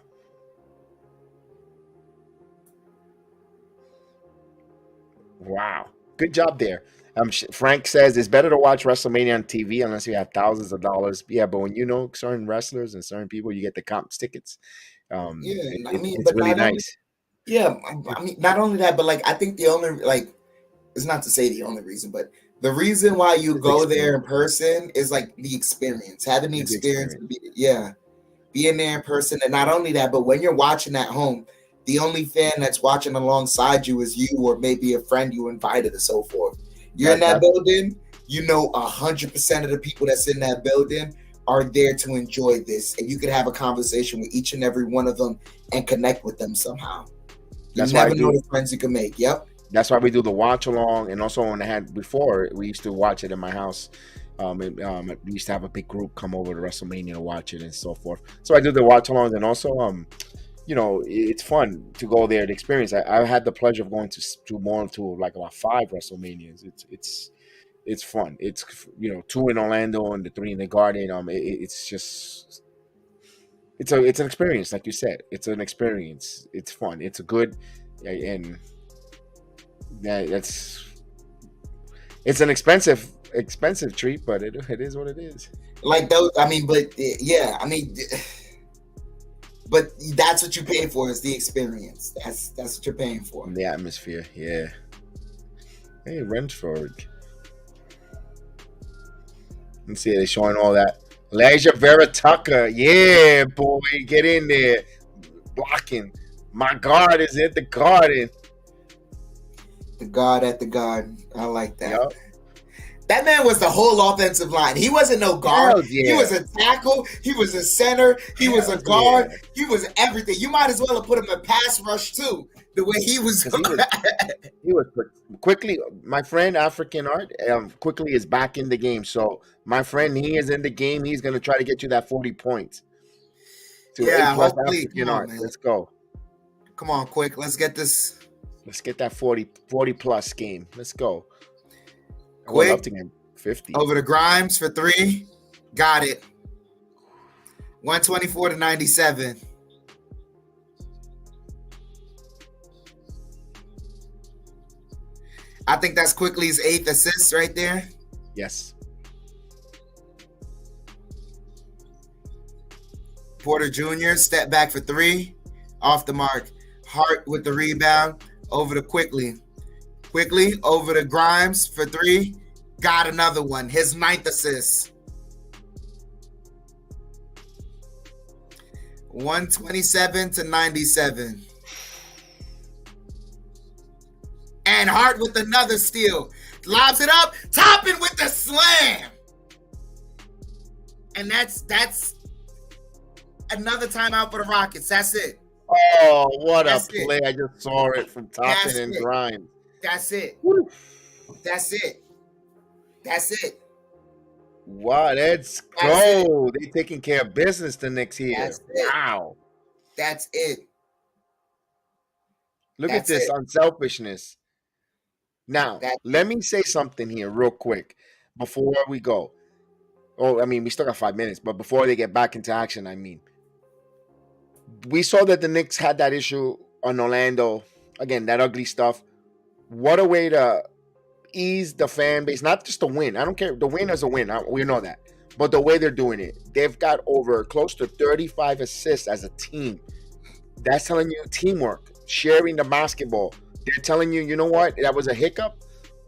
Wow. Good job there. Frank says it's better to watch WrestleMania on TV unless you have thousands of dollars. Yeah, but when you know certain wrestlers and certain people, you get the comps tickets. It's really nice. Not only that, but I think the only it's not to say the only reason, but the reason why you go there in person is the experience, having the experience. Being there in person, and not only that, but when you're watching at home, the only fan that's watching alongside you is you, or maybe a friend you invited, and so forth. You're in that building, 100% of the people that's in that building are there to enjoy this, and you can have a conversation with each and every one of them and connect with them somehow. You never know the friends you can make. Yep. That's why we do the watch along, and also when I had before, we used to watch it in my house. We used to have a big group come over to WrestleMania to watch it and so forth. So I do the watch alongs, and also it's fun to go there to experience. I had the pleasure of going to about 5 WrestleManias. It's fun. It's 2 in Orlando and the 3 in the Garden. It's an experience, like you said. It's an experience. It's fun. It's a good and it's an expensive treat, but it is what it is. But that's what you pay for, is the experience. That's what you're paying for. The atmosphere, yeah. Hey, Renford. Let's see, they're showing all that. Elijah Vera Tucker, yeah, boy, get in there. Blocking. My guard is at the garden. The guard at the garden. I like that. Yup. That man was the whole offensive line. He wasn't no guard. Hell yeah. He was a tackle. He was a center. He was a Hell guard. yeah. He was everything. You might as well have put him in pass rush too. The way he was. 'Cause he was quickly. My friend African Art quickly is back in the game. So my friend, he is in the game. He's gonna try to get you that 40 points. To Yeah, A+ hopefully. African Come on, Art. man. Let's go. Come on, quick. Let's get this. Let's get that 40 plus game. Let's go. I would Quick. love to get 50. Over to Grimes for 3. Got it. 124 to 97. I think that's Quickly's 8th assist right there. Yes. Porter Jr. step back for 3. Off the mark. Hart with the rebound. Over to Quickly. Quickly over to Grimes for 3. Got another one. His 9th assist. 127 to 97. And Hart with another steal. Lobs it up. Toppin with the slam. And that's another timeout for the Rockets. That's it. Oh, what That's a play. I just saw it from Toppin That's and it. Grimes. That's it. Woo. That's it. That's it. Wow, let's That's go. They taking care of business the Knicks here. That's it. Wow. That's it. Look That's at this it. unselfishness. Now, That- let me say something here real quick before we go. Oh, I mean, we still got 5 minutes, but before they get back into action, I mean, we saw that the Knicks had that issue on Orlando. Again, that ugly stuff. What a way to ease the fan base. Not just the win. I don't care. The win is a win. We know that. But the way they're doing it, they've got over close to 35 assists as a team. That's telling you teamwork, sharing the basketball. They're telling you, you know what? That was a hiccup,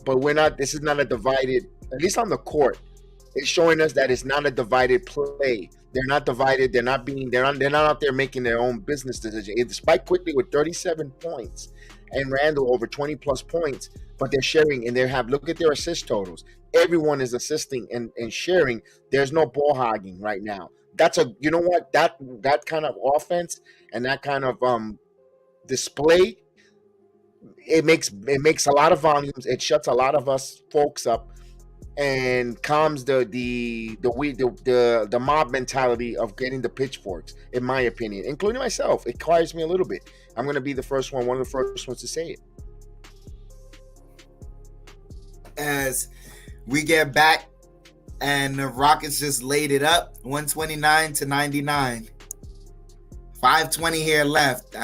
but we're not. This is not a divided. At least on the court, it's showing us that it's not a divided play. They're not divided. They're not out there making their own business decision. Despite Quickly with 37 points and Randall over 20 plus points, but they're sharing and they have. Look at their assist totals. Everyone is assisting and sharing. There's no ball hogging right now. That's a. You know what? That kind of offense and that kind of display. It makes a lot of volumes. It shuts a lot of us folks up and calms the mob mentality of getting the pitchforks, in my opinion, including myself. It quiets me a little bit. I'm going to be one of the first ones to say it. As we get back and the Rockets just laid it up 129 to 99. 5:20 here left.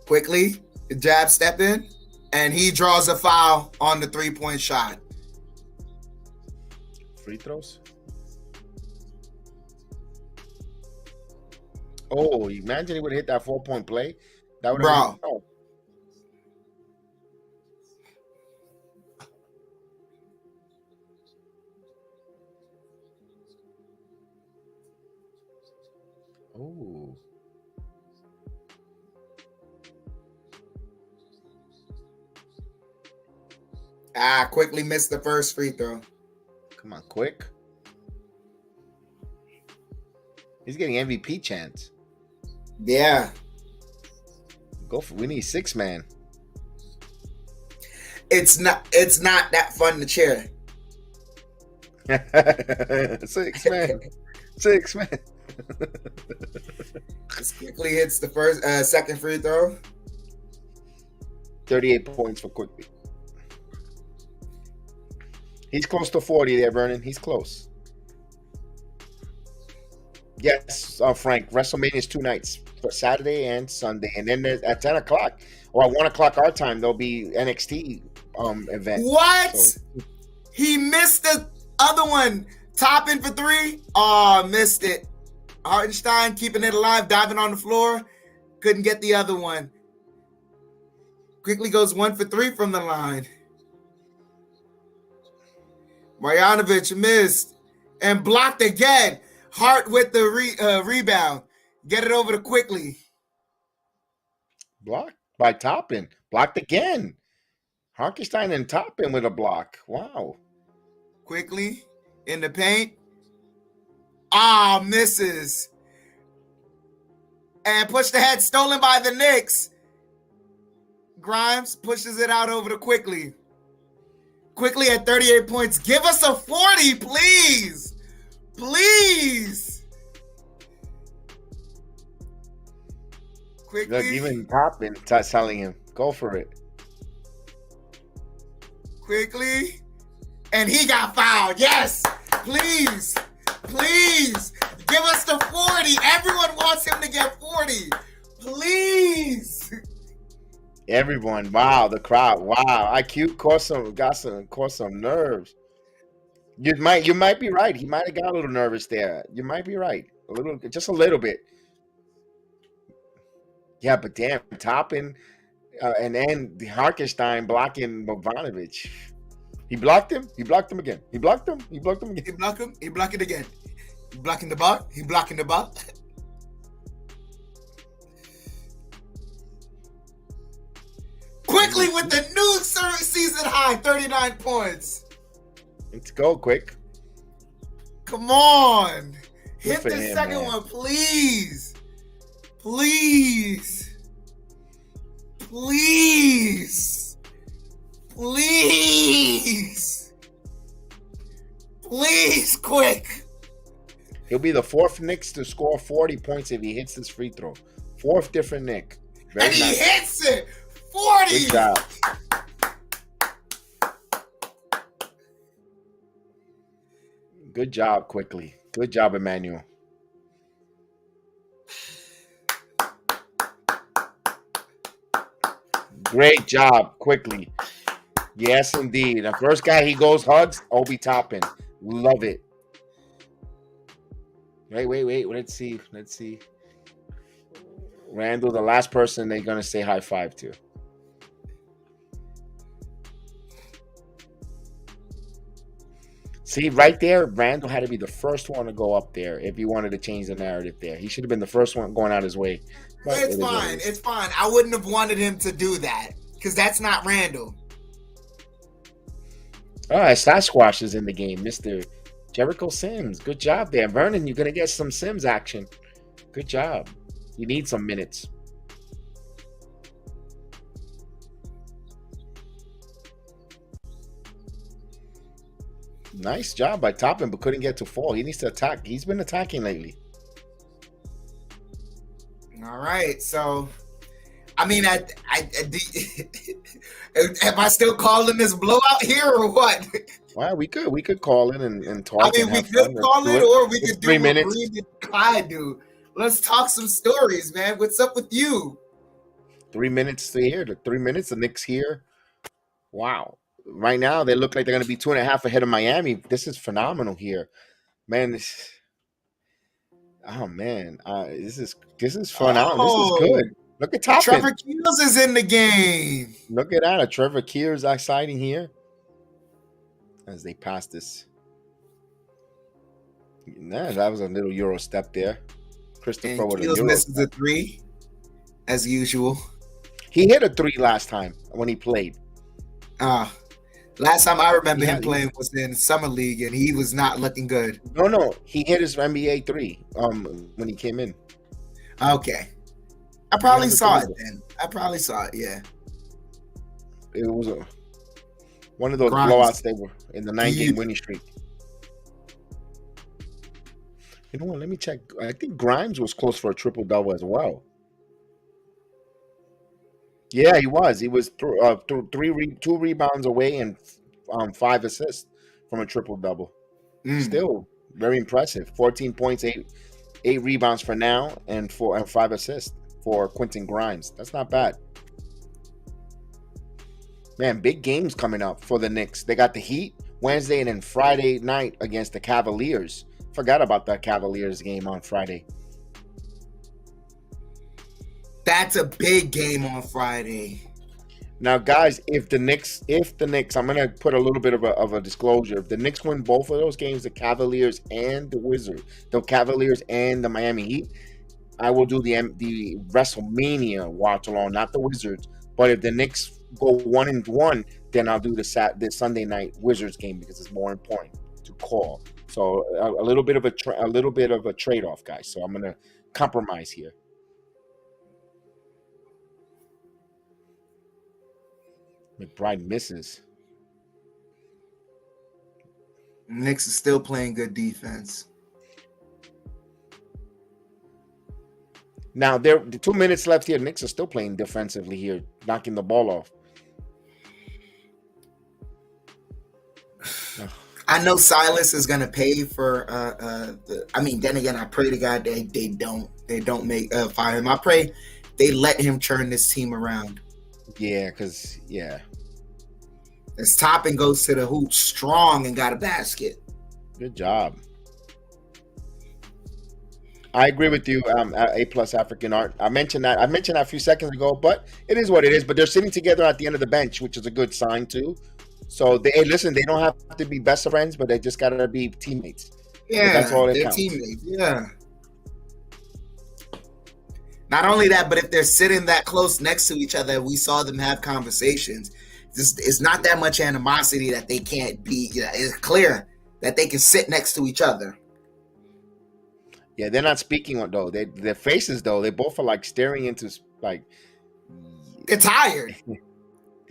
Quickly, jab step in, and he draws a foul on the 3-point shot. Free throws. Oh, imagine he would have hit that 4-point play. That would have been, oh. Quickly missed the first free throw. Come on, quick. He's getting MVP chance. Yeah. We need 6-man. It's not that fun to cheer. 6-man. 6-man. This quickly hits the second free throw. 38 points for Quickly. He's close to 40 there, Vernon. He's close. Yes, Frank. WrestleMania is 2 nights, for Saturday and Sunday, and then at 10 o'clock or at 1 o'clock our time, there'll be NXT event. What? So, He missed the other one. Topping for 3. Oh, missed it. Hartenstein keeping it alive, diving on the floor. Couldn't get the other one. Quickly goes 1 for 3 from the line. Marjanovic missed. And blocked again. Hart with the rebound. Get it over to Quickly. Blocked by Toppin. Blocked again. Hartenstein and Toppin with a block. Wow. Quickly in the paint. Ah, misses. And push the head stolen by the Knicks. Grimes pushes it out over to Quickly. Quickly at 38 points. Give us a 40, please. Please. Quickly. Look, even Toppin telling him, go for it. Quickly. And he got fouled. Yes. Please. Please. Give us the 40. Everyone wants him to get 40. Please. Everyone, wow, the crowd, wow. IQ caused some nerves. You might be right. He might have got a little nervous there. You might be right. Just a little bit. Yeah, but damn, Toppin and then Hartenstein blocking Bogdanovic. He blocked him. He blocked him again. He blocked him. He blocked him again. He blocked him. He blocked it again. He blocking the ball. He blocking the ball. Quickly with the new season high, 39 points. Let's go quick. Come on. Hit for the him, second man. one, please. Please. Please. Please. Please, quick. He'll be the fourth Knicks to score 40 points if he hits this free throw. Fourth different Knick. Very And he nice. hits it. 40. Good job. Good job, quickly. Good job, Emmanuel. Great job, quickly. Yes, indeed. The first guy he goes hugs, Obi Toppin. Love it. Wait. Let's see. Randall, the last person they're gonna say high five to. See, right there, Randall had to be the first one to go up there if he wanted to change the narrative there. He should have been the first one going out his way. But It's fine. It's fine. I wouldn't have wanted him to do that because that's not Randall. All right, Sasquatch is in the game, Mr. Jericho Sims. Good job there. Vernon, you're going to get some Sims action. Good job. You need some minutes. Nice job by Toppin, but couldn't get to fall. He needs to attack. He's been attacking lately. All right. So, I mean, am I still calling this blowout here or what? Well, we could call in and talk. I mean, and we have could fun call and it, do or we It's could do 3 what minutes. Reed and Clyde do. Let's talk some stories, man. What's up with you? 3 minutes to here. The 3 minutes. The Knicks here. Wow. Right now, they look like they're going to be 2.5 ahead of Miami. This is phenomenal here, man. Oh man, this is phenomenal. This is good. Look at Toppin. Trevor Keels is in the game. Look at that. Trevor Keels exciting here as they pass this. Nah, that was a little Euro step there. Christopher And with a Keels Euro misses step. a 3, as usual. He hit a 3 last time when he played. Last time I remember Yeah, him playing was in Summer League, and he was not looking good. No, he hit his NBA 3 when he came in. Okay. I probably has a saw it three. then. I probably saw it, yeah. It was one of those Grimes. blowouts. They were in the 9-game Huge. winning streak. You know what? Let me check. I think Grimes was close for a triple-double as well. Yeah, he was. He was 2 rebounds away and 5 assists from a triple-double. Still very impressive. 14 points, 8 rebounds for now, and 5 assists for Quentin Grimes. That's not bad. Man, big games coming up for the Knicks. They got the Heat Wednesday and then Friday night against the Cavaliers. Forgot about that Cavaliers game on Friday. That's a big game on Friday. Now, guys, if the Knicks, I'm gonna put a little bit of a disclosure. If the Knicks win both of those games, the Cavaliers and the Cavaliers and the Miami Heat, I will do the WrestleMania watch along, not the Wizards. But if the Knicks go 1-1, then I'll do the Sunday night Wizards game because it's more important to call. So a little bit of a trade off, guys. So I'm gonna compromise here. McBride misses. Knicks is still playing good defense. Now, the 2 minutes left here. Knicks are still playing defensively here, knocking the ball off. I know Silas is gonna pay for. Then again, I pray to God they don't make fire him. I pray they let him turn this team around. Yeah, because As Toppin goes to the hoop strong and got a basket. Good job. I agree with you. A plus African art. I mentioned that a few seconds ago, but it is what it is. But they're sitting together at the end of the bench, which is a good sign too. So they listen. They don't have to be best friends, but they just gotta be teammates. Yeah, that's all that they're counts. Teammates. Yeah. Not only that, but if they're sitting that close next to each other, we saw them have conversations. It's not that much animosity that they can't be. It's clear that they can sit next to each other. Yeah, they're not speaking though. Their faces though, they both are like staring into like. They're tired.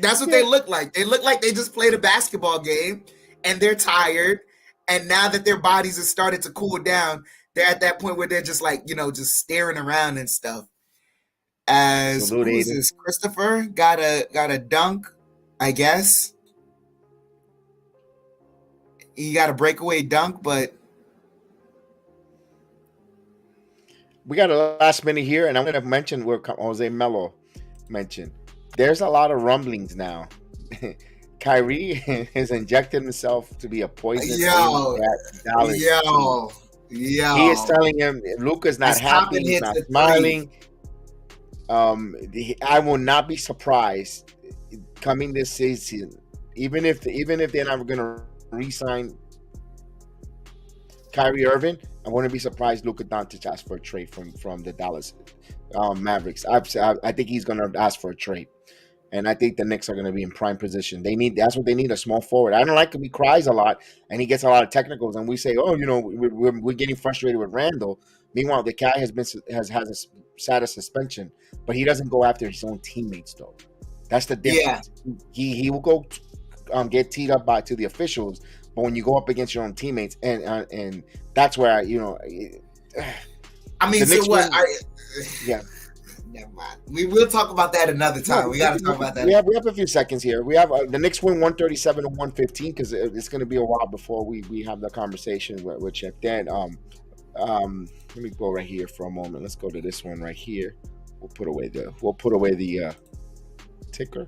That's what they look like. They look like they just played a basketball game and they're tired. And now that their bodies have started to cool down, they're at that point where they're just like, just staring around and stuff. As who is this? Christopher got a dunk, I guess. He got a breakaway dunk, but we got a last minute here, and I'm going to mention where Jose Melo mentioned. There's a lot of rumblings now. Kyrie has injected himself to be a poison. Yo. He is telling him Luka's not happy, he's not smiling. I will not be surprised coming this season, even if they're not going to re-sign Kyrie Irving. I wouldn't be surprised Luka Doncic asks for a trade from the Dallas Mavericks. I think he's going to ask for a trade. And I think the Knicks are going to be in prime position. That's what they need, a small forward. I don't like him. He cries a lot, and he gets a lot of technicals. And we say, we're getting frustrated with Randall. Meanwhile, the guy has sat a suspension, but he doesn't go after his own teammates, though. That's the difference. Yeah. He will go get teed up to the officials, but when you go up against your own teammates, and that's where yeah. Never mind. We will talk about that another time. We got to talk about that. We have a few seconds here. We have the Knicks win 137 to 115 because it's going to be a while before we have the conversation with Chef Dan. Let me go right here for a moment. Let's go to this one right here. We'll put away the ticker,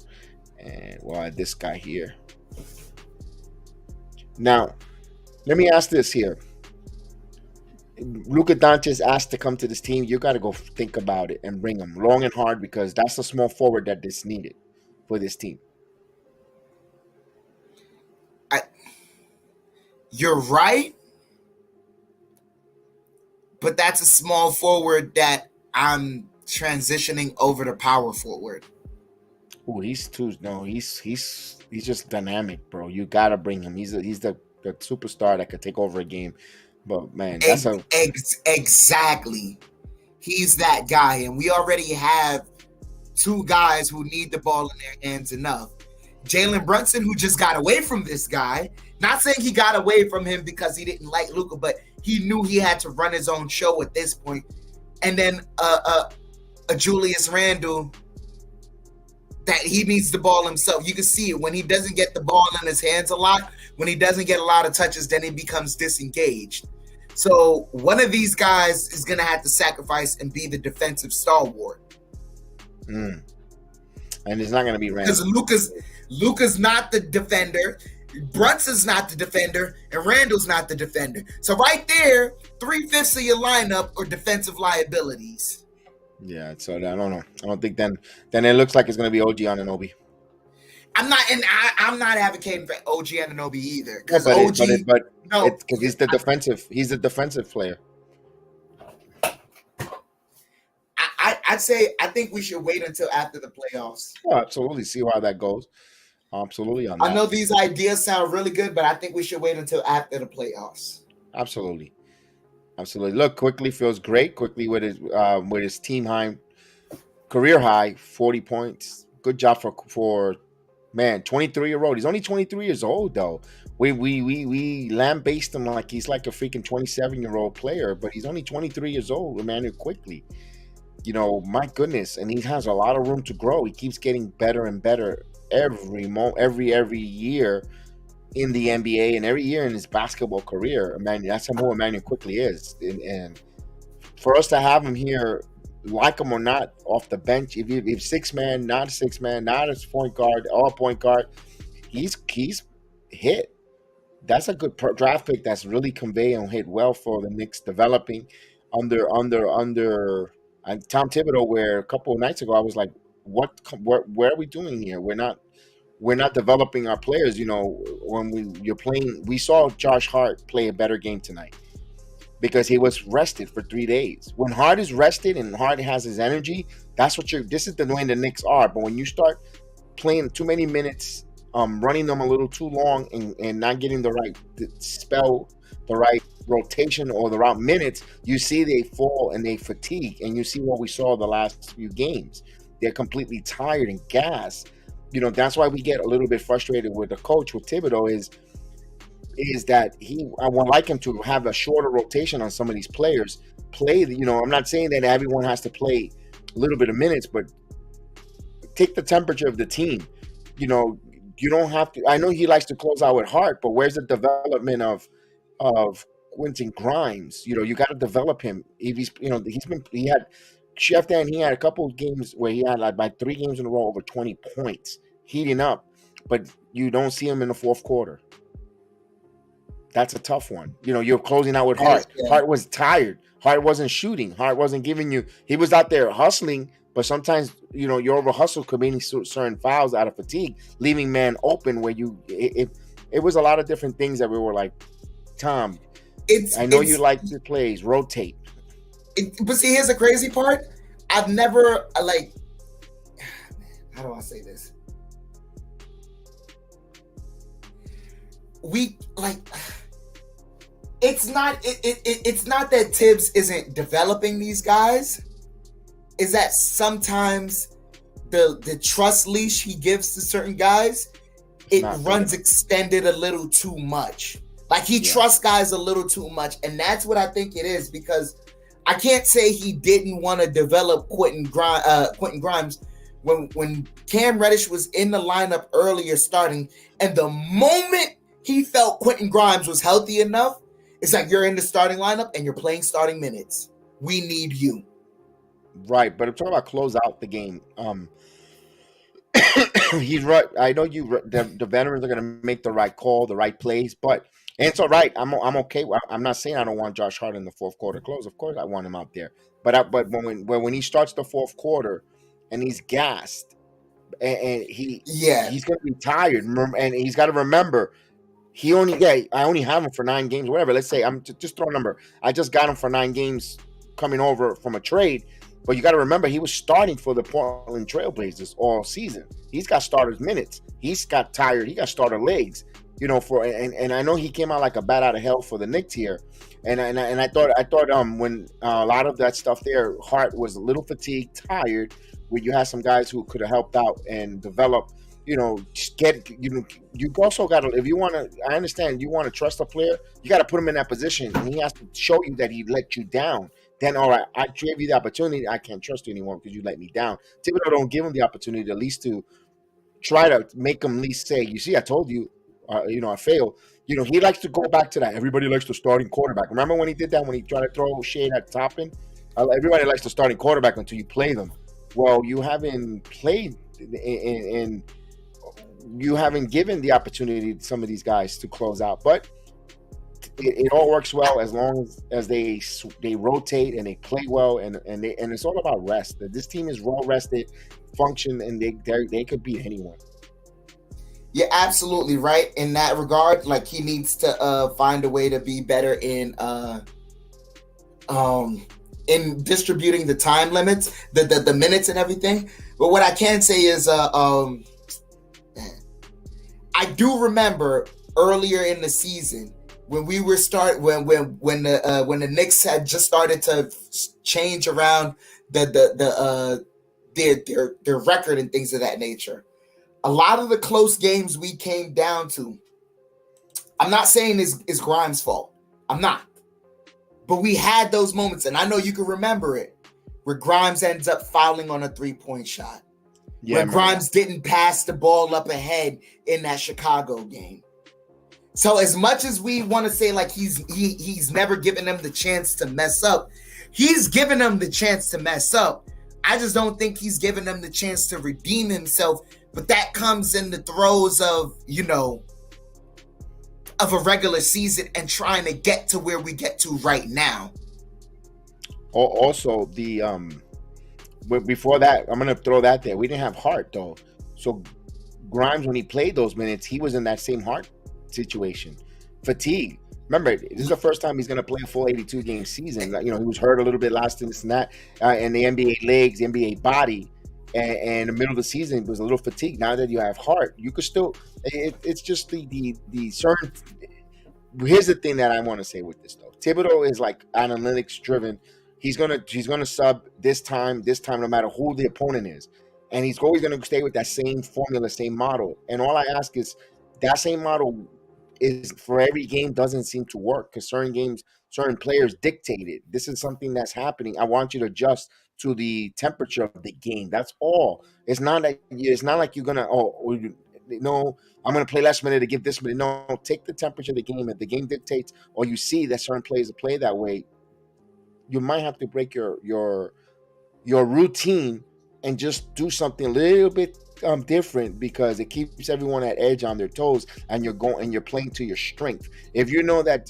and we'll add this guy here. Now, let me ask this here. Luka Doncic asked to come to this team. You got to go think about it and bring him long and hard because that's the small forward that is needed for this team. You're right, but that's a small forward that I'm transitioning over to power forward. Oh, he's just dynamic, bro. You got to bring him. He's the superstar that could take over a game. But man, that's exactly. He's that guy, and we already have two guys who need the ball in their hands enough. Jalen Brunson, who just got away from this guy. Not saying he got away from him because he didn't like Luka, but he knew he had to run his own show at this point. And then a Julius Randle that he needs the ball himself. You can see it when he doesn't get the ball in his hands a lot. When he doesn't get a lot of touches, then he becomes disengaged. So one of these guys is going to have to sacrifice and be the defensive stalwart. And it's not going to be Randall. Because Luka's not the defender, Brunson's not the defender, and Randall's not the defender. So right there, 3/5 of your lineup are defensive liabilities. Yeah, so I don't know. I don't think then it looks like it's going to be OG Anunoby. I'm not advocating for OG Anunoby either, No, because OG, but no, it's because he's the defensive. He's the defensive player. I'd say I think we should wait until after the playoffs. Oh, absolutely. See how that goes. Absolutely on I that. know these ideas sound really good, but I think we should wait until after the playoffs. Absolutely. Absolutely. Look, Quickly feels great. Quickly with his team high, career high, 40 points. Good job for man, 23-year-old. He's only 23 years old though. We lambaste him like he's like a freaking 27-year-old player, but he's only 23 years old, Emmanuel Quickly. You know, my goodness, and he has a lot of room to grow. He keeps getting better and better every year in the NBA and every year in his basketball career. That's how Emmanuel Quickly is, and for us to have him here, like him or not, off the bench, if six man, not a six man, not a point guard, all point guard, he's hit. That's a good draft pick. That's really convey and hit well for the Knicks developing under Tom Thibodeau. Where a couple of nights ago I was like, where are we doing here? We're not developing our players. You know, when you're playing, we saw Josh Hart play a better game tonight because he was rested for 3 days. When Hart is rested and Hart has his energy, this is the way the Knicks are. But when you start playing too many minutes, running them a little too long and not getting the right spell, the right rotation or the right minutes, you see they fall and they fatigue. And you see what we saw the last few games. They're completely tired and gassed. You know, that's why we get a little bit frustrated with the coach, with Thibodeau, is that I would like him to have a shorter rotation on some of these players. I'm not saying that everyone has to play a little bit of minutes, but take the temperature of the team. You know, you don't have to. I know he likes to close out with Hart, but where's the development of Quentin Grimes? You know, you got to develop him. If he had Chef Dan. He had a couple of games where he had like by 3 games in a row over 20 points, heating up, but you don't see him in the fourth quarter. That's a tough one. You know, you're closing out with Hart. Hart was tired. Hart wasn't shooting. Hart wasn't giving you. He was out there hustling, but sometimes, you know, your over hustle committing certain fouls out of fatigue, leaving man open where it was a lot of different things that we were like, Tom, I know you like the plays, rotate. But see, here's the crazy part. I've never how do I say this? It's not that Tibbs isn't developing these guys. Is that sometimes the trust leash he gives to certain guys, it runs extended a little too much. Like he trusts guys a little too much, and that's what I think it is. Because I can't say he didn't want to develop Quentin Grimes when Cam Reddish was in the lineup earlier starting, and the moment he felt Quentin Grimes was healthy enough, it's like you're in the starting lineup and you're playing starting minutes. We need you. Right, but I'm talking about close out the game. He's right. I know the veterans are going to make the right call, the right plays, and it's all right. I'm okay. I'm not saying I don't want Josh Hart in the fourth quarter close. Of course, I want him out there. But when he starts the fourth quarter and he's gassed and he's going to be tired, and he's got to remember. I only have him for 9 games, whatever. Let's say I'm just throw a number. I just got him for 9 games coming over from a trade, but you got to remember he was starting for the Portland Trailblazers all season. He's got starters minutes. He's got tired. He got starter legs. You know, and I know he came out like a bat out of hell for the Knicks here, and I thought when a lot of that stuff there, Hart was a little fatigued, tired. Where you had some guys who could have helped out and developed. You know, you also got to, if you want to, I understand you want to trust a player, you got to put him in that position, and he has to show you that he let you down. Then, all right, I gave you the opportunity. I can't trust you anymore because you let me down. Thibodeau don't give him the opportunity at least to try to make him at least say, you see, I told you, I failed. You know, he likes to go back to that. Everybody likes the starting quarterback. Remember when he did that, when he tried to throw shade at Toppin? Everybody likes the starting quarterback until you play them. Well, you haven't played in you haven't given the opportunity to some of these guys to close out, but it all works well as long as they rotate and they play well, and it's all about rest. This team is well rested, function, and they could beat anyone. You're absolutely right in that regard. Like, he needs to find a way to be better in distributing the time limits, the minutes and everything. But what I can say is I do remember earlier in the season when we were when the Knicks had just started to change around their record and things of that nature. A lot of the close games we came down to, I'm not saying is Grimes' fault. I'm not. But we had those moments, and I know you can remember it, where Grimes ends up fouling on a 3-point shot. Yeah, where Grimes didn't pass the ball up ahead in that Chicago game. So as much as we want to say like he's never given them the chance to mess up, he's given them the chance to mess up. I just don't think he's given them the chance to redeem himself. But that comes in the throes of, of a regular season and trying to get to where we get to right now. Also, before that, I'm gonna throw that there. We didn't have Hart though, so Grimes, when he played those minutes, he was in that same Hart situation, fatigue. Remember, this is the first time he's gonna play a full 82 game season. He was hurt a little bit last and this and that, and the NBA legs, the NBA body, and in the middle of the season was a little fatigued. Now that you have Hart, you could still. It's just the certain. Here's the thing that I want to say with this though. Thibodeau is like analytics driven. He's gonna sub this time, no matter who the opponent is, and he's always gonna stay with that same formula, same model. And all I ask is that same model is for every game doesn't seem to work because certain games, certain players dictate it. This is something that's happening. I want you to adjust to the temperature of the game. That's all. It's not like you're gonna no, I'm gonna play less minute to give this minute. No, take the temperature of the game. If the game dictates, or you see that certain players play that way, you might have to break your routine and just do something a little bit different because it keeps everyone at edge on their toes, and you're playing to your strength. If you know that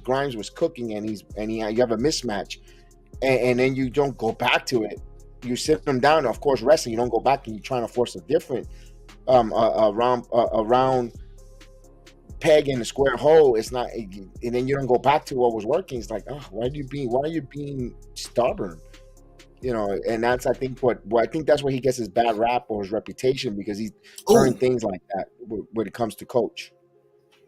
Grimes was cooking and you have a mismatch, and then you don't go back to it, you sit them down. Of course, resting, you don't go back and you're trying to force a different round peg in the square hole. It's not, and then you don't go back to what was working. It's like, why are you being stubborn? And that's, I think I think that's where he gets his bad rap or his reputation, because he's doing things like that when it comes to coach.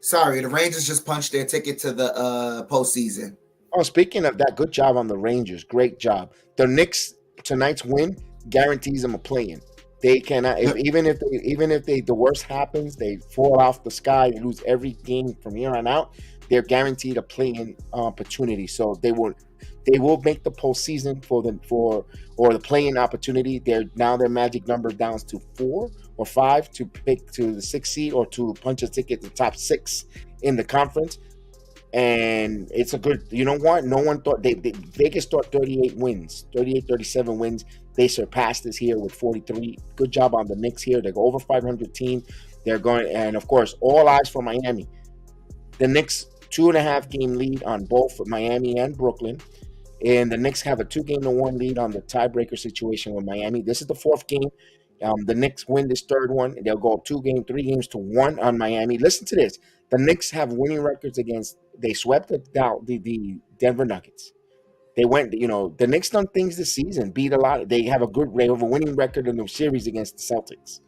Sorry, the Rangers just punched their ticket to the postseason. Oh, speaking of that, good job on the Rangers. Great job. The Knicks tonight's win guarantees them a play-in. They cannot, even if the worst happens, they fall off the sky, they lose every game from here on out, they're guaranteed a play-in opportunity. So they will make the postseason or the play-in opportunity. Their magic number down to 4 or 5 to pick to the 6th seed or to punch a ticket to the top 6 in the conference. And it's a good, no one thought, Vegas thought 38 wins, 38, 37 wins. They surpassed this here with 43. Good job on the Knicks here. They go over 500 team. They're going, and of course, all eyes for Miami. The Knicks 2.5 game lead on both Miami and Brooklyn. And the Knicks have a 2-1 lead on the tiebreaker situation with Miami. This is the 4th game. The Knicks win this 3rd one. They'll go 3-1 on Miami. Listen to this. The Knicks have winning records they swept the Denver Nuggets. They went, the Knicks done things this season, beat a lot. They have a winning record in the series against the Celtics.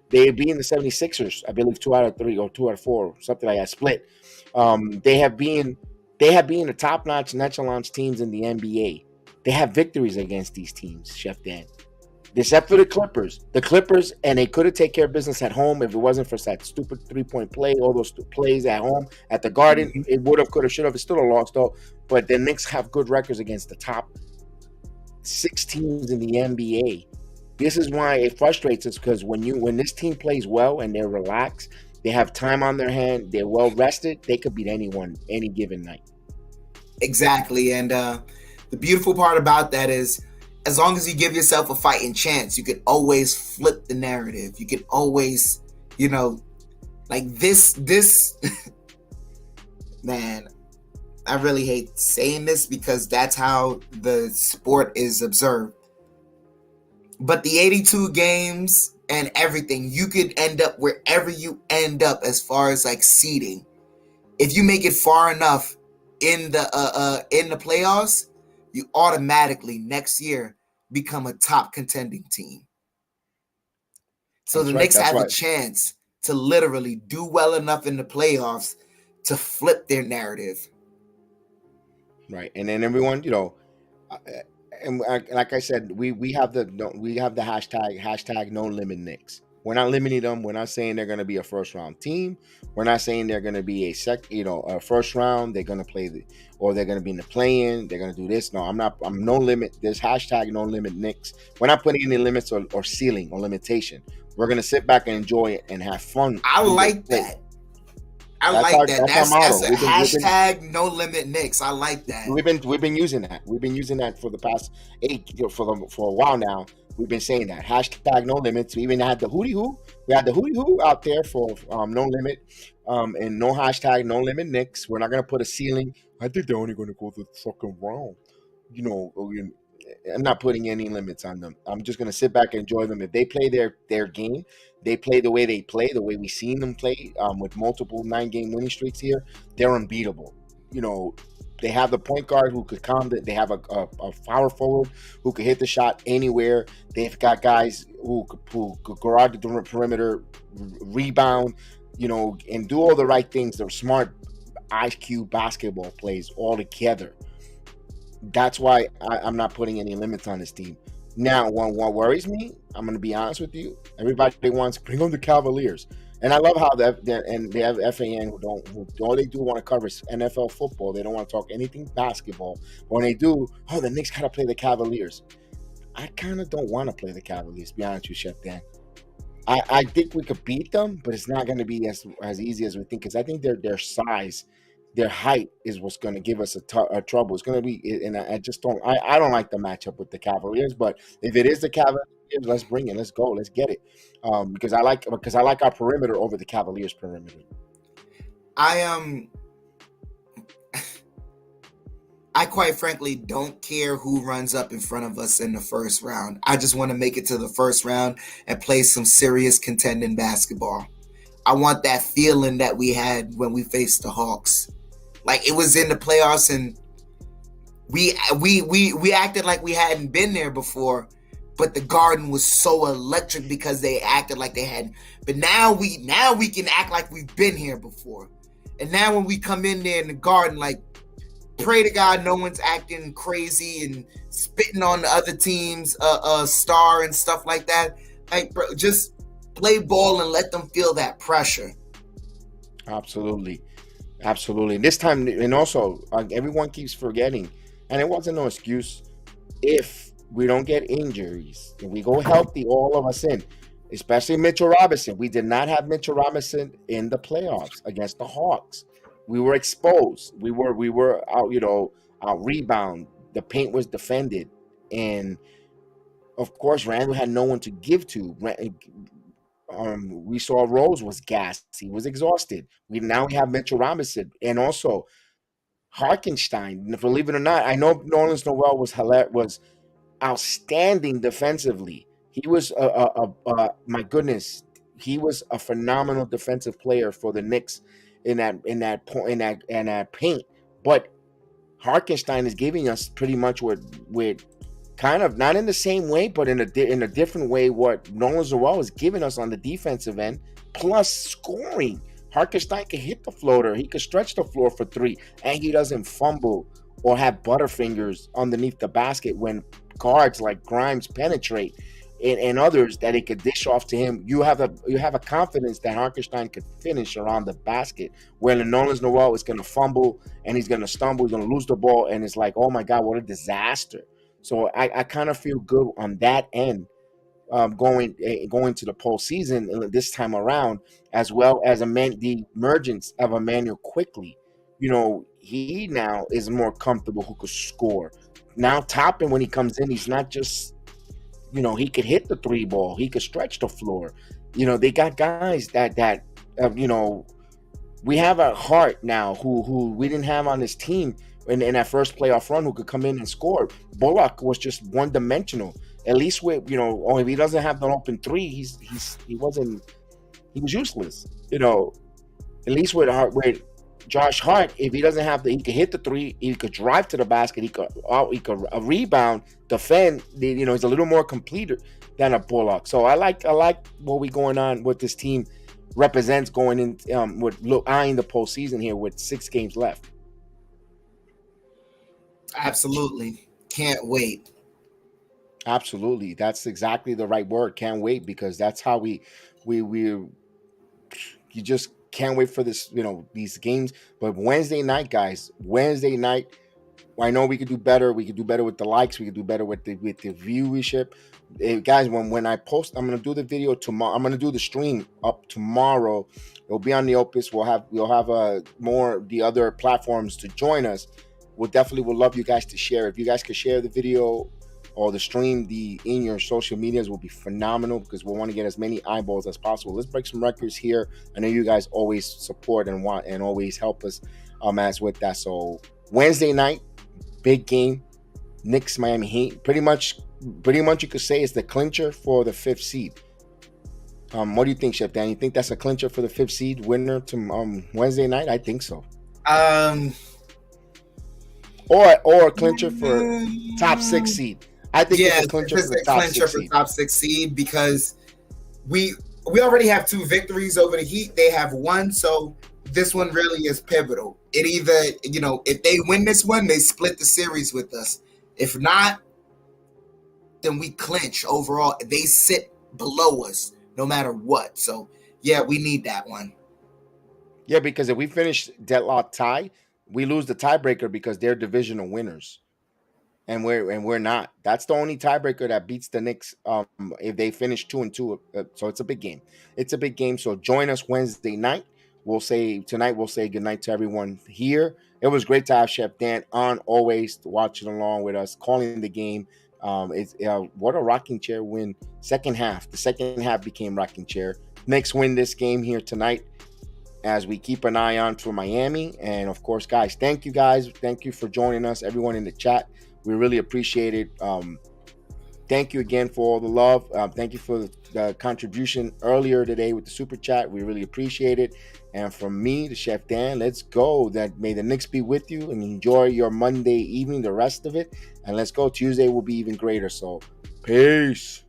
They beat the 76ers, I believe 2 out of 3 or 2 out of 4, something like that, split. They have been the top-notch echelon teams in the NBA. They have victories against these teams, Chef Dan. Except for the Clippers. And they could have taken care of business at home if it wasn't for that stupid 3-point play, all those plays at home at the Garden. Mm-hmm. It would have, could have, should have. It's still a loss, though. But the Knicks have good records against the top 6 teams in the NBA. This is why it frustrates us, because when this team plays well and they're relaxed, they have time on their hand, they're well rested, they could beat anyone any given night. Exactly. And the beautiful part about that is, as long as you give yourself a fighting chance, you can always flip the narrative. You can always, like this, man, I really hate saying this because that's how the sport is observed. But the 82 games and everything, you could end up wherever you end up as far as like seeding. If you make it far enough in the playoffs, you automatically next year become a top contending team. So That's the right. Knicks That's have why. a chance to literally do well enough in the playoffs to flip their narrative. Right. And then everyone, uh, and like I said, we have the hashtag no limit Knicks. We're not limiting them. We're not saying they're going to be a first round team. We're not saying they're going to be a first round. They're going to play or they're going to be in the play-in. They're going to do this. No, I'm not. I'm no limit. There's hashtag no limit Knicks. We're not putting any limits or ceiling or limitation. We're going to sit back and enjoy it and have fun. I like that. That's motto. a hashtag no limit Knicks. I like that. We've been using that. We've been using that for the past for a while now. We've been saying that hashtag no limits. We even had the hootie hoo. We had the hootie hoo out there for no limit, and no hashtag no limit Knicks. We're not gonna put a ceiling. I think they're only gonna go to the second round. I'm not putting any limits on them. I'm just gonna sit back and enjoy them. If they play their game, they play the way they play, the way we've seen them play, with multiple 9-game winning streaks here. They're unbeatable. They have the point guard who could calm it. They have a power forward who could hit the shot anywhere. They've got guys who could go out the perimeter, rebound, and do all the right things. They're smart IQ basketball plays all together. That's why I'm not putting any limits on this team. Now, what worries me, I'm going to be honest with you. Everybody wants bring on the Cavaliers, and I love how they have FAN who all they do want to cover is NFL football. They don't want to talk anything basketball. But when they do, the Knicks gotta play the Cavaliers. I kind of don't want to play the Cavaliers. To be honest with you, Chef Dan. I think we could beat them, but it's not going to be as easy as we think. Because I think their size, their height is what's going to give us a trouble. It's going to be, and I just don't. I don't like the matchup with the Cavaliers. But if it is the Cavaliers, let's bring it. Let's go. Let's get it. Because I like our perimeter over the Cavaliers' perimeter. I quite frankly don't care who runs up in front of us in the first round. I just want to make it to the first round and play some serious contending basketball. I want that feeling that we had when we faced the Hawks. Like it was in the playoffs and we acted like we hadn't been there before, but the Garden was so electric because they acted like they hadn't. But now we can act like we've been here before. And now when we come in there in the Garden, like, pray to God no one's acting crazy and spitting on the other team's star and stuff like that. Like, bro, just play ball and let them feel that pressure. Absolutely. And this time, and also, everyone keeps forgetting, and it wasn't no excuse. If we don't get injuries, if we go healthy, all of us in, especially Mitchell Robinson. We did not have Mitchell Robinson in the playoffs against the Hawks. We were exposed. We were out rebound. The paint was defended, and of course, Randall had no one to give to. We saw Rose was gassed. He was exhausted. Now we have Mitchell Robinson, and also Harkenstein. Believe it or not, I know Nerlens Noel was outstanding defensively. He was my goodness, he was a phenomenal defensive player for the Knicks in that paint. But Harkenstein is giving us pretty much with kind of not in the same way, but in a different way what Nerlens Noel is giving us on the defensive end, plus scoring. Harkenstein can hit the floater. He could stretch the floor for three, and he doesn't fumble or have butterfingers underneath the basket when guards like Grimes penetrate and others that it could dish off to him. You have a confidence that Harkenstein could finish around the basket, where Nerlens Noel is going to fumble and he's going to stumble, he's going to lose the ball, and it's like, oh my God, what a disaster. So I kind of feel good on that end, going to the postseason this time around, as well as the emergence of Emmanuel quickly. He now is more comfortable, who could score. Now Toppin, when he comes in, he's not just, he could hit the three ball. He could stretch the floor. They got guys that we have a heart now who we didn't have on this team in that first playoff run, who could come in and score. Bullock was just one-dimensional. at least with or if he doesn't have an open three, he was useless. At least with Josh Hart, if he doesn't have he could hit the three, he could drive to the basket, he could rebound, defend. He's a little more complete than a Bullock. So I like what we going on, what this team represents going in eyeing the postseason here with 6 games left. Absolutely, can't wait. Absolutely, that's exactly the right word. Can't wait, because that's how we you just can't wait for this, these games. But Wednesday night, guys, Wednesday night, I know we could do better. We could do better with the likes. We could do better with the viewership. Guys, when I post, I'm gonna do the video tomorrow. I'm gonna do the stream up tomorrow. It'll be on the Opus. We'll have more the other platforms to join us. We'll definitely would love you guys to share. If you guys could share the video or the stream in your social medias, will be phenomenal, because we want to get as many eyeballs as possible. Let's break some records here. I know you guys always support and want and always help us as with that. So Wednesday night, big game, Knicks Miami Heat. Pretty much you could say it's the clincher for the 5th seed. What do you think, Chef Dan? You think that's a clincher for the 5th seed winner to Wednesday night? I think so. Or a clincher for top 6 seed. I think it's a clincher for the top 6 seed. Because we already have 2 victories over the Heat. They have 1, so this one really is pivotal. It either, if they win this one, they split the series with us. If not, then we clinch overall. They sit below us no matter what. So, yeah, we need that one. Yeah, because if we finish deadlock tie, we lose the tiebreaker because they're divisional winners. And we're not. That's the only tiebreaker that beats the Knicks if they finish 2-2. So it's a big game. It's a big game. So join us Wednesday night. We'll say good night to everyone here. It was great to have Chef Dan on, always watching along with us, calling the game. What a rocking chair win. Second half. The second half became rocking chair. Knicks win this game here tonight, as we keep an eye on for Miami. And of course, guys, thank you guys. Thank you for joining us, everyone in the chat. We really appreciate it. Thank you again for all the love. Thank you for the contribution earlier today with the super chat. We really appreciate it. And from me to Chef Dan, let's go. May the Knicks be with you, and enjoy your Monday evening, the rest of it. And let's go. Tuesday will be even greater. So, peace.